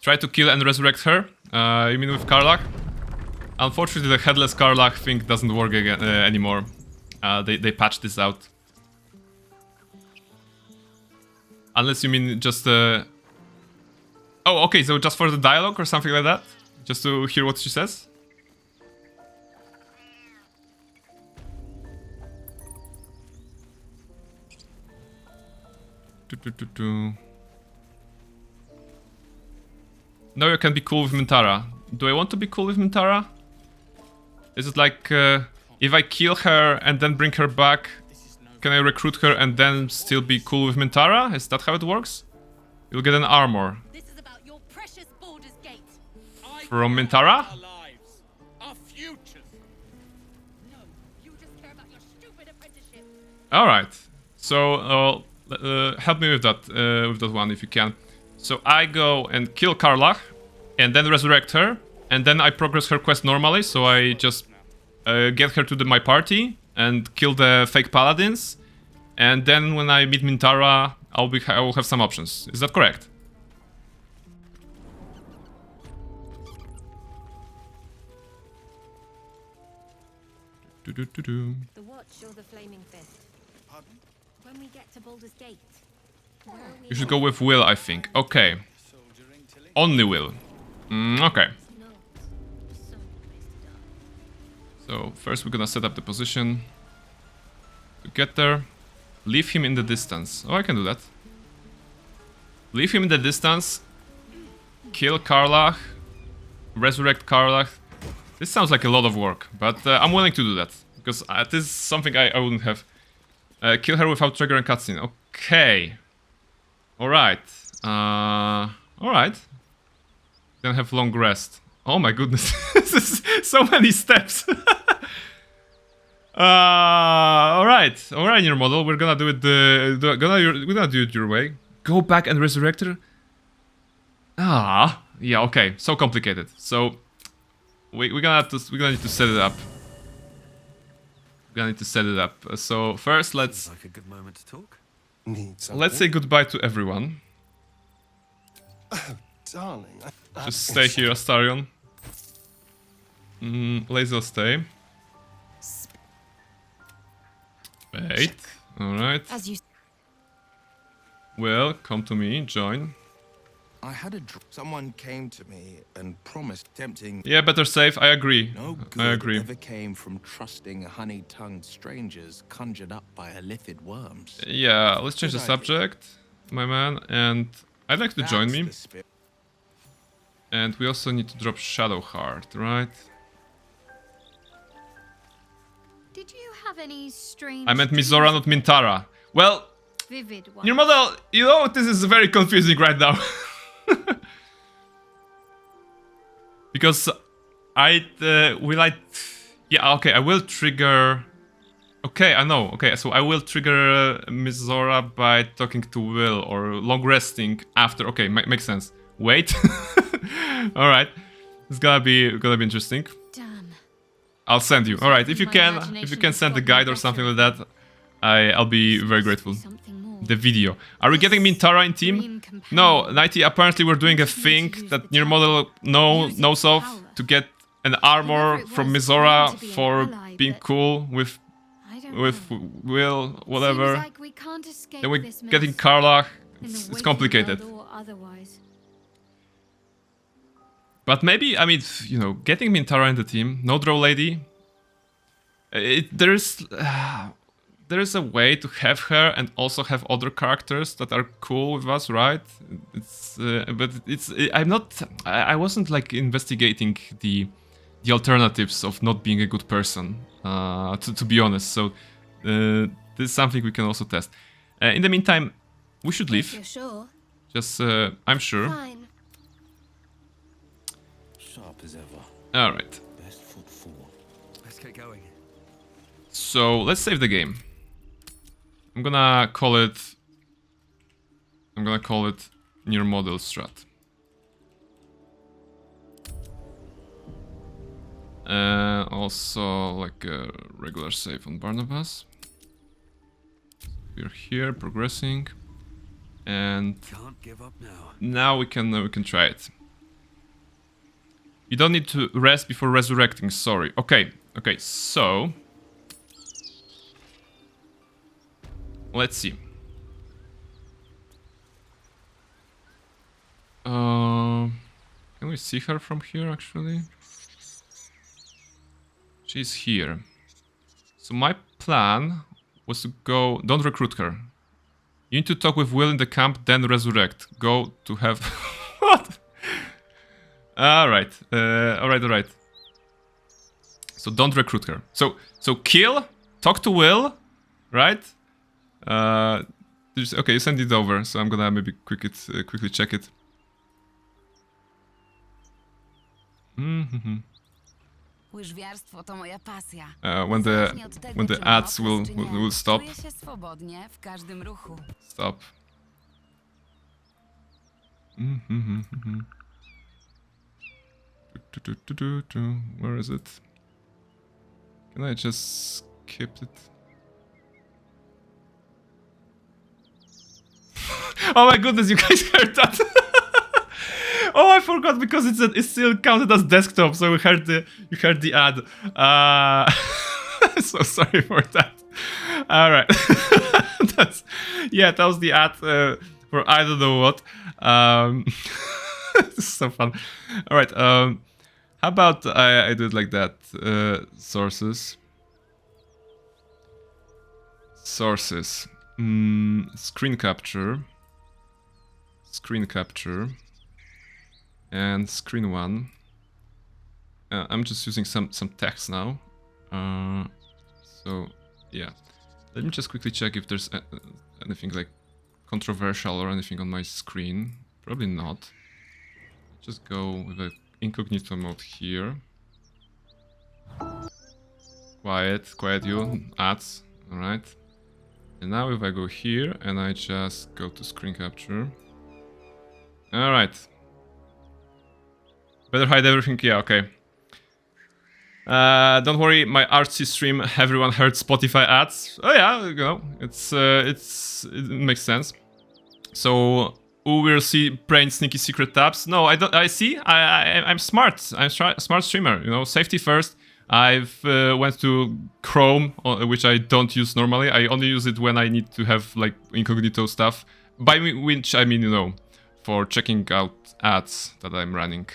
Try to kill and resurrect her. You mean with Karlach? Unfortunately, the headless Karlach thing doesn't work again anymore. They patched this out. Unless you mean just Oh, okay, so just for the dialogue or something like that? Just to hear what she says? No, you can be cool with Mintara. Do I want to be cool with Mintara? Is it like, if I kill her and then bring her back, can I recruit her and then still be cool with Mintara? Is that how it works? You'll get an armor. This is about your precious Baldur's Gate. From Mintara? Our lives, our futures. No, you just care about your stupid apprenticeship. Alright. So, help me with that one if you can. So I go and kill Karlach, and then resurrect her, and then I progress her quest normally, so I just get her to my party, and kill the fake paladins, and then when I meet Mintara, I will have some options. Is that correct? The watch or the flaming fist? Pardon? When we get to Baldur's Gate. You should go with Will, I think. Okay. Only Will. Okay. So first we're gonna set up the position to get there. Leave him in the distance. Oh, I can do that. Leave him in the distance. Kill Karlach. Resurrect Karlach. This sounds like a lot of work, but I'm willing to do that. Because this is something I wouldn't have. Kill her without trigger and cutscene. Okay. Alright. Alright. Then have long rest. Oh my goodness. This is so many steps. Alright. Alright, your model. We're gonna do it we're gonna do it your way. Go back and resurrect her? Yeah, okay. So complicated. So we're gonna need to set it up. We're gonna need to set it up. So first let's like a good moment to talk. Let's say goodbye to everyone. Oh, darling. Just stay here, Astarion. Lazel stay. Wait. Alright. As you Well, come to me, join. I had someone came to me and promised tempting. Yeah, better safe, I agree. No good I agree. ever came from trusting honey-tongued strangers conjured up by illithid worms. Yeah, let's change the subject, my man, and I'd like to join me. And we also need to drop Shadowheart, right? Did you have any strange I meant Mizora, not Mintara. Well, vivid ones? your model, you know, this is very confusing right now. Because yeah, okay, I will trigger. Okay, I know. Okay, so I will trigger Mizora by talking to Will or long resting after. Okay, makes sense. Wait. All right, it's gonna be interesting. Damn. I'll send you. All right, if you can send the guide or something like that, I'll be very grateful. The video. Are we getting Mintara in team? No, Nighty, apparently we're doing a thing that your model knows of to get an armor from Mizora for being cool with Will, whatever. Then we're getting Karlach. It's complicated. But maybe, I mean, you know, getting Mintara in the team, no draw lady. There is a way to have her and also have other characters that are cool with us, right? I wasn't like investigating the alternatives of not being a good person, to be honest. So this is something we can also test. In the meantime, we should leave. You're sure? Just, I'm sure. Fine. Sharp as ever. All right. Best foot forward. Let's get going. So let's save the game. I'm gonna call it near model strat. Also like a regular save on Barnabas. We're here progressing, and can't give up now. Now we can try it. You don't need to rest before resurrecting. Sorry. Okay. So let's see. Can we see her from here, actually? She's here. So my plan was to go... Don't recruit her. You need to talk with Will in the camp, then resurrect. Go to have... What? Alright. Alright. So don't recruit her. So kill, talk to Will, right? Okay, you send it over, so I'm gonna maybe quickly check it. Łyżwiarstwo to moja pasja. When the ads will stop. Czuję się swobodnie w każdym ruchu. Stop. Where is it? Can I just skip it? Oh my goodness, you guys heard that? Oh, I forgot because it's still counted as desktop, so you heard the ad. So sorry for that. All right, that was the ad for I don't know what. This is so fun. All right, how about I do it like that? Sources. Screen capture. Screen capture. And screen 1. I'm just using some text now. So yeah, let me just quickly check if there's anything like controversial or anything on my screen. Probably not. Just go with the incognito mode here. Quiet you, ads, alright. And now if I go here and I just go to screen capture. Alright. Better hide everything, yeah, okay. Don't worry, my artsy stream, everyone heard Spotify ads. Oh yeah, you know, it makes sense. So we will see brain sneaky secret tabs. No, I don't. I see. I'm smart. I'm smart streamer. You know, safety first. I've went to Chrome, which I don't use normally. I only use it when I need to have like incognito stuff. By which I mean, you know, for checking out ads that I'm running.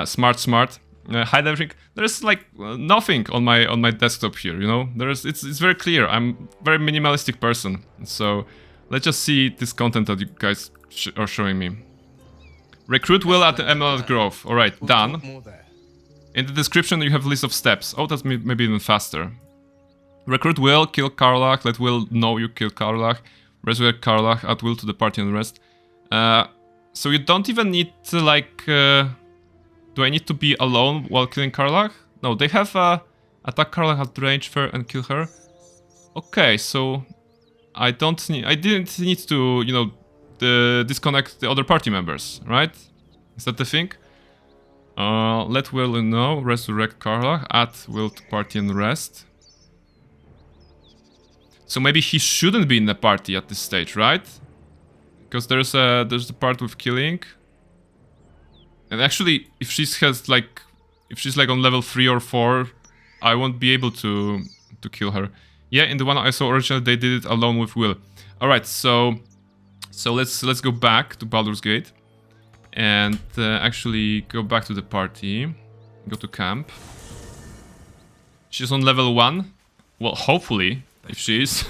Smart. Hide everything. There's like nothing on my desktop here. You know, it's very clear. I'm a very minimalistic person. So let's just see this content that you guys are showing me. Recruit Will at the Emerald Grove. All right, done. In the description you have a list of steps. Oh, that's maybe even faster. Recruit Will, kill Karlach, let Will know you killed Karlach. Resurrect Karlach, add Will to the party and rest. So you don't even need to like... do I need to be alone while killing Karlach? No, they have attack Karlach at range fair and kill her. Okay, so I didn't need to, you know, disconnect the other party members, right? Is that the thing? Let Will know, resurrect Karlach, add Will to party and rest. So maybe he shouldn't be in the party at this stage, right? Because there's the part with killing. And actually, if she's like on level 3 or 4, I won't be able to kill her. Yeah, in the one I saw originally, they did it alone with Will. All right, so let's go back to Baldur's Gate and actually go back to the party. Go to camp. She's on level 1. Well, hopefully, if she is.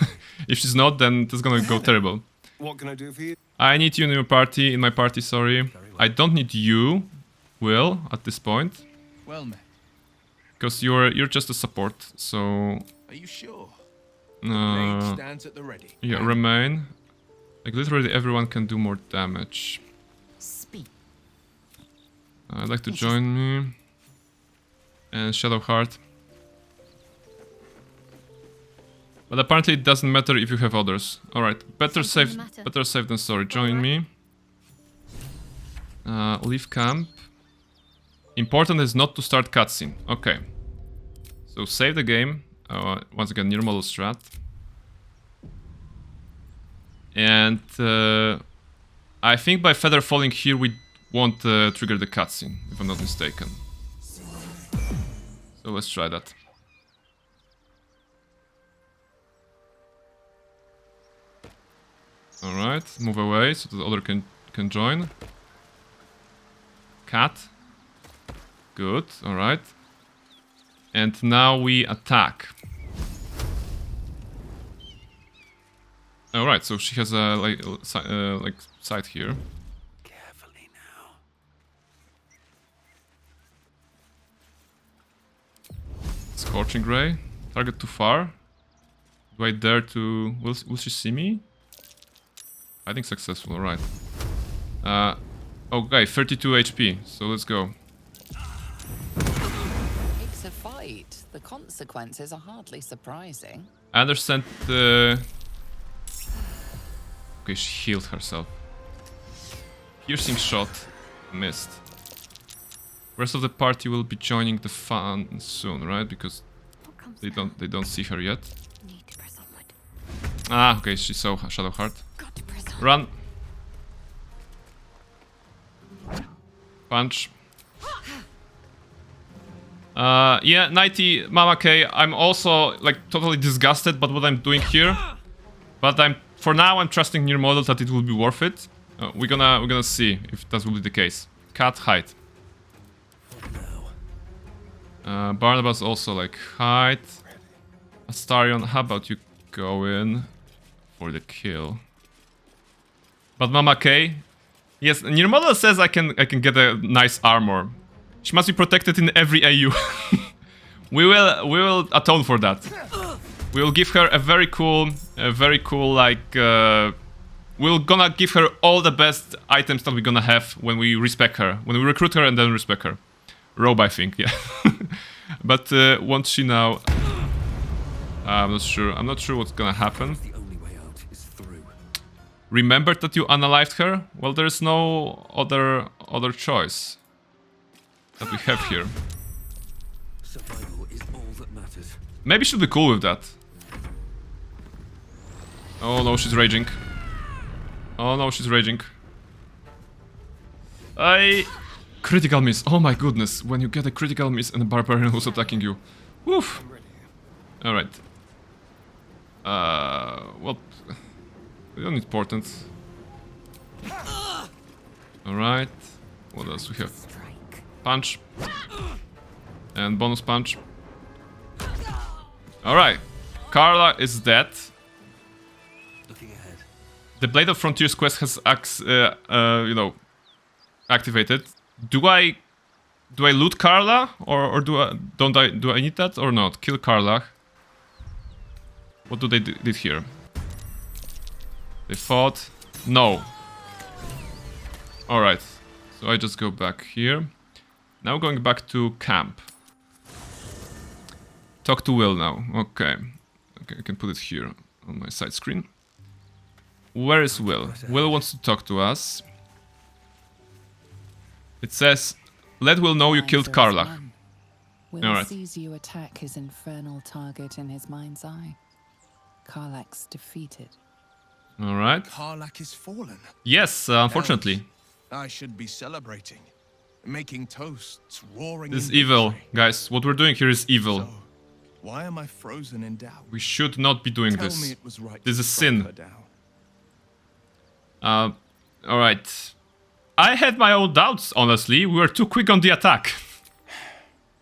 If she's not, then that's gonna go terrible. What can I do for you? I need you in my party, sorry. I don't need you, Will, at this point. Well met. Because you're just a support, so... Are you sure? Blade stands at the ready. Yeah, remain. Like literally everyone can do more damage. Speak. I'd like to join me. And Shadowheart. But apparently it doesn't matter if you have others. Alright, better safe than sorry. Join me. Leave camp. Important is not to start cutscene. Okay. So save the game. Once again, near model strat. And I think by feather falling here we won't trigger the cutscene, if I'm not mistaken. So let's try that. Alright, move away so the other can join. Cat. Good, alright. And now we attack. Alright, so she has a like side here. Carefully now. Scorching Ray. Target too far. Do I dare to... Will she see me? I think successful, alright. Okay, 32 HP, so let's go. It's a fight. The consequences are hardly surprising. I understand the... Okay, she healed herself. Piercing shot. Missed. Rest of the party will be joining the fun soon, right? Because they don't see her yet. Ah, okay, she saw Shadowheart. Run. Punch. Yeah, 90 Mama K. I'm also like totally disgusted by what I'm doing here, but for now I'm trusting near model that it will be worth it. We're gonna see if that will be the case. Cat hide. Barnabas also like hide. Astarion, how about you go in for the kill. But Mama K, yes, and your model says I can get a nice armor. She must be protected in every AU. we will atone for that. We will give her a very cool like. We're gonna give her all the best items that we're gonna have when we respec her, when we recruit her and then respec her. Robe, I think, yeah. But won't she now? I'm not sure. I'm not sure what's gonna happen. The only way out is through. Remember that you unalived her? Well, there's no other choice that we have here. Survival is all that matters. Maybe she'll be cool with that. Oh no, she's raging. Oh no, she's raging. Critical miss. Oh my goodness. When you get a critical miss and a barbarian who's attacking you. Woof. Alright. Well... We don't need portents. Alright. What else we have? Punch. And bonus punch. Alright. Carla is dead. Looking ahead. The Blade of Frontiers quest has you know, activated. Do I loot Carla or do I need that or not? Kill Carla. What do they did here? They fought. No. All right. So I just go back here. Now going back to camp. Talk to Will now. Okay. Okay, I can put it here on my side screen. Where is Will? Will wants to talk to us. It says, let Will know you killed Karlach. Will sees you attack his infernal target in his mind's eye. Karlach's defeated. Alright. Karlach is fallen. Yes, unfortunately. I should be celebrating. Making toasts, roaring. This is evil, guys. What we're doing here is evil. So, why am I frozen in doubt? We should not be doing this. Me it was right this to is sin. Alright. I had my own doubts, honestly. We were too quick on the attack.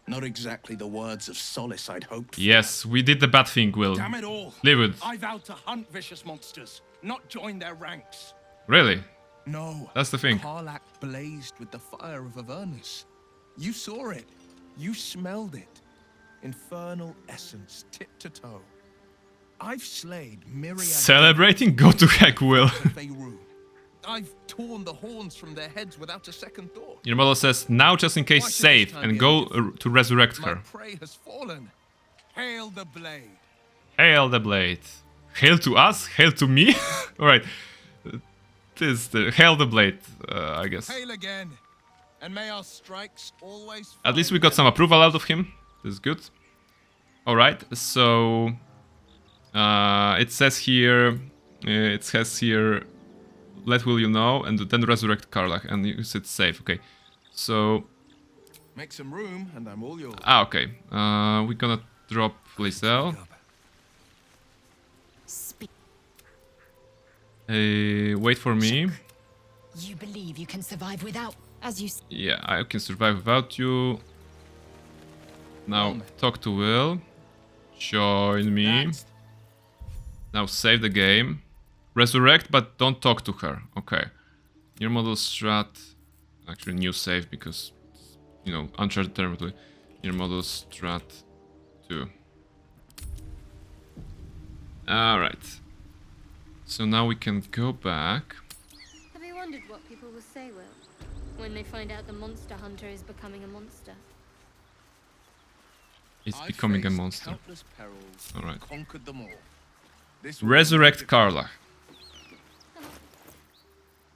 Not exactly the words of solace I'd hoped for. Yes, we did the bad thing, Will. Damn it all. Live it. I vowed to hunt vicious monsters, not join their ranks. Really? No. That's the thing. Karlach blazed with the fire of Avernus. You saw it. You smelled it. Infernal essence, tip to toe. I've slayed myriad... Celebrating? Go to heck, Will. I've torn the horns from their heads without a second thought. Your model says, now just in case, save and go to resurrect her. My prey has fallen. Hail the blade. Hail the blade. Hail to us? Hail to me? Alright. This the hail the blade, I guess. Hail again. And may our strikes always... At least we got some approval out of him. This is good. Alright, so... it says here... let Will you know, and then resurrect Karlach, and you said save, okay. So... Make some room, and I'm all yours. Ah, okay. We're gonna drop Lysel. Wait for me. You believe you can survive without, as you... Yeah, I can survive without you. Now, talk to Will. Join me. Now save the game. Resurrect, but don't talk to her. Okay. Your model strat. Actually, new save because, you know, uncharted territory. Your model strat 2. Alright. So now we can go back. Have you wondered what people will say, Will, when they find out the monster hunter is becoming a monster? It's becoming a monster. Alright. Conquered them all. Resurrect Karlach.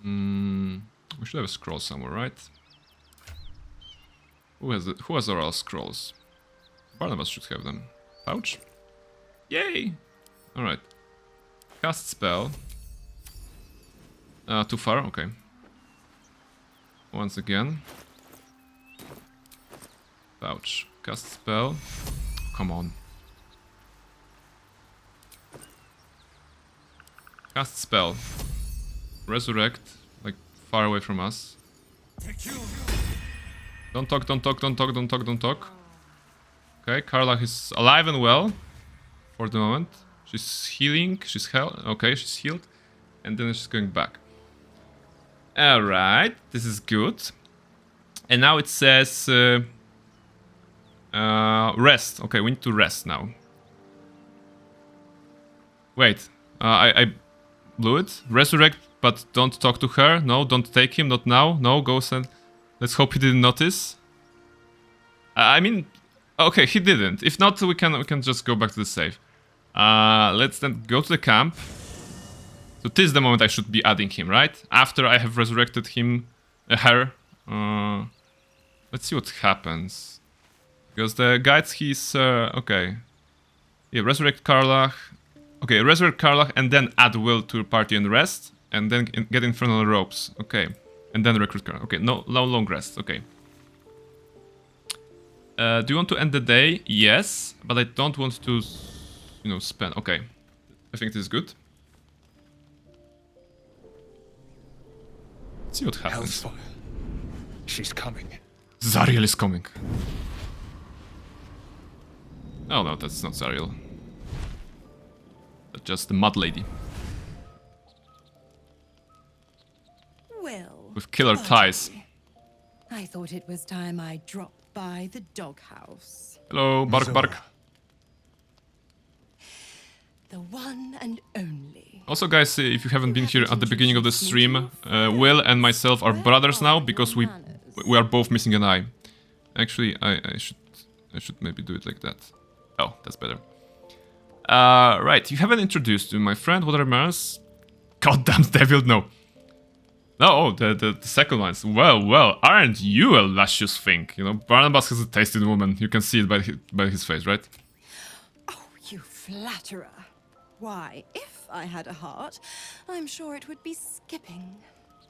We should have a scroll somewhere, right? Who has our scrolls? Barnabas should have them. Pouch? Yay! Alright. Cast spell. Too far? Okay. Once again. Pouch. Cast spell. Come on. Cast spell. Resurrect. Like, far away from us. Don't talk, don't talk, don't talk, don't talk, don't talk. Okay, Karlach is alive and well. For the moment. She's healing. She's okay, she's healed. And then she's going back. Alright, this is good. And now it says... rest. Okay, we need to rest now. Wait, I blew it. Resurrect, but don't talk to her. No, don't take him, not now. No, go send... Let's hope he didn't notice. I mean... Okay, he didn't. If not, we can just go back to the save. Let's then go to the camp. So this is the moment I should be adding him, right? After I have resurrected him, her. Let's see what happens. Because the guides, he's... okay. Yeah, resurrect Karlach. Okay, resurrect Karlach and then add Will to your party and rest. And then get infernal ropes. Okay. And then recruit Karlach. Okay, no long rest. Okay. Do you want to end the day? Yes. But I don't want to, you know, spend... Okay. I think this is good. Let's see what happens. Hellfire. She's coming. Zariel is coming. Oh no, that's not Zariel. That's just the mud lady. Well, with killer ties. I thought it was time I dropped by the doghouse. Hello, bark bark. The one and only. Also guys, if you haven't been here at the beginning of the stream, Will and myself are brothers now because we are both missing an eye. Actually, I should maybe do it like that. Oh, that's better. Right, you haven't introduced my friend. What are manners? Goddamn devil, no. Oh, the second one. Well, aren't you a luscious thing? You know, Barnabas has a tasty woman. You can see it by his face, right? Oh, you flatterer. Why, if I had a heart, I'm sure it would be skipping.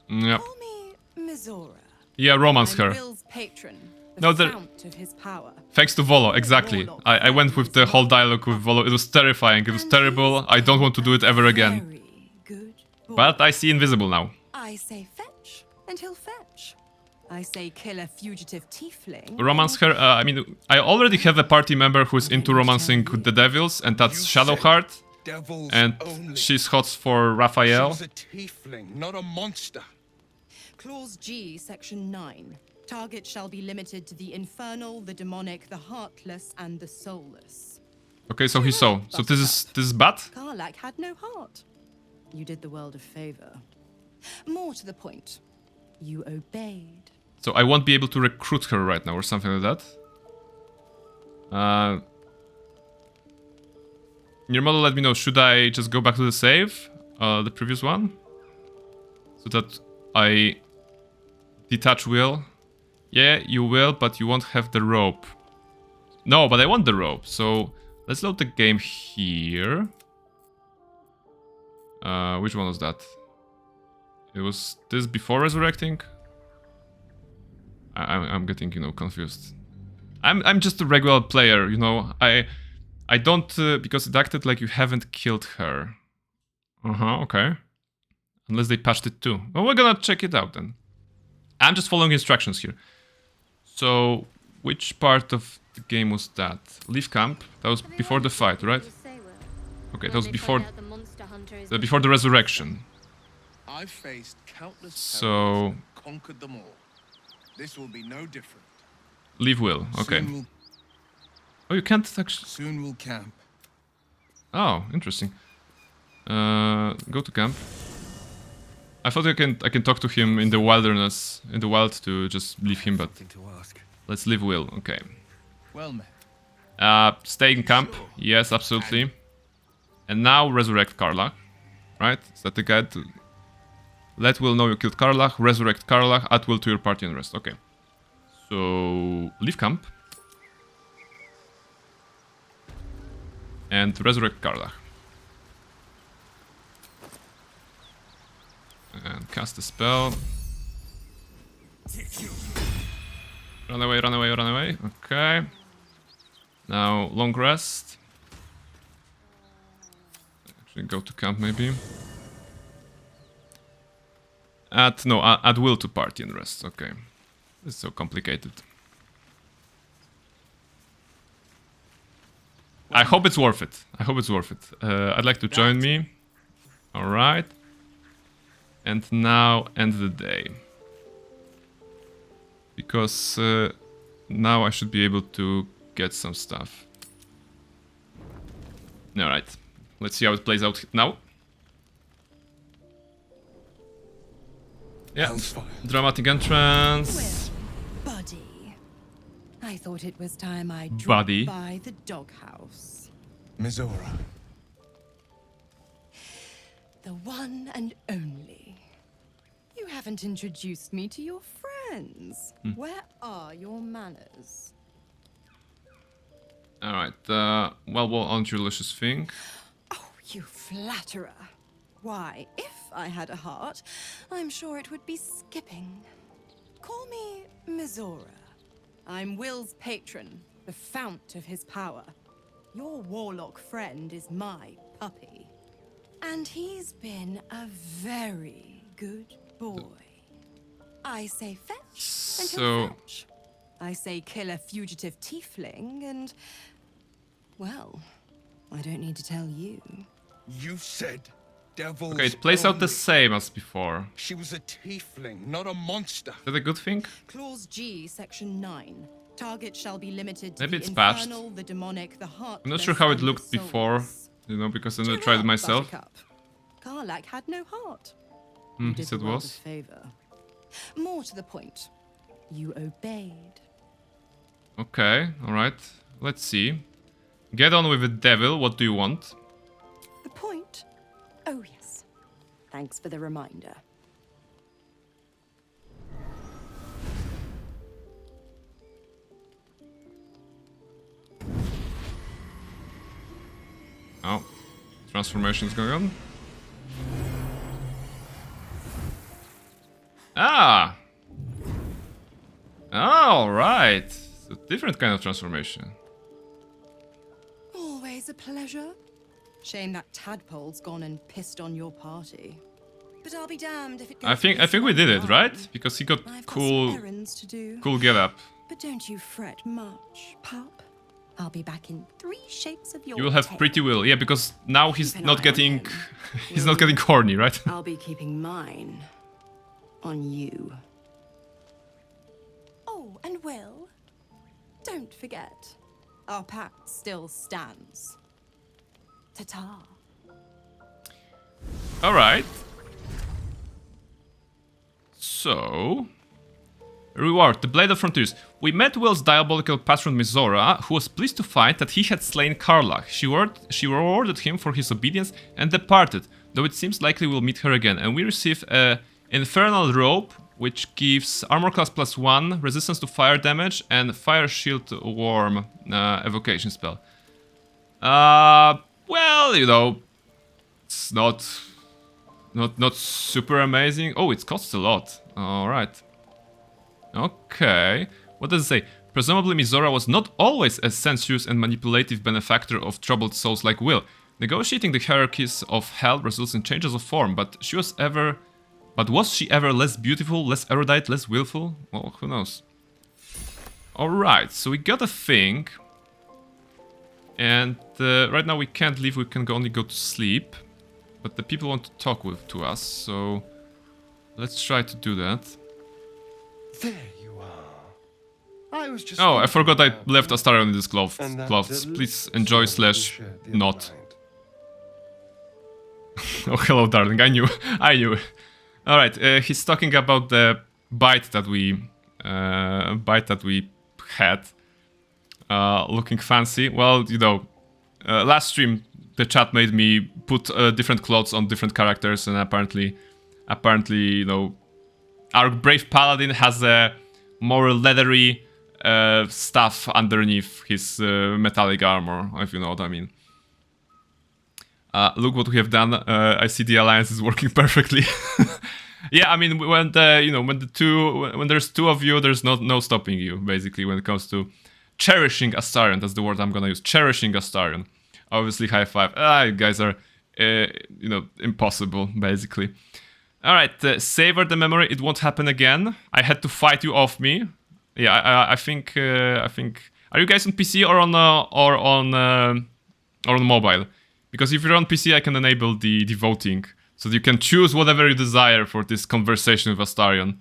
Yep. Call me Mizora. Yeah, romance her. Will's patron, No, fount of his power. Thanks to Volo, exactly. I went with the whole dialogue with Volo. It was terrifying. It was terrible. I don't want to do it ever again. But I see invisible now. I say fetch, and he'll fetch. I say kill a fugitive tiefling. Romance her. I mean, I already have a party member who's into romancing with the devils, and that's Shadowheart. And she's hot for Raphael. She's a tiefling, not a monster. Clause G, section 9. Target shall be limited to the infernal, the demonic, the heartless, and the soulless. Okay, so he saw. So this is bad? Karlach had no heart. You did the world a favor. More to the point, you obeyed. So I won't be able to recruit her right now or something like that. In your model, let me know, should I just go back to the save? The previous one? So that I detach Will? Yeah, you will, but you won't have the rope. No, but I want the rope. So let's load the game here. Which one was that? It was this before resurrecting? I'm getting, you know, confused. I'm just a regular player, you know. I don't, because it acted like you haven't killed her. Okay. Unless they patched it too. Well, we're gonna check it out then. I'm just following instructions here. So, which part of the game was that? Leave camp? That was before the fight, right? Okay, that was before the resurrection. I've faced countless so conquered them all. This will be no different. Leave Will, okay. Oh, you can't actually... Soon we'll camp. Oh, interesting. Go to camp. I thought I can talk to him in the wilderness, in the wild, to just leave him, but let's leave Will. Okay. Well met. Stay in camp. Yes, absolutely. And now resurrect Karlach. Right? Is that the guide? Let Will know you killed Karlach. Resurrect Karlach. Add Will to your party and rest. Okay. So leave camp. And resurrect Karlach. And cast a spell. Run away, run away, run away. Okay. Now, long rest. Actually, go to camp maybe. Add Will to party and rest. Okay. This is so complicated. I hope it's worth it. I hope it's worth it. I'd like to join me. Alright. And now end the day. Because now I should be able to get some stuff. Alright. Let's see how it plays out now. Yeah. Dramatic entrance. Buddy. I thought it was time I dropped Buddy. by the doghouse. Mizora. The one and only. You haven't introduced me to your friends. Where are your manners? Alright, well, aren't you a delicious thing? Oh, you flatterer. Why, if I had a heart, I'm sure it would be skipping. Call me Mizora. I'm Will's patron, the fount of his power. Your warlock friend is my puppy. And he's been a very good boy. I say fetch, and he'll fetch. I say kill a fugitive tiefling, and... well, I don't need to tell you. You said devils. Okay, it plays out the only. same as before. She was a tiefling, not a monster. Is that a good thing? Clause G, section 9. Target shall be limited to Maybe the it's patched. infernal, the demonic, the heartless, I'm not sure how it and the looked before, soulless. you know, because I never Cheer tried it up, myself. Buttercup. Karlach had no heart. He You did said the world was. a favor. More to the point, you obeyed. Okay, alright. Let's see. Get on with the devil, what do you want? The point? Oh yes. Thanks for the reminder. Oh, transformation's going on. Ah! All right. It's a different kind of transformation. Always a pleasure. Shame that tadpole's gone and pissed on your party. But I'll be damned if it goes. I think we did it, right? Because he got I've got cool some errands to do. cool get up. But don't you fret much, pup. I'll be back in 3 shapes of your You will have tail. pretty will. Yeah, because now he's Keep an eye not on getting him. he's not getting horny, right? I'll be keeping mine on you. Oh, and Will, don't forget, our pact still stands. Ta-ta. All right. So, reward, the Blade of Frontiers. We met Will's diabolical patron Mizora, who was pleased to find that he had slain Karlach. She rewarded him for his obedience and departed, though it seems likely we'll meet her again. And we receive a Infernal Robe, which gives armor class +1, resistance to fire damage, and Fire Shield Worm evocation spell. Well, you know, it's not super amazing. Oh, it costs a lot. All right. Okay. What does it say? Presumably Mizora was not always a sensuous and manipulative benefactor of troubled souls like Will. Negotiating the hierarchies of hell results in changes of form, but was she ever less beautiful, less erudite, less willful? Well, who knows. Alright, so we got a thing. And right now we can't leave, we can only go to sleep. But the people want to talk to us, so let's try to do that. There you are. I was just. Oh, I forgot I thinking left about Astarion in this cloth. and that Please delicious enjoy soul you / shared the other not. night. Oh, hello, darling. I knew. All right. He's talking about the bite that we had, looking fancy. Well, you know, last stream the chat made me put different clothes on different characters, and apparently, you know, our brave paladin has a more leathery stuff underneath his metallic armor, if you know what I mean. Look what we have done. I see the alliance is working perfectly. Yeah, I mean, when there's 2 of you, there's no stopping you, basically, when it comes to cherishing Astarion. That's the word I'm gonna use. Cherishing Astarion. Obviously, high five. You guys are, you know, impossible, basically. All right, savor the memory. It won't happen again. I had to fight you off me. Yeah, I think. Are you guys on PC or on or on mobile. Because if you're on PC, I can enable the voting. So you can choose whatever you desire for this conversation with Astarion.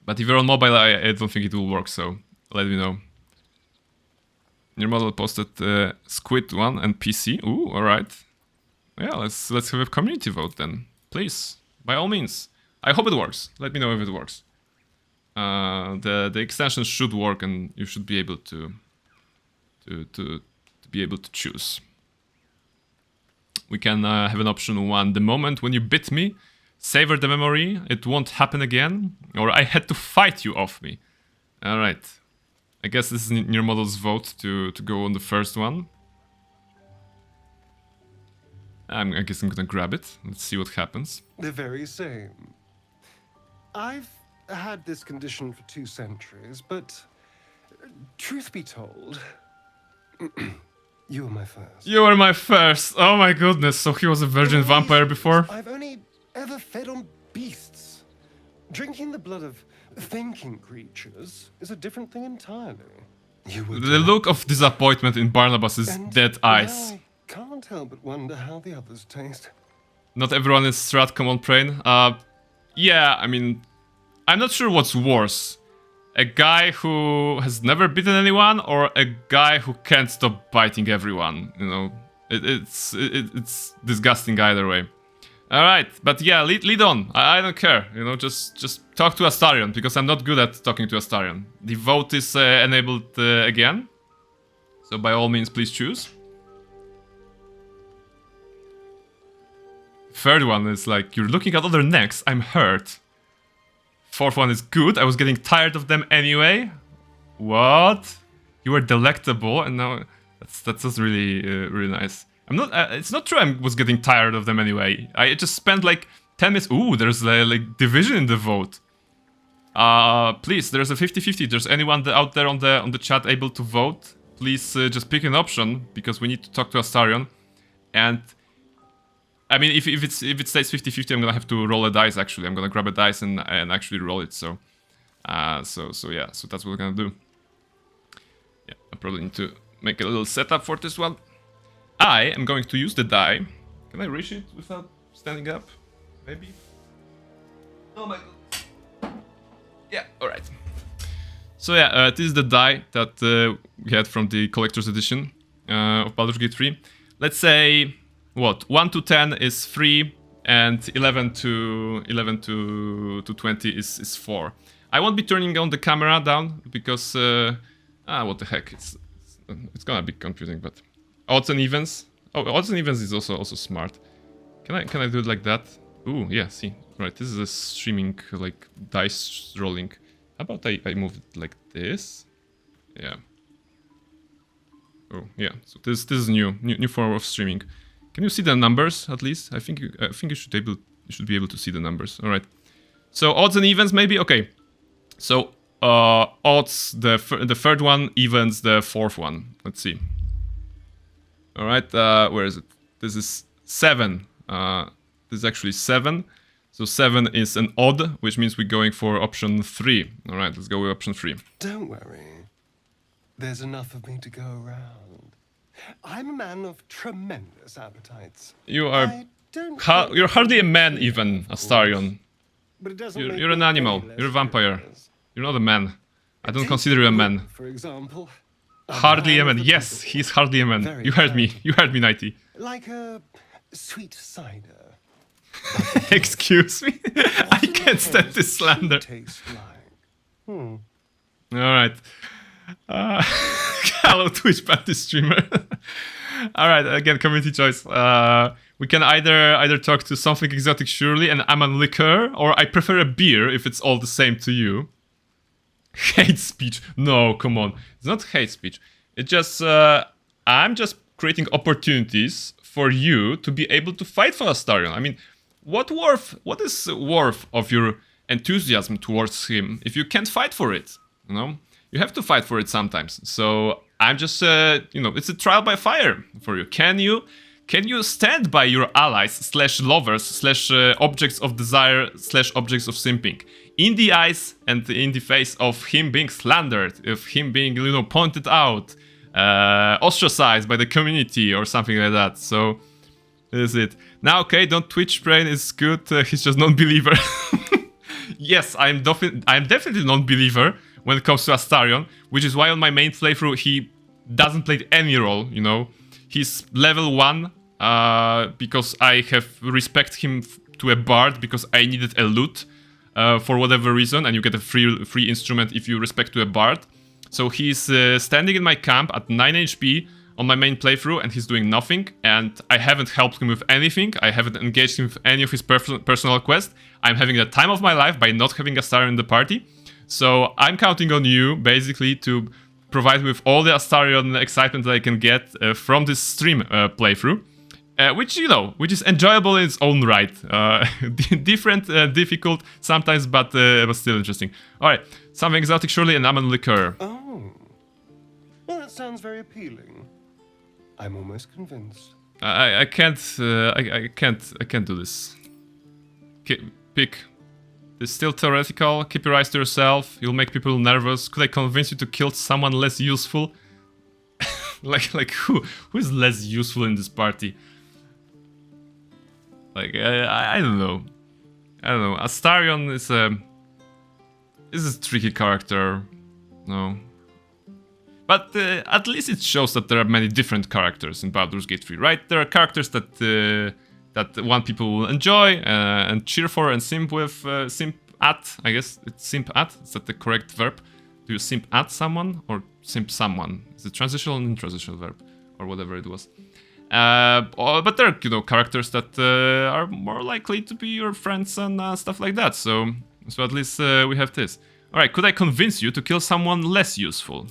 But if you're on mobile, I don't think it will work, so let me know. Your model posted Squid one and PC. Ooh, alright. Yeah, let's have a community vote then. Please, by all means. I hope it works. Let me know if it works. The extension should work, and you should be able to be able to choose. We can have an option 1. The moment when you bit me, savor the memory. It won't happen again. Or I had to fight you off me. Alright. I guess this is your model's vote to go on the first one. I guess I'm gonna grab it. Let's see what happens. The very same. I've had this condition for 2 centuries, but truth be told, you were my first. You were my first. Oh my goodness. So he was a virgin vampire before? I've only ever fed on beasts. Drinking the blood of thinking creatures is a different thing entirely. The look of disappointment in Barnabas's dead eyes. I can't help but wonder how the others taste. Not everyone is Stratcom on Prane. Yeah, I mean, I'm not sure what's worse. A guy who has never bitten anyone, or a guy who can't stop biting everyone. You know, it's disgusting either way. All right, but yeah, lead on. I don't care. You know, just talk to Astarion, because I'm not good at talking to Astarion. The vote is enabled again, so by all means, please choose. Third one is like, you're looking at other necks. I'm hurt. Fourth one is good. I was getting tired of them anyway. What? You were delectable, and now that's just really really nice. I'm not. It's not true. I was getting tired of them anyway. I just spent like 10 minutes. Ooh, there's like division in the vote. Please, there's a 50-50. There's anyone out there on the chat able to vote? Please just pick an option, because we need to talk to Astarion. And I mean, if it stays 50-50, I'm gonna have to roll a dice. Actually, I'm gonna grab a dice and actually roll it. So, so yeah. So that's what we're gonna do. Yeah, I probably need to make a little setup for this one. I am going to use the die. Can I reach it without standing up? Maybe. Oh my god. Yeah. All right. So yeah, this is the die that we had from the collector's edition of Baldur's Gate 3. Let's say, what, 1 to 10 is 3, and 11 to 20 is 4. I won't be turning on the camera down because what the heck, it's gonna be confusing. But odds and evens. Oh, odds and evens is also smart. Can I do it like that? Ooh, yeah. See, right. This is a streaming like dice rolling. How about I move it like this? Yeah. Oh yeah. So this is new form of streaming. Can you see the numbers at least? I think you should be able to see the numbers. All right. So odds and evens maybe. Okay. So odds the third one, evens the fourth one. Let's see. All right. Where is it? This is 7. This is actually 7. So 7 is an odd, which means we're going for option 3. All right. Let's go with option 3. Don't worry. There's enough of me to go around. I'm a man of tremendous appetites. You are. You're hardly a man, even, Astarion. You're an animal. You're a vampire. You're not a man. I don't consider you a man. For example. Hardly a man. Yes, he's hardly a man. You heard me. You heard me, Nighty. Like a sweet cider. Excuse me. I can't stand this slander. All right. Hello, Twitch party streamer. All right, again, community choice. We can either talk to something exotic, surely, and I'm a liquor, or I prefer a beer if it's all the same to you. Hate speech. No, come on. It's not hate speech. It's just I'm just creating opportunities for you to be able to fight for Astarion. I mean, what is worth of your enthusiasm towards him if you can't fight for it? You know, you have to fight for it sometimes. So I'm just, it's a trial by fire for you. Can you stand by your allies / lovers / objects of desire / objects of simping in the eyes and in the face of him being slandered, of him being, pointed out, ostracized by the community or something like that. So this is it. Now, okay, don't Twitch brain is good. He's just non-believer. Yes, I'm definitely non-believer when it comes to Astarion, which is why on my main playthrough he doesn't play any role, you know. He's level 1 because I have respect him to a bard because I needed a loot for whatever reason, and you get a free instrument if you respect to a bard. So he's standing in my camp at 9 HP on my main playthrough, and he's doing nothing, and I haven't helped him with anything. I haven't engaged him with any of his personal quests. I'm having the time of my life by not having Astarion in the party. So I'm counting on you, basically, to provide me with all the Astarion excitement that I can get from this stream playthrough. Which, you know, which is enjoyable in its own right. Different, difficult sometimes, but still interesting. Alright, something exotic surely, and almond liqueur. Oh, well, that sounds very appealing. I'm almost convinced. I can't do this. Pick. It's still theoretical. Keep your eyes to yourself. You'll make people nervous. Could I convince you to kill someone less useful? like who is less useful in this party? Like I don't know. I don't know. Astarion is a tricky character. No. But at least it shows that there are many different characters in Baldur's Gate 3, right? There are characters that that one people will enjoy and cheer for and simp with, simp at, I guess it's simp at. Is that the correct verb? Do you simp at someone or simp someone? Is it transitional and intransitional verb or whatever it was? But there are, you know, characters that are more likely to be your friends and stuff like that. So at least we have this. All right, could I convince you to kill someone less useful?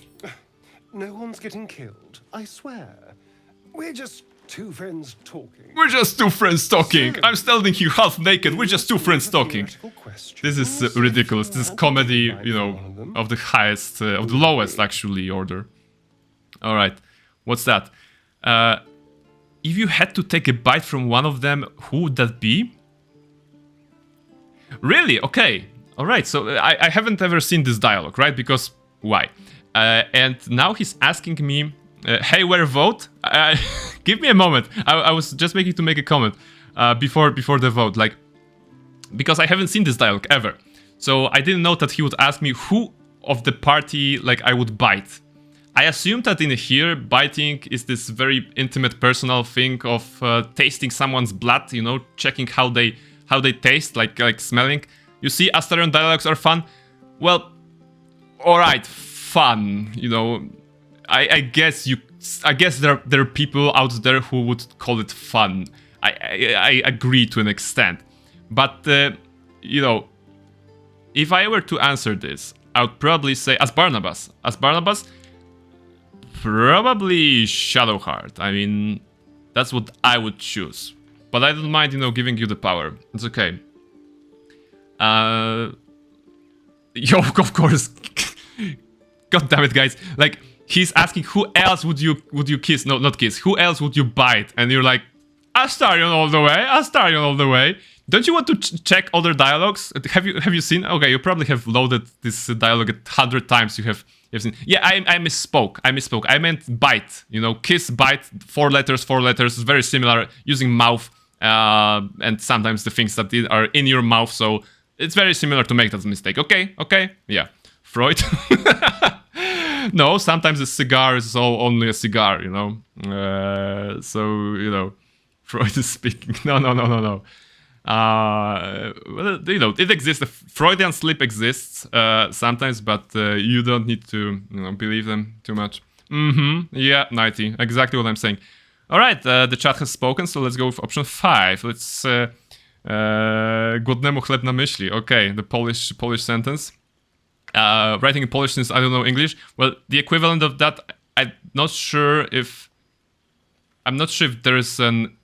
No one's getting killed, I swear. We're just two friends talking. We're just two friends talking. So, I'm standing here half naked. We're just two friends talking. This is ridiculous. This is comedy, you know, of the highest, of the lowest, actually, order. All right, what's that? If you had to take a bite from one of them, who would that be? Really? Okay. All right. So I haven't ever seen this dialogue, right? Because why? And now he's asking me, hey, where vote? Give me a moment. I was just making to make a comment before the vote, like, because I haven't seen this dialogue ever. So I didn't know that he would ask me who of the party, like, I would bite. I assumed that in here, biting is this very intimate, personal thing of tasting someone's blood, you know, checking how they taste, like smelling. You see, Astarion dialogues are fun. Well, all right, fun. You know, I guess there are people out there who would call it fun. I agree to an extent, but you know, if I were to answer this, I would probably say as Barnabas. Probably Shadowheart. I mean, that's what I would choose. But I don't mind, you know, giving you the power. It's okay. Yo, of course. God damn it, guys. Like, he's asking who else would you kiss? No, not kiss. Who else would you bite? And you're like, Astarion all the way. Astarion all the way. Don't you want to check other dialogues? Have you seen? Okay, you probably have loaded this dialogue 100 times. You have seen. Yeah, I misspoke. I meant bite. You know, kiss, bite. 4 letters. It's very similar. Using mouth and sometimes the things that are in your mouth. So it's very similar to make that mistake. Okay. Yeah, Freud. No, sometimes a cigar is only a cigar. You know. So you know, Freud is speaking. No. Well, you know, it exists. Freudian slip exists sometimes, but you don't need to, you know, believe them too much. Yeah, 90. Exactly what I'm saying. All right, the chat has spoken, so let's go with option 5. Let's głodnemu chleb na myśli. Okay, the Polish sentence. Writing in Polish since I don't know English. Well, the equivalent of that, I'm not sure if there is an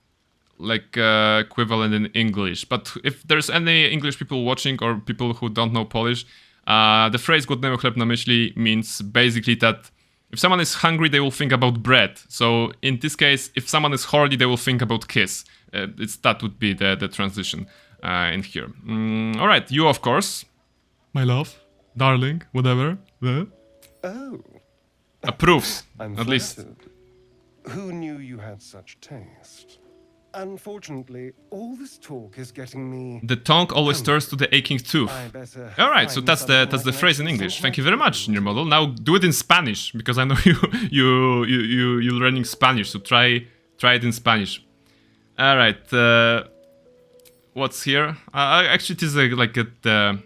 equivalent in English, but if there's any English people watching or people who don't know Polish, the phrase głodnemu chleb na myśli means basically that if someone is hungry, they will think about bread. So in this case, if someone is horny, they will think about kiss. That would be the transition in here. All right, you of course, my love, darling, whatever. Oh, approves, I'm at least. flattered. Who knew you had such taste? Unfortunately, all this talk is getting me... The tongue always turns to the aching tooth. I better Alright, so find that's the something I can phrase in actually English. sink Thank my you very much, new model. Now do it in Spanish, because I know you're learning Spanish, so try it in Spanish. Alright, what's here? Actually, it is like the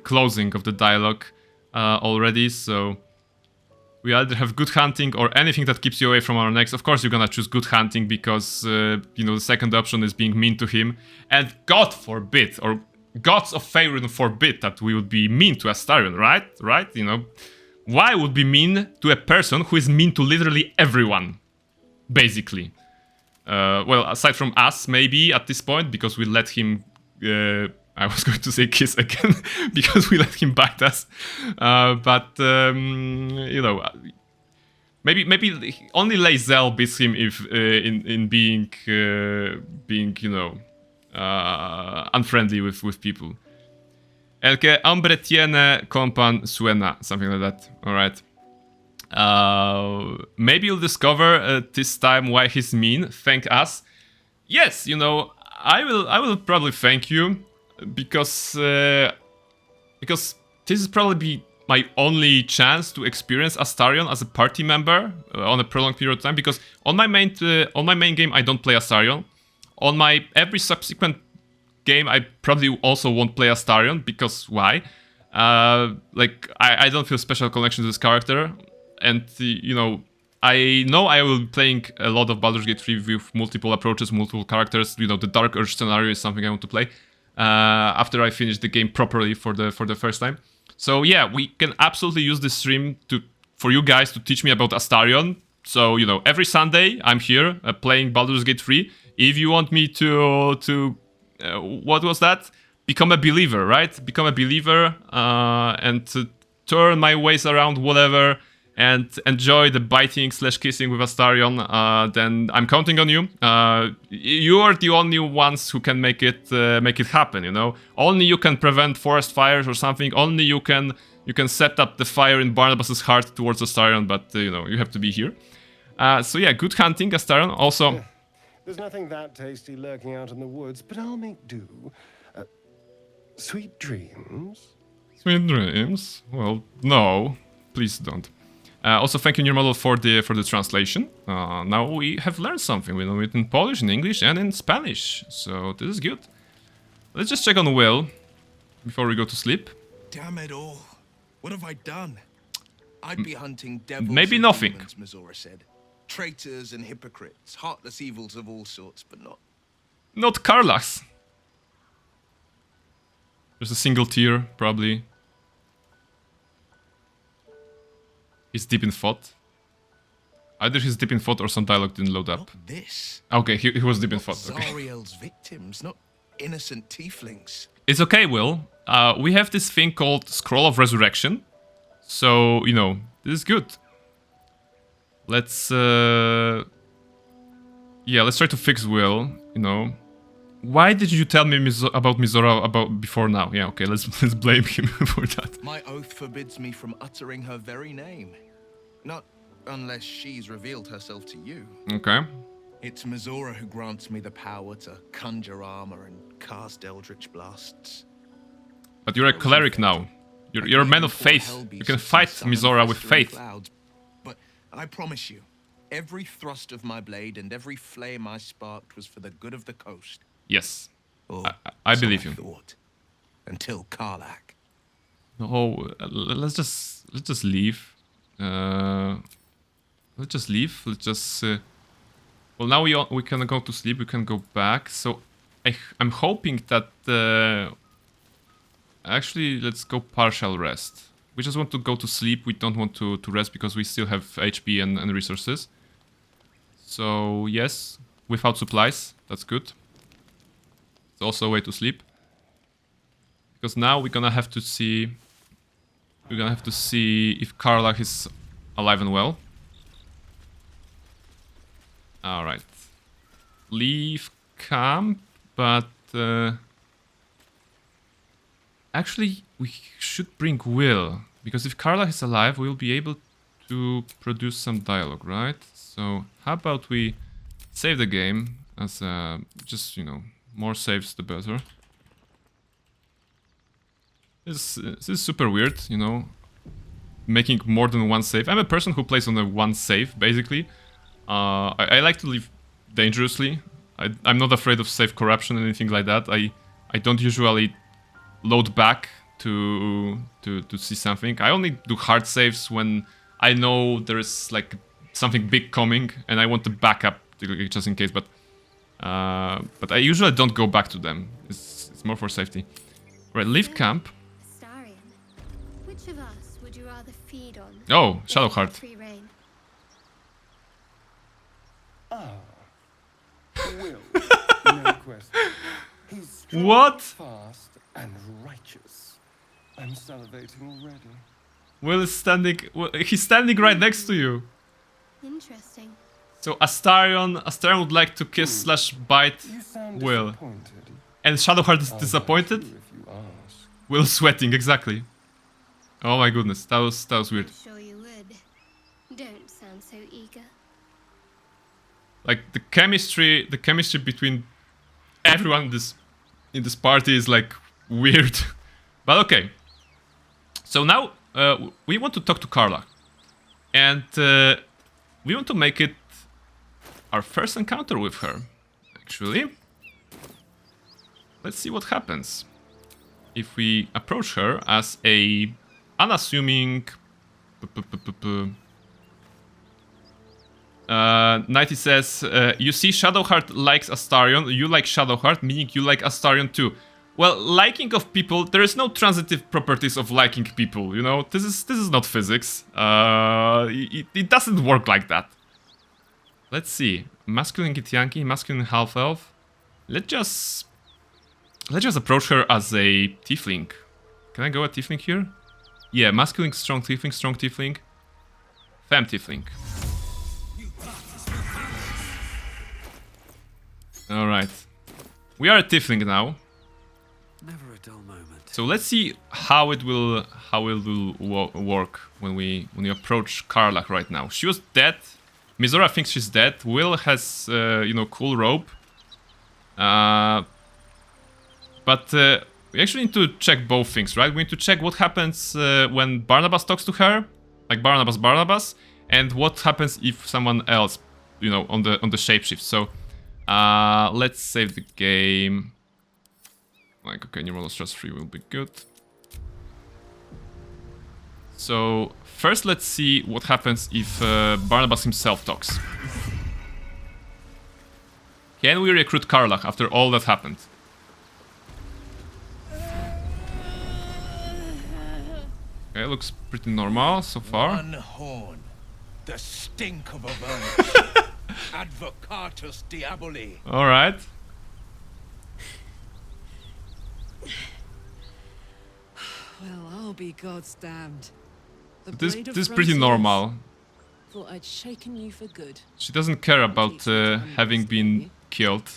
closing of the dialogue already, so we either have good hunting or anything that keeps you away from our necks. Of course, you're gonna choose good hunting because, you know, the second option is being mean to him. And God forbid, or gods of Faerun forbid that we would be mean to Astarion, right? Right? You know, why would be mean to a person who is mean to literally everyone? Basically. Well, aside from us, maybe, at this point, because we let him... I was going to say kiss again, because we let him bite us. But, you know... Maybe only Lae'zel beats him if in being, you know, unfriendly with people. El que hombre tiene compan suena, something like that. Alright. Maybe you'll discover this time why he's mean. Thank us. Yes, you know, I will probably thank you because this is probably my only chance to experience Astarion as a party member on a prolonged period of time. Because on my main game I don't play Astarion. On my every subsequent game I probably also won't play Astarion, because why? Like I don't feel special connection to this character. And, you know I will be playing a lot of Baldur's Gate 3 with multiple approaches, multiple characters. You know, the Dark Urge scenario is something I want to play after I finish the game properly for the first time. So yeah, we can absolutely use this stream for you guys to teach me about Astarion. So, you know, every Sunday I'm here playing Baldur's Gate 3. If you want me to what was that? Become a believer, right? Become a believer and to turn my ways around, whatever, and enjoy the biting / kissing with Astarion, then I'm counting on you. You are the only ones who can make it happen, you know? Only you can prevent forest fires or something. Only you can set up the fire in Barnabas's heart towards Astarion, but, you know, you have to be here. So yeah, good hunting, Astarion. Also... There's nothing that tasty lurking out in the woods, but I'll make do. Sweet dreams? Sweet dreams? Well, no. Please don't. Also, thank you, new model, for the translation. Now we have learned something. We know it in Polish, in English, and in Spanish. So this is good. Let's just check on Will before we go to sleep. Damn it all! What have I done? I'd be hunting devils. Maybe nothing. Demons, Mizora said. Traitors and hypocrites, heartless evils of all sorts, but not Karlachs. There's a single tear, probably. He's deep in thought. Either he's deep in thought or some dialogue didn't load up. Not this. Okay, he was deep in thought. Okay. Zariel's victims, not innocent tieflings. It's okay, Will. We have this thing called Scroll of Resurrection. So, you know, this is good. Let's let's try to fix Will, you know. Why did you tell me about Mizora before now? Yeah, okay, let's blame him for that. My oath forbids me from uttering her very name. Not unless she's revealed herself to you. Okay. It's Mizora who grants me the power to conjure armor and cast eldritch blasts. But you're a cleric now. You're a man of faith. You can fight Mizora with faith. Clouds. But I promise you, every thrust of my blade and every flame I sparked was for the good of the coast. Yes, I believe you. Until Karlach. No, let's just leave. Let's just leave. Let's just. Well, now we can go to sleep. We can go back. So I'm hoping that. Actually, let's go partial rest. We just want to go to sleep. We don't want to rest because we still have HP and resources. So yes, without supplies. That's good. It's also a way to sleep. Because now we're gonna have to see... We're gonna have to see if Karlach is alive and well. Alright. Leave camp, but... Actually, we should bring Will. Because if Karlach is alive, we'll be able to produce some dialogue, right? So how about we save the game as just, you know, more saves the better. This is super weird, you know, making more than one save. I'm a person who plays on a one save, basically. I like to live dangerously. I'm not afraid of save corruption or anything like that. I don't usually load back to see something. I only do hard saves when I know there is like something big coming and I want to back up just in case. But I usually don't go back to them. It's more for safety. Right, leave camp. Astarion, which of us would you rather feed on? Oh, Shadowheart. Free reign. Will, no question. He's strong, What? fast, and righteous. I'm salivating already. Will is standing. He's standing right next to you. Interesting. So Astarion would like to kiss slash bite You sound Will, disappointed. and Shadowheart is I'll disappointed. bite you if you ask. Will sweating exactly. Oh my goodness, that was weird. I'm sure you would. Don't sound so eager. Like the chemistry between everyone in this party is like weird. But okay. So now we want to talk to Carla, and we want to make it our first encounter with her. Actually, let's see what happens if we approach her as a unassuming. Nighty says, you see Shadowheart likes Astarion, you like Shadowheart, meaning you like Astarion too. Well, liking of people, there is no transitive properties of liking people, you know? This is not physics. It doesn't work like that. Let's see. Masculine Githyanki, masculine half-elf. Let's just approach her as a tiefling. Can I go a tiefling here? Yeah, masculine strong tiefling. Femme tiefling. Alright. We are a tiefling now. Never a dull moment. So let's see how it will work when we approach Karlach right now. She was dead. Mizora thinks she's dead. Will has you know, cool rope. But we actually need to check both things, right? We need to check what happens when Barnabas talks to her, like Barnabas, and what happens if someone else, you know, on the shapeshift. So let's save the game. Like, okay, neural stress free will be good. So first, let's see what happens if Barnabas himself talks. Can we recruit Karlach after all that happened? Okay, looks pretty normal so far. One horn, the stink of Avernus. Advocatus Diaboli. All right. Well, I'll be God's damned. The This blade of is pretty Frontiers. normal. Thought I'd shaken you for good. She doesn't care about having been killed.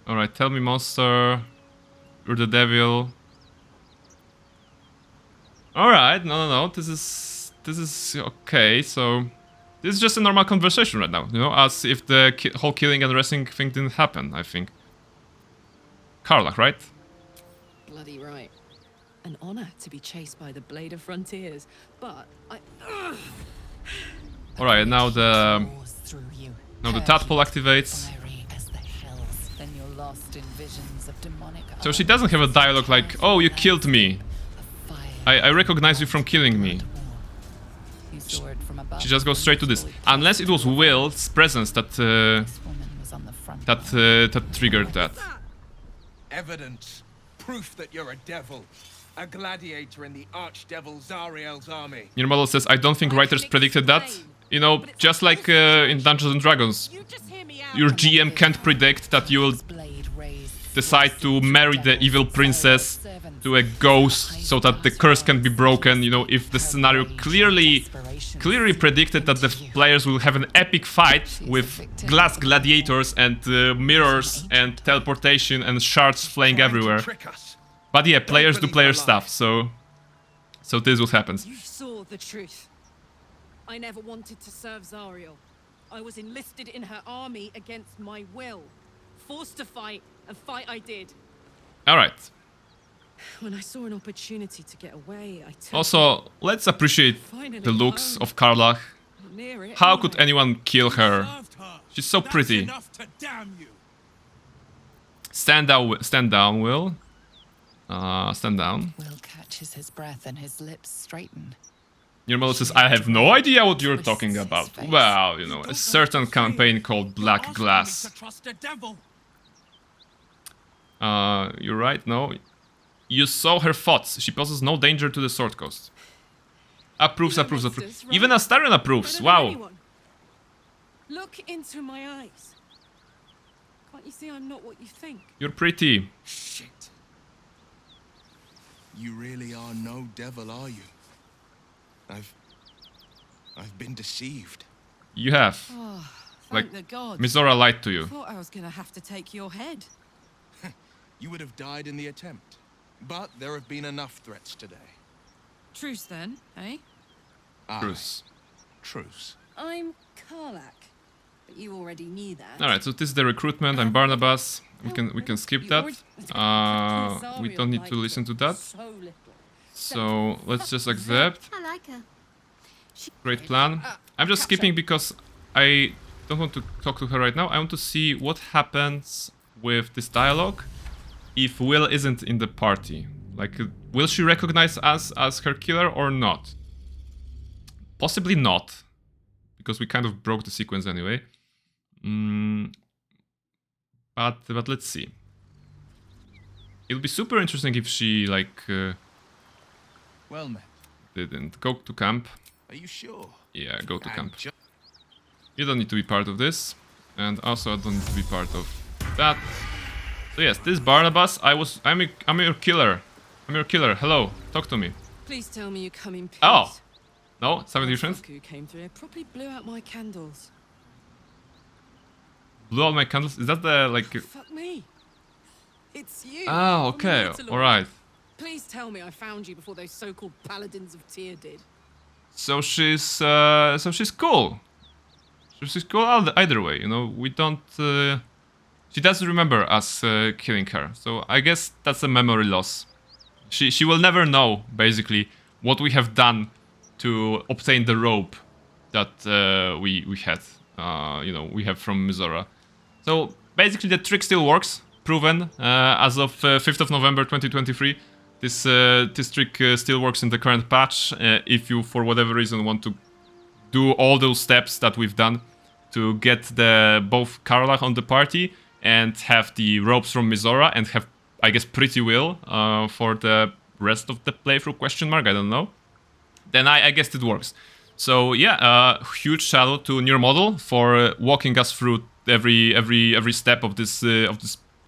All right, tell me, monster. You're the devil. All right, no. This is okay. So this is just a normal conversation right now, you know, as if the whole killing and arresting thing didn't happen. I think. Karlach, right? Bloody right. An honor to be chased by the blade of Frontiers, but I. All right, now the tadpole activates. Then you're lost in visions of demonic. So she doesn't have a dialogue like, "Oh, you killed me. I recognize you from killing me." She just goes straight to this. Unless it was Will's presence that triggered that. Evidence, proof that you're a devil, a gladiator in the archdevil Zariel's army. Your model says, "I don't think writers predicted that." You know, just like in Dungeons and Dragons, your GM can't predict that you will decide to marry the evil princess to a ghost so that the curse can be broken. You know, if the scenario clearly predicted that the players will have an epic fight with glass gladiators and mirrors and teleportation and shards flying everywhere. But yeah, players do player stuff, so So this is what happens. You saw the truth. I never wanted to serve Zariel. I was enlisted in her army against my will. Forced to fight, and fight I did. Alright. When I saw an opportunity to get away, I took Also, let's appreciate the looks of Karlach. How could anyone kill her? She's so pretty. Stand down, Will. Stand down. Will catches his breath and his lips straighten. Your mother says, I have no idea what you're talking about. Well, you know, a certain campaign called Black Glass. You're right, no. You saw her thoughts. She poses no danger to the Sword Coast. Approves. Even Astarion approves. Wow. Look into my eyes. Can't you see I'm not what you think? You're pretty. Shit. You really are no devil, are you? I've been deceived. You have. Oh, like, thank the gods. Mizora lied to you. I thought I was gonna have to take your head. You would have died in the attempt. But there have been enough threats today. Truce then, eh? Truce. Truce. I'm Karlach, but you already knew that. Alright, so this is the recruitment. I'm Barnabas. We can skip that. We don't need to listen to that. So let's just accept. I like her. Great plan. I'm just skipping because I don't want to talk to her right now. I want to see what happens with this dialogue if Will isn't in the party. Like, will she recognize us as her killer or not? Possibly not, because we kind of broke the sequence anyway. But let's see. It'll be super interesting if she, like, well met. Didn't go to camp. Are you sure? Yeah, go to camp. You don't need to be part of this, and also I don't need to be part of that. So yes, this Barnabas, I'm your killer. I'm your killer. Hello, talk to me. Please tell me you come in peace. Oh, no, something different. Who came through here probably blew out my candles. Blew out my candles. Is that the like? Fuck me. It's you. Oh, okay, all right. Please tell me I found you before those so-called paladins of Tyr did. So she's cool. She's cool either way. You know, we don't. She doesn't remember us killing her, so I guess that's a memory loss. She will never know basically what we have done to obtain the rope that we had. You know, we have from Mizora. So basically the trick still works. Proven as of 5th of November 2023. This trick still works in the current patch. If you, for whatever reason, want to do all those steps that we've done to get both Karlach on the party and have the ropes from Mizora and have, I guess, Pretty Will for the rest of the playthrough, question mark, I don't know. Then I guess it works. So yeah, huge shout out to Near Model for walking us through every step of this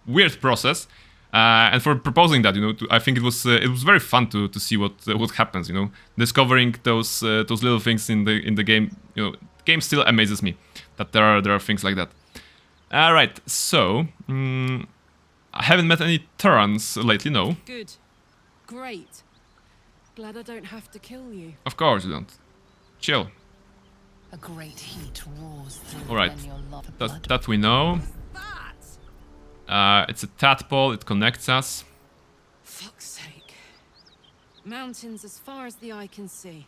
weird process. And for proposing that, you know, I think it was very fun to see what happens, you know, discovering those little things in the game. You know, the game still amazes me that there are things like that. All right, so I haven't met any Terrans lately, no. Good, great. Glad I don't have to kill you. Of course you don't. Chill. A great heat roars through. All right, that we know. It's a tadpole, it connects us. Fuck's sake. Mountains as far as the eye can see.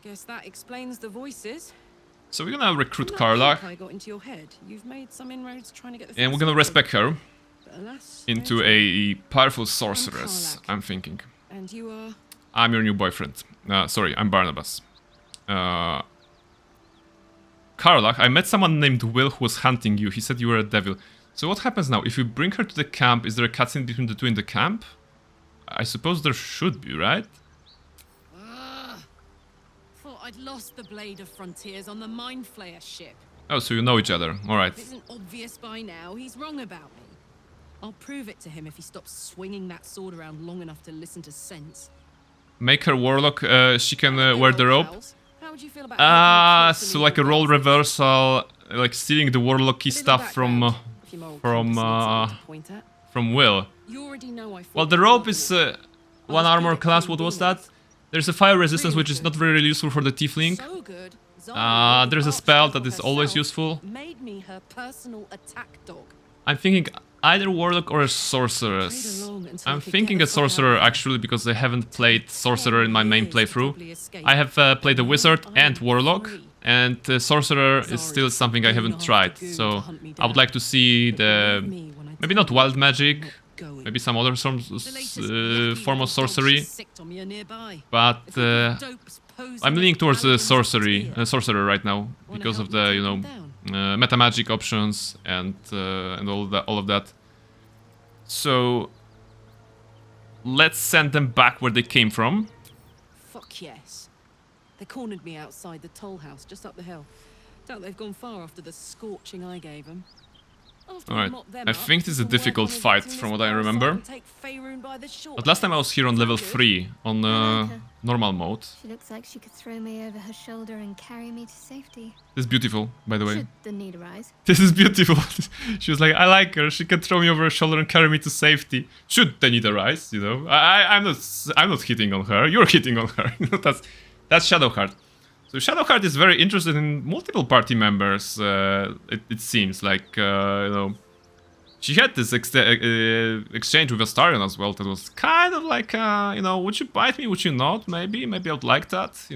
Guess that explains the voices. So we're gonna recruit Karlach. I got into your head. You've made some inroads trying to get the and we're gonna respec her into a powerful sorceress, I'm thinking. And you are? I'm your new boyfriend. Sorry, I'm Barnabas. Karlach, I met someone named Will who was hunting you. He said you were a devil. So what happens now? If we bring her to the camp, is there a cutscene between the two in the camp? I suppose there should be, right? Thought I'd lost the Blade of Frontiers on the Mind Flayer ship. Oh, so you know each other. Alright. If it isn't obvious by now, he's wrong about me. I'll prove it to him if he stops swinging that sword around long enough to listen to sense. Make her warlock, she can wear the rope. How would you feel about so like a role reversal, like stealing the warlocky stuff from Will. You already know I well, the rope is one armor class. What was that? There's a fire resistance, which is not very useful for the tiefling. So good. There's a spell that is always useful. Made me her personal attack dog. I'm thinking either warlock or a sorceress. I'm thinking a sorcerer actually, because I haven't played sorcerer in my main playthrough. I have played a wizard and warlock, and sorcerer is still something I haven't tried. So I would like to see the maybe not wild magic, maybe some other form of sorcery. But I'm leaning towards the sorcerer right now because of the meta magic options and all of that. So let's send them back where they came from. Fuck yes. They cornered me outside the toll house just up the hill. Doubt they've gone far after the scorching I gave them. Alright, I think this is a difficult fight from what I remember. But last time I was here on level 3, on normal mode. She looks like she could throw me over her shoulder and carry me to safety. This is beautiful, by the way. Should the need arise. This is beautiful. She was like, I like her, she can throw me over her shoulder and carry me to safety. Should the need arise, you know. I'm not hitting on her, you're hitting on her. That's Shadowheart. So Shadowheart is very interested in multiple party members, it seems like, she had this exchange with Astarion as well that was kind of like, would you bite me, would you not, maybe I would like that,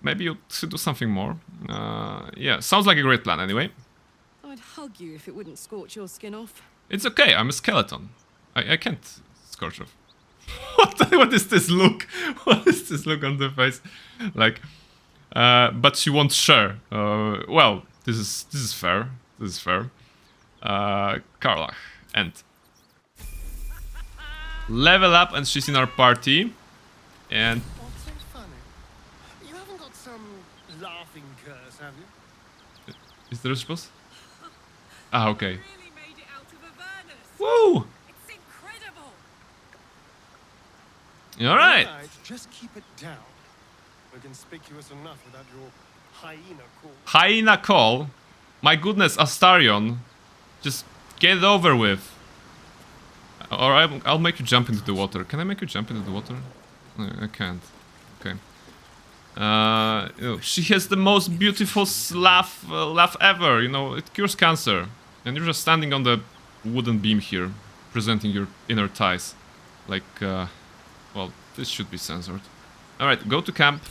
maybe you should do something more. Yeah, sounds like a great plan anyway. I'd hug you if it wouldn't scorch your skin off. It's okay, I'm a skeleton. I can't scorch off. What is this look? What is this look on the face? Like... but she won't share. Well, this is fair. This is fair. Karlach, and level up, and she's in our party. And What's so funny? You haven't got some laughing curse, have you? Is there a response? Ah, okay. Woo! It's incredible. All right. Just keep it down. We're conspicuous enough without your hyena call. Hyena call? My goodness, Astarion. Just get it over with. Or I'll make you jump into the water. Can I make you jump into the water? No, I can't. Okay. She has the most beautiful laugh ever. It cures cancer. And you're just standing on the wooden beam here, presenting your inner thighs. Like, well, this should be censored. Alright, go to camp.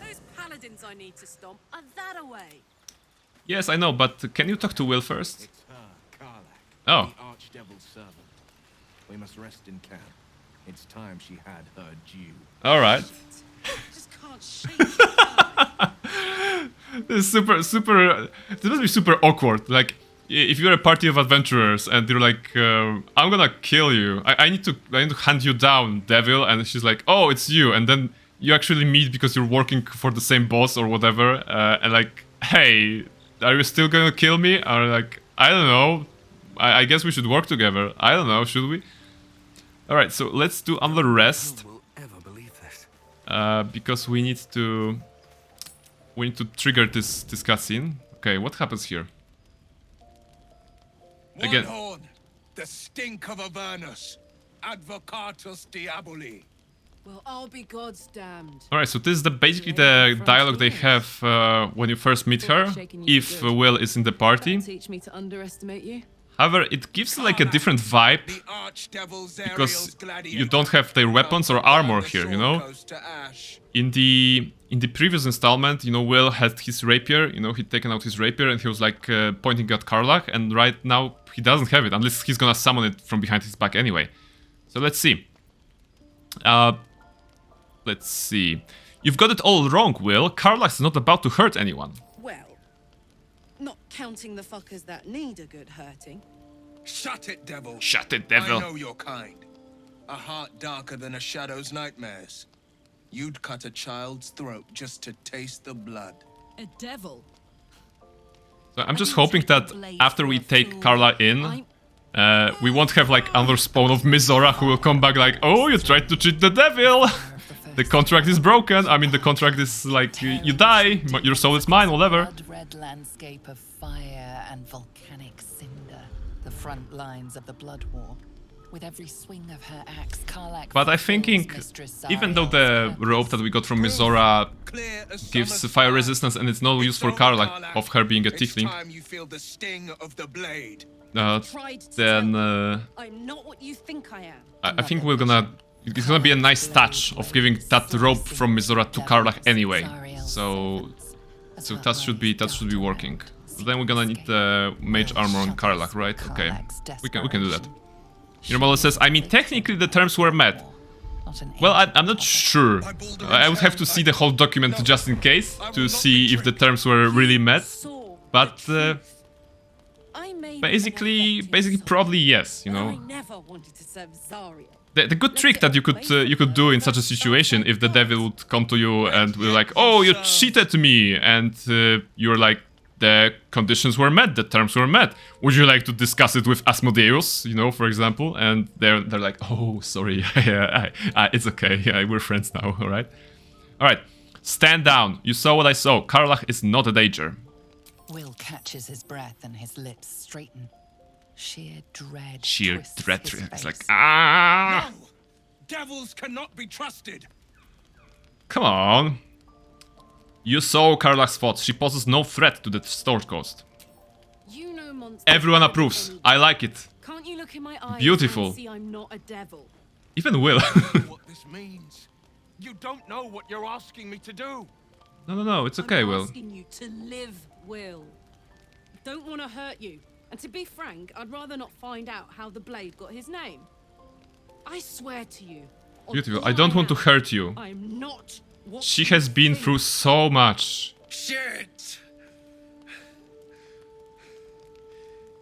Those paladins I need to stomp are that away. Yes, I know, but can you talk to Will first? It's her, Karlach, oh. the Archdevil's servant. We must rest in camp. It's time she had her due. Alright. Just can't shake This is super... This must be super awkward. Like, if you're a party of adventurers and you're like, I'm gonna kill you. I need to hunt you down, devil. And she's like, oh, it's you. And then you actually meet because you're working for the same boss or whatever. And like, hey, are you still gonna kill me? Or like, I don't know. I guess we should work together. I don't know, should we? Alright, so let's do under rest. Because we need to trigger this cutscene. Okay, what happens here? Again. Horn, the stink of Avernus. Advocatus diaboli. Well, I'll be God's damned. Alright, so this is basically the dialogue they have when you first meet her, if Will is in the party. Teach me to underestimate you. However, it gives like a different vibe, because you don't have their weapons or armor here, In the previous installment, Will had his rapier, he'd taken out his rapier and he was like pointing at Karlach, and right now he doesn't have it, unless he's gonna summon it from behind his back anyway. So let's see. Let's see. You've got it all wrong, Will. Karlach's not about to hurt anyone. Well, not counting the fuckers that need a good hurting. Shut it, devil. Shut it, devil. I know your kind. A heart darker than a shadow's nightmares. You'd cut a child's throat just to taste the blood. A devil? So I'm just hoping that after we take Carla in, we won't have like another spawn of Mizora who will come back like, oh, you tried to cheat the devil! The contract is broken. I mean, the contract is like, you die, your soul is mine, whatever. Blood-red landscape of fire and volcanic cinder, the front lines of the Blood War. With every swing of her axe, Karlach But I'm thinking, even though the rope that we got from Mizora gives fire resistance and it's no use for Karlach of her being a tiefling, then I'm not what you think I am. I think it's gonna be a nice touch of giving that rope from Mizora to Karlach anyway. So that should be working. Then we're gonna need the mage armor on Karlach, right? Okay, we can do that. Nirmala says, I mean, technically the terms were met. Well, I'm not sure. I would have to see the whole document just in case to see if the terms were really met. But basically, probably yes. You know. I never wanted to serve Zariel. The good trick that you could do in such a situation, if the devil would come to you and be like, "Oh, you cheated me," and you're like, "The conditions were met, the terms were met. Would you like to discuss it with Asmodeus?" You know, for example, and they're like, "Oh, sorry, it's okay. Yeah, we're friends now. All right. Stand down. You saw what I saw. Karlach is not a danger." Will catches his breath and his lips straighten. Sheer dread. It's like, ah! No! Devils cannot be trusted! Come on. You saw Karlach's thoughts. She poses no threat to the Storm Coast. You know monsters. Everyone approves. I like it. Can't you look in my eyes Beautiful. and see I'm not a devil? Even Will. What this means. You don't know what you're asking me to do. No, it's okay, Will. I'm asking you to live, Will. I don't want to hurt you. And to be frank, I'd rather not find out how the blade got his name. I swear to you. Beautiful. I don't want to hurt you. I'm not what She has been through so much. Shit!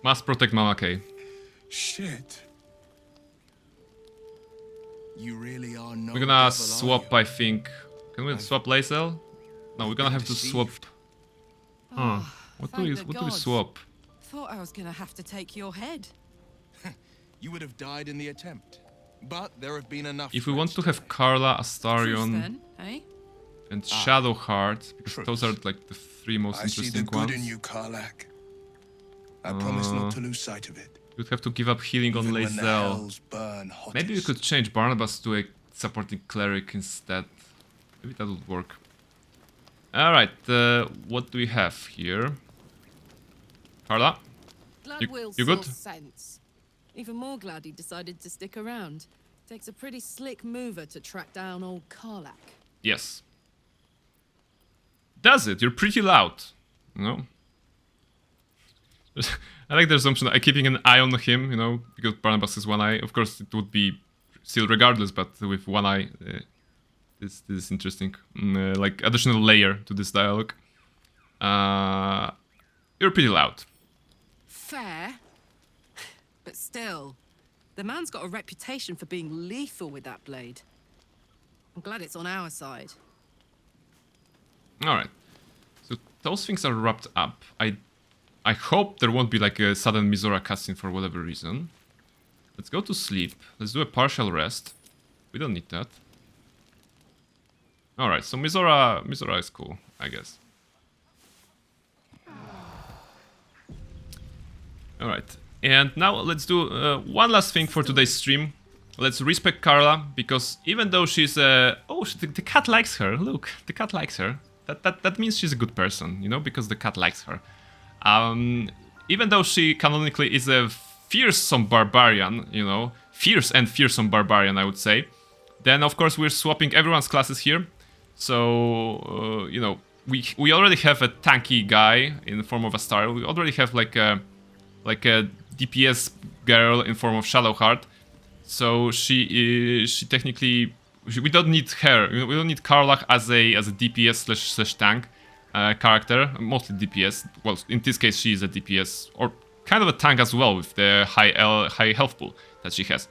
Must protect Mama K. Shit. You really are no We're gonna swap, I think. Can we swap Lae'zel? No, we're gonna have to swap. Huh. What do we swap? Thought I was gonna have to take your head. You would have died in the attempt. But there have been enough. If we want to have Karla, Astarion, Then, eh? and Shadowheart, because those are like the three most interesting I see the good ones. in you, Karlach. I promise not to lose sight of it. You'd have to give up healing on Even when the Lae'zel. hells burn hottest. Maybe we could change Barnabas to a supporting cleric instead. Maybe that would work. Alright, what do we have here? Karla? Glad Will you good? saw sense. Even more glad he decided to stick around. Takes a pretty slick mover to track down old Karlach. Yes. Does it? You're pretty loud. You know? I like the assumption that I'm keeping an eye on him, you know, because Barnabas is one eye. Of course, it would be still regardless, but with one eye, this is interesting. Like, additional layer to this dialogue. You're pretty loud. Fair. But still, the man's got a reputation for being lethal with that blade. I'm glad it's on our side. Alright. So those things are wrapped up. I hope there won't be like a sudden Mizora cutscene for whatever reason. Let's go to sleep. Let's do a partial rest. We don't need that. Alright, so Mizora is cool, I guess. Alright, and now let's do one last thing for today's stream. Let's respect Karla, because even though she's oh, the cat likes her. Look, the cat likes her. That means she's a good person, you know, because the cat likes her. Even though she canonically is a fearsome barbarian, you know, fierce and fearsome barbarian, I would say, then of course we're swapping everyone's classes here. So, you know, we already have a tanky guy in the form of a star. We already have like a DPS girl in form of Shadowheart. So she technically, we don't need her. We don't need Karlach as a DPS slash tank character, mostly DPS. Well, in this case, she is a DPS or kind of a tank as well with the high health pool that she has.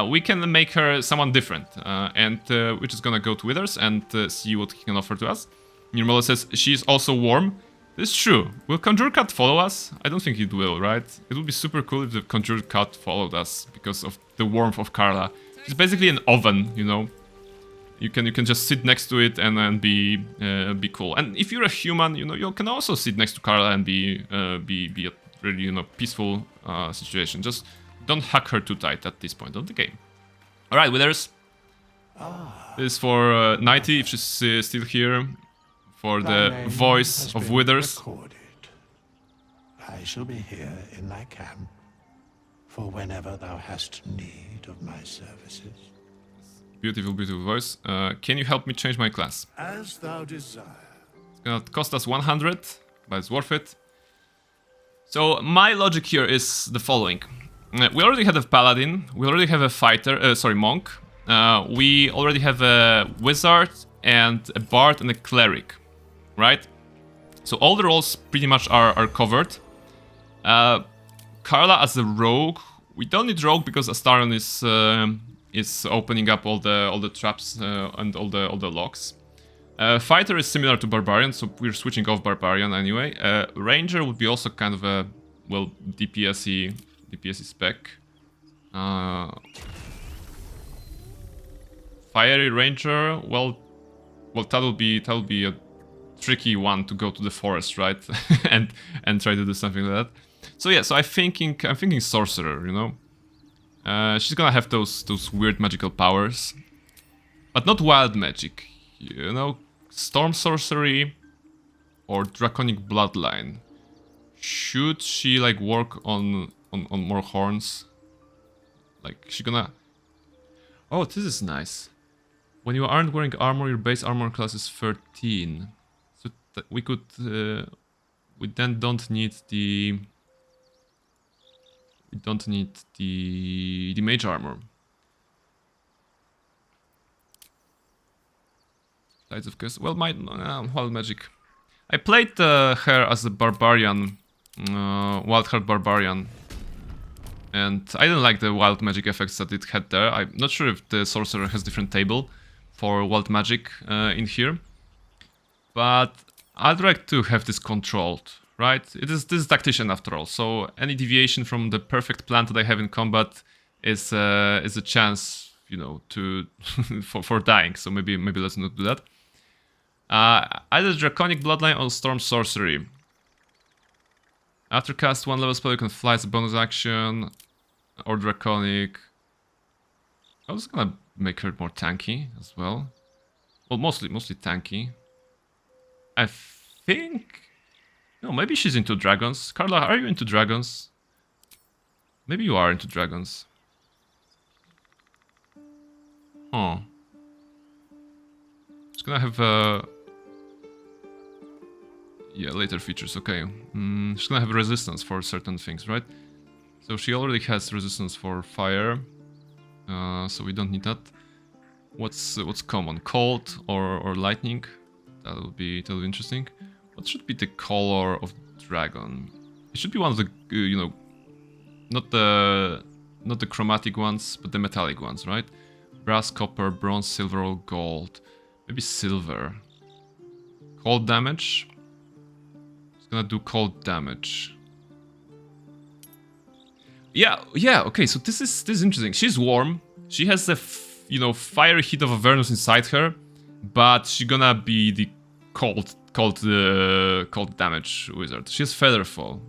We can make her someone different, and we're just gonna go to Withers and see what he can offer to us. Nirmala says she's also warm. It's true. Will Conjure Cat follow us? I don't think it will, right? It would be super cool if the Conjure Cat followed us because of the warmth of Karla. It's basically an oven, you know. You can just sit next to it and then be cool. And if you're a human, you know, you can also sit next to Karla and be a really, you know, peaceful situation. Just don't hack her too tight at this point of the game. Alright, Withers. This is for Nighty, if she's still here. For the voice of Withers. I shall be here in thy camp for whenever thou hast need of my services. Beautiful, beautiful voice. Can you help me change my class? As thou desire. It's gonna cost us 100, but it's worth it. So my logic here is the following. We already have a paladin, we already have a fighter, monk. We already have a wizard and a bard and a cleric, right? So all the roles pretty much are covered. Carla as a rogue, we don't need rogue because Astarion is opening up all the traps and all the locks. Fighter is similar to barbarian, so we're switching off barbarian anyway. Ranger would be also kind of a DPS-y spec. Fiery ranger, well that'll be a tricky one to go to the forest, right? and try to do something like that. So yeah, so I'm thinking sorcerer, you know. She's gonna have those weird magical powers, but not wild magic, you know. Storm sorcery or draconic bloodline. Should she like work on more horns? Like she gonna... Oh, this is nice. When you aren't wearing armor, your base armor class is 13. So we could... we then don't need the... We don't need the mage armor. Lights of Curse. Well, wild magic. I played her as a barbarian, wild-heart barbarian, and I didn't like the wild magic effects that it had there. I'm not sure if the sorcerer has different table for wild magic in here, but I'd like to have this controlled, right? This is Tactician after all, so any deviation from the perfect plan that I have in combat is a chance, you know, to for dying. So maybe let's not do that. Either Draconic Bloodline or Storm Sorcery. After cast 1 level spell, you can fly as a bonus action. Or Draconic. I was gonna make her more tanky as well. Well, mostly tanky. I think... No, maybe she's into dragons. Carla, are you into dragons? Maybe you are into dragons. Oh. It's gonna have yeah, later features, okay. She's gonna have resistance for certain things, right? So she already has resistance for fire. So we don't need that. What's common? Cold or lightning? That'll be interesting. What should be the color of dragon? It should be one of the you know, not the chromatic ones, but the metallic ones, right? Brass, copper, bronze, silver, or gold. Maybe silver. Cold damage. It's gonna do cold damage. Yeah, okay, so this is interesting. She's warm. She has the fiery heat of Avernus inside her, but she's gonna be the cold damage wizard. She has Featherfall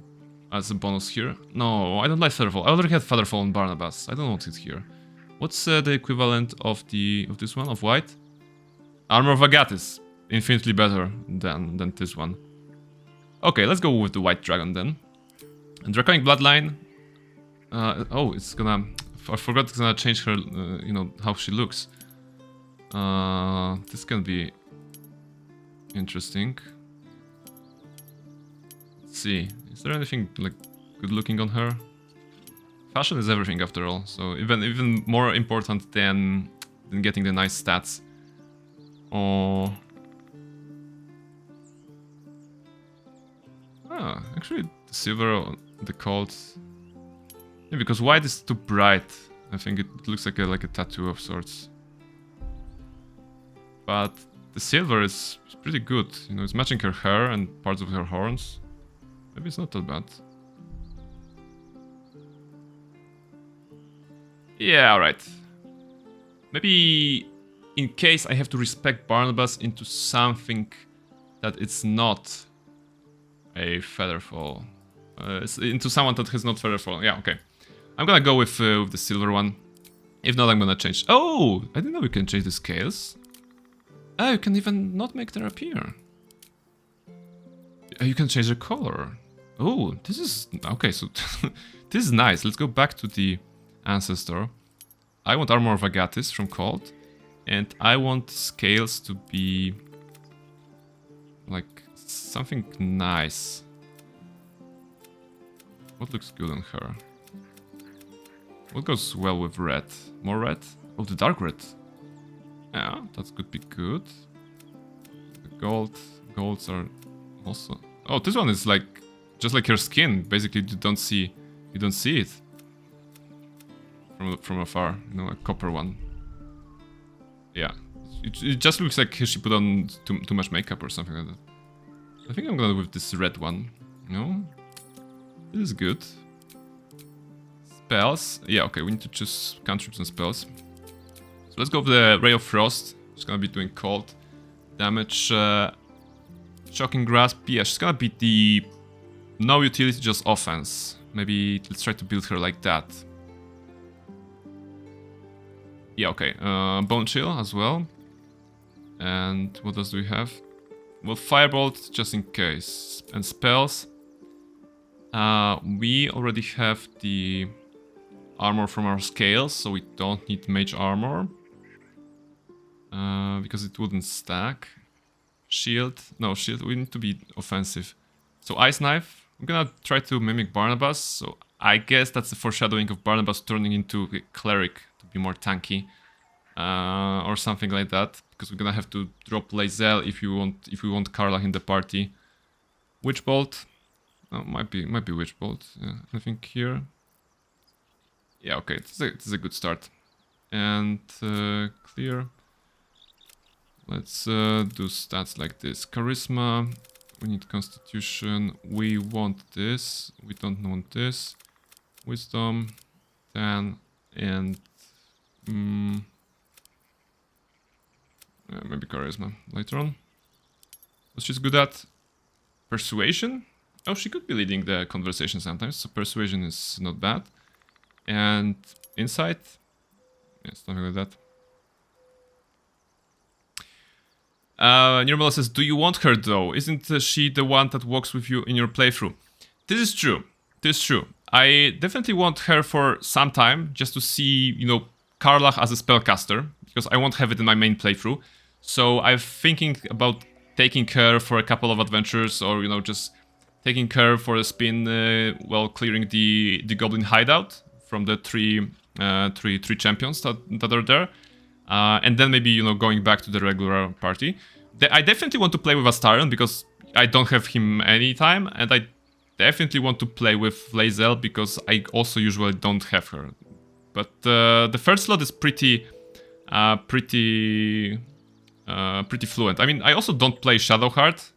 as a bonus here. No, I don't like Featherfall. I already had Featherfall on Barnabas. I don't want it here. What's the equivalent of this one, of white? Armor of Agathis. Infinitely better than this one. Okay, let's go with the white dragon then. And Draconic Bloodline. Oh, it's gonna... I forgot it's gonna change her, you know, how she looks. This can be interesting. Let's see. Is there anything like good looking on her? Fashion is everything after all, so even more important than getting the nice stats. Oh. Actually, the silver, the cold. Yeah, because white is too bright. I think it looks like a tattoo of sorts. But the silver is pretty good. You know, it's matching her hair and parts of her horns. Maybe it's not that bad. Yeah, alright. Maybe in case I have to respect Barnabas into something that it's not a Featherfall. Into someone that has not Featherfall. Yeah, okay. I'm gonna go with the silver one. If not, I'm gonna change. Oh, I didn't know we can change the scales. Oh, you can even not make them appear. You can change the color. Oh, this is... Okay, so this is nice. Let's go back to the Ancestor. I want Armor of Agathis from Cold. And I want scales to be... like, something nice. What looks good on her? What goes well with red? More red? Oh, the dark red. Yeah, that could be good. The golds are also... Oh, this one is like just like her skin. Basically, you don't see it from afar. You know, a copper one. Yeah, it just looks like she put on too much makeup or something like that. I think I'm gonna go with this red one. No, this is good. Spells. Yeah, okay, we need to choose cantrips and spells. So let's go with the Ray of Frost. It's gonna be doing cold damage. Shocking Grasp. Yeah, she's gonna be the no utility, just offense. Maybe let's try to build her like that. Yeah, okay. Bone Chill as well. And what else do we have? Well, Firebolt just in case. And spells. We already have the armor from our scales, so we don't need mage armor. Because it wouldn't stack. Shield. No, shield. We need to be offensive. So Ice Knife. I'm gonna try to mimic Barnabas. So I guess that's the foreshadowing of Barnabas turning into a cleric to be more tanky. Or something like that. Because we're gonna have to drop Lae'zel if we want Karlach in the party. Witch Bolt. Oh, might be Witch Bolt. Yeah, I think here. Yeah, okay, this is a good start. And clear. Let's do stats like this. Charisma. We need Constitution. We want this. We don't want this. Wisdom. 10. And... maybe Charisma later on. What she's good at? Persuasion? Oh, she could be leading the conversation sometimes, so Persuasion is not bad. And Insight? Yeah, something like that. Nirmala says, do you want her though? Isn't she the one that walks with you in your playthrough? This is true. This is true. I definitely want her for some time, just to see, you know, Karlach as a spellcaster, because I won't have it in my main playthrough. So I'm thinking about taking her for a couple of adventures, or, you know, just taking her for a spin while clearing the goblin hideout from the three champions that are there. And then maybe, you know, going back to the regular party. I definitely want to play with Astarion because I don't have him anytime, and I definitely want to play with Lae'zel because I also usually don't have her. But the first slot is pretty fluent. I mean, I also don't play Shadowheart,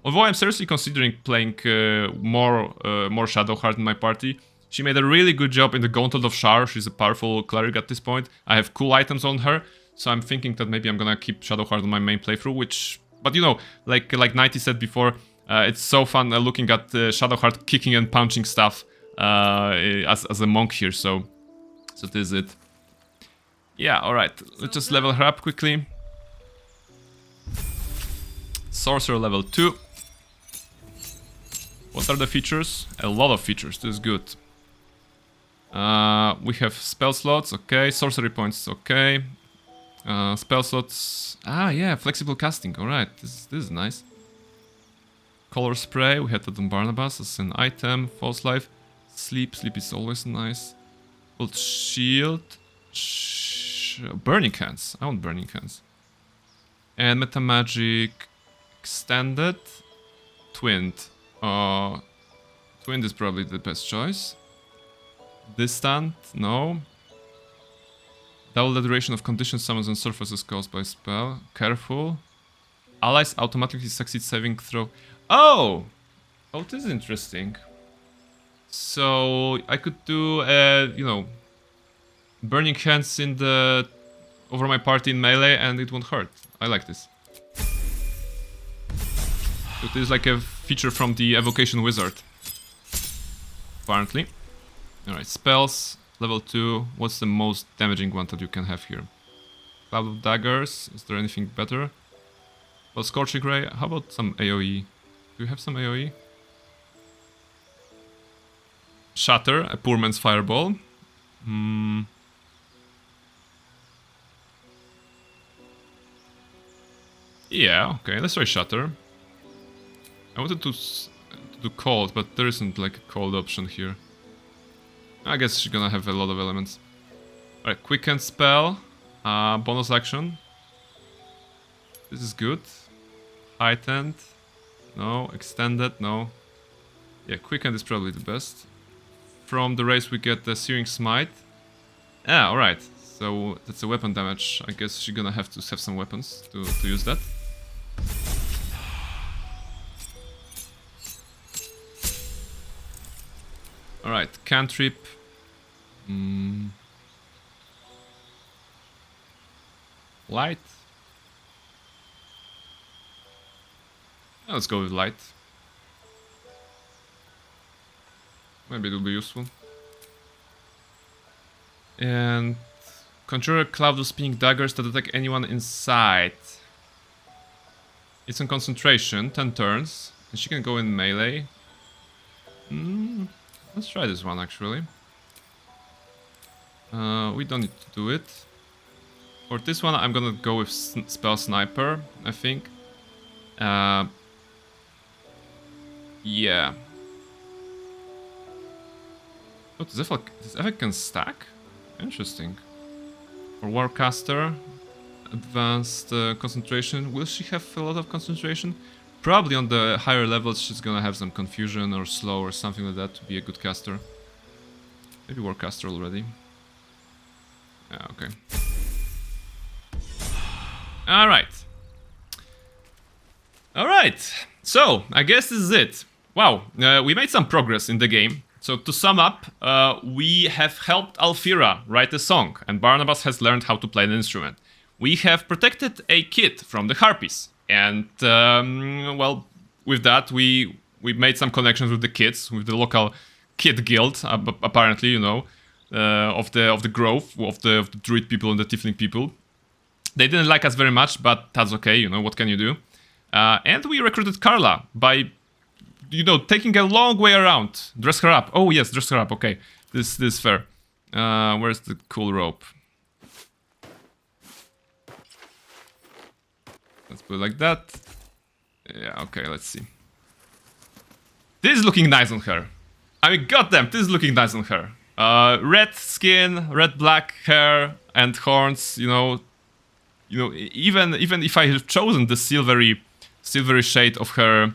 although I'm seriously considering playing more Shadowheart in my party. She made a really good job in the Gauntlet of Shar. She's a powerful cleric at this point. I have cool items on her, so I'm thinking that maybe I'm gonna keep Shadowheart on my main playthrough, but you know, like 90 said before, it's so fun looking at Shadowheart kicking and punching stuff as a monk here, so this is it. Yeah, alright, let's just level her up quickly. Sorcerer level 2. What are the features? A lot of features, this is good. We have spell slots, okay. Sorcery points, okay. Spell slots. Ah, yeah, flexible casting. Alright, this is nice. Color spray. We had that on Barnabas as an item. False life. Sleep. Sleep is always nice. Bolt shield. Burning hands. I want burning hands. And meta magic extended. Twinned. Twinned is probably the best choice. Distant, no. Double the duration of conditions, summons, and surfaces caused by spell. Careful. Allies automatically succeed saving throw. Oh! Oh, this is interesting. So I could do, you know, burning hands in the over my party in melee, and it won't hurt. I like this. So this is like a feature from the Evocation Wizard, apparently. Alright, spells. Level 2. What's the most damaging one that you can have here? Cloud of Daggers. Is there anything better? Well, Scorching Ray. How about some AoE? Do you have some AoE? Shatter. A poor man's fireball. Yeah, okay. Let's try Shatter. I wanted to do cold, but there isn't like a cold option here. I guess she's gonna have a lot of elements. Alright, Quicken spell. Bonus action. This is good. Heightened. No. Extended. No. Yeah, Quicken is probably the best. From the race we get the Searing Smite. Ah, alright. So that's a weapon damage. I guess she's gonna have to have some weapons to use that. Alright, Cantrip. Light. Let's go with light. Maybe it will be useful. And conjure a cloud of spinning daggers that attack anyone inside. It's on concentration, 10 turns, and she can go in melee. Let's try this one actually. We don't need to do it. For this one, I'm gonna go with Spell Sniper, I think. Yeah. Oh, this effect can stack? Interesting. For Warcaster, advanced concentration. Will she have a lot of concentration? Probably on the higher levels she's gonna have some confusion or slow or something like that to be a good caster. Maybe Warcaster already. Yeah, okay. Alright. Alright. So, I guess this is it. Wow, we made some progress in the game. So to sum up, we have helped Alfira write a song, and Barnabas has learned how to play an instrument. We have protected a kid from the Harpies, and well, with that we made some connections with the kids, with the local kid guild, apparently, you know, of the grove, of the druid people and the tiefling people. They didn't like us very much, but that's okay, you know, what can you do? And we recruited Carla by, you know, taking a long way around. Dress her up. Oh yes, dress her up. Okay, this is fair. Where's the cool rope? Let's put it like that. Yeah, okay, let's see. This is looking nice on her. I mean, goddamn, this is looking nice on her. Red skin, red black hair and horns. You know, even if I had chosen the silvery shade of her,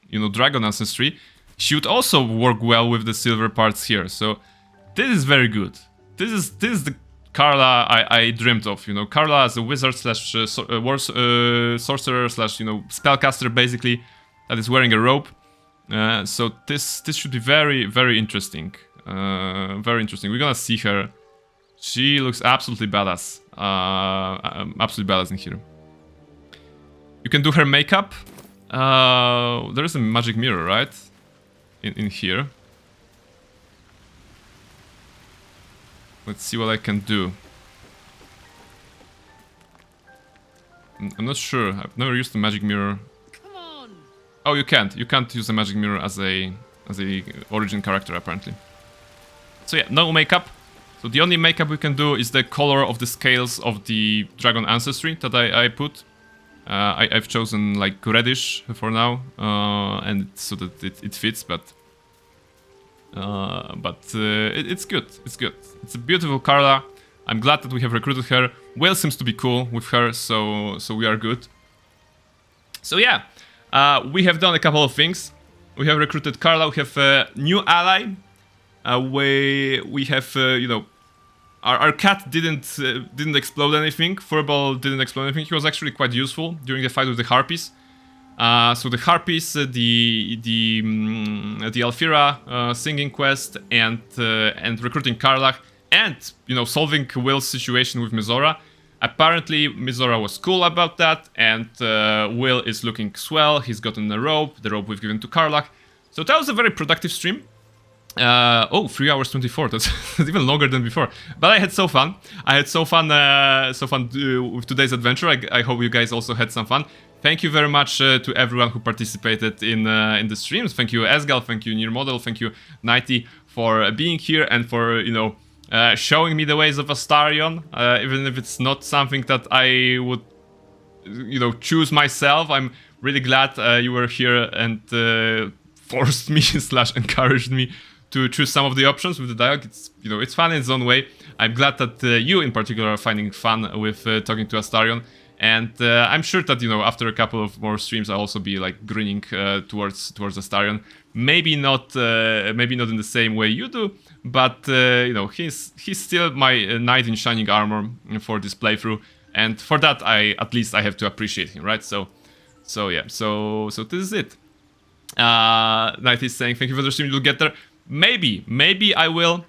you know, dragon ancestry, she would also work well with the silver parts here. So this is very good. This is the Carla I dreamed of. You know, Carla as a wizard slash sorcerer slash, you know, spellcaster basically, that is wearing a robe. So this should be very, very interesting. Very interesting. We're gonna see her. She looks absolutely badass. Absolutely badass in here. You can do her makeup. There is a magic mirror, right? In here. Let's see what I can do. I'm not sure. I've never used the magic mirror. Come on. Oh, you can't. You can't use the magic mirror as a origin character apparently. So yeah, no makeup. So the only makeup we can do is the color of the scales of the dragon ancestry that I put. I've chosen like reddish for now, and so that it fits, but it's good. It's good. It's a beautiful Carla. I'm glad that we have recruited her. Will seems to be cool with her, so we are good. So yeah, we have done a couple of things. We have recruited Carla. We have a new ally. We have you know, our cat didn't explode anything. Furball didn't explode anything. He was actually quite useful during the fight with the Harpies. So the Harpies, the Alfira singing quest, and recruiting Karlach, and, you know, solving Will's situation with Mizora. Apparently Mizora was cool about that, and Will is looking swell. He's gotten a rope, the rope we've given to Karlach. So that was a very productive stream. Oh, 3 hours 24. That's even longer than before. But I had so fun. I had so fun with today's adventure. I hope you guys also had some fun. Thank you very much to everyone who participated in the streams. Thank you, Esgal. Thank you, Near Model. Thank you, Nighty, for being here and for, showing me the ways of Astarion. Even if it's not something that I would, choose myself. I'm really glad you were here and forced me / encouraged me to choose some of the options with the dialogue. It's fun in its own way. I'm glad that you in particular are finding fun with talking to Astarion. And I'm sure that, after a couple of more streams, I'll also be like grinning towards Astarion. Maybe not in the same way you do, but he's still my knight in shining armor for this playthrough, and for that I have to appreciate him, right? So yeah, so this is it. Knight is saying thank you for the stream. You'll get there. Maybe I will.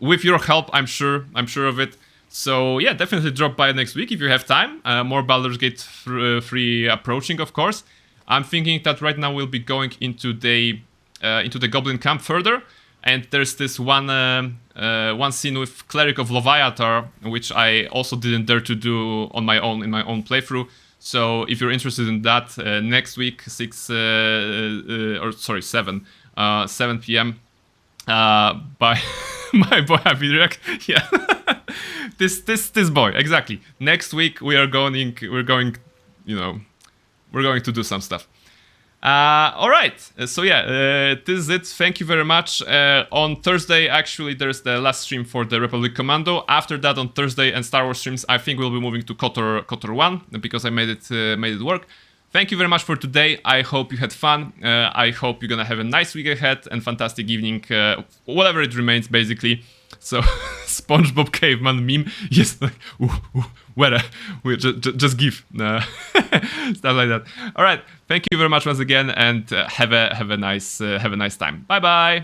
With your help, I'm sure of it. So yeah, definitely drop by next week if you have time. More Baldur's Gate 3 approaching, of course. I'm thinking that right now we'll be going into the Goblin camp further, and there's this one scene with Cleric of Leviatar, which I also didn't dare to do on my own in my own playthrough. So if you're interested in that, next week 7 p.m. By my boy Happy Direct. Yeah. This boy, exactly. Next week we're going to do some stuff. All right. So yeah, this is it. Thank you very much. On Thursday, actually, there's the last stream for the Republic Commando. After that, on Thursday and Star Wars streams, I think we'll be moving to KOTOR 1 because I made it work. Thank you very much for today. I hope you had fun. I hope you're gonna have a nice week ahead and fantastic evening, whatever it remains, basically. So, SpongeBob Caveman meme, yes, like, where, just give, stuff like that. All right, thank you very much once again, and have a nice time. Bye bye.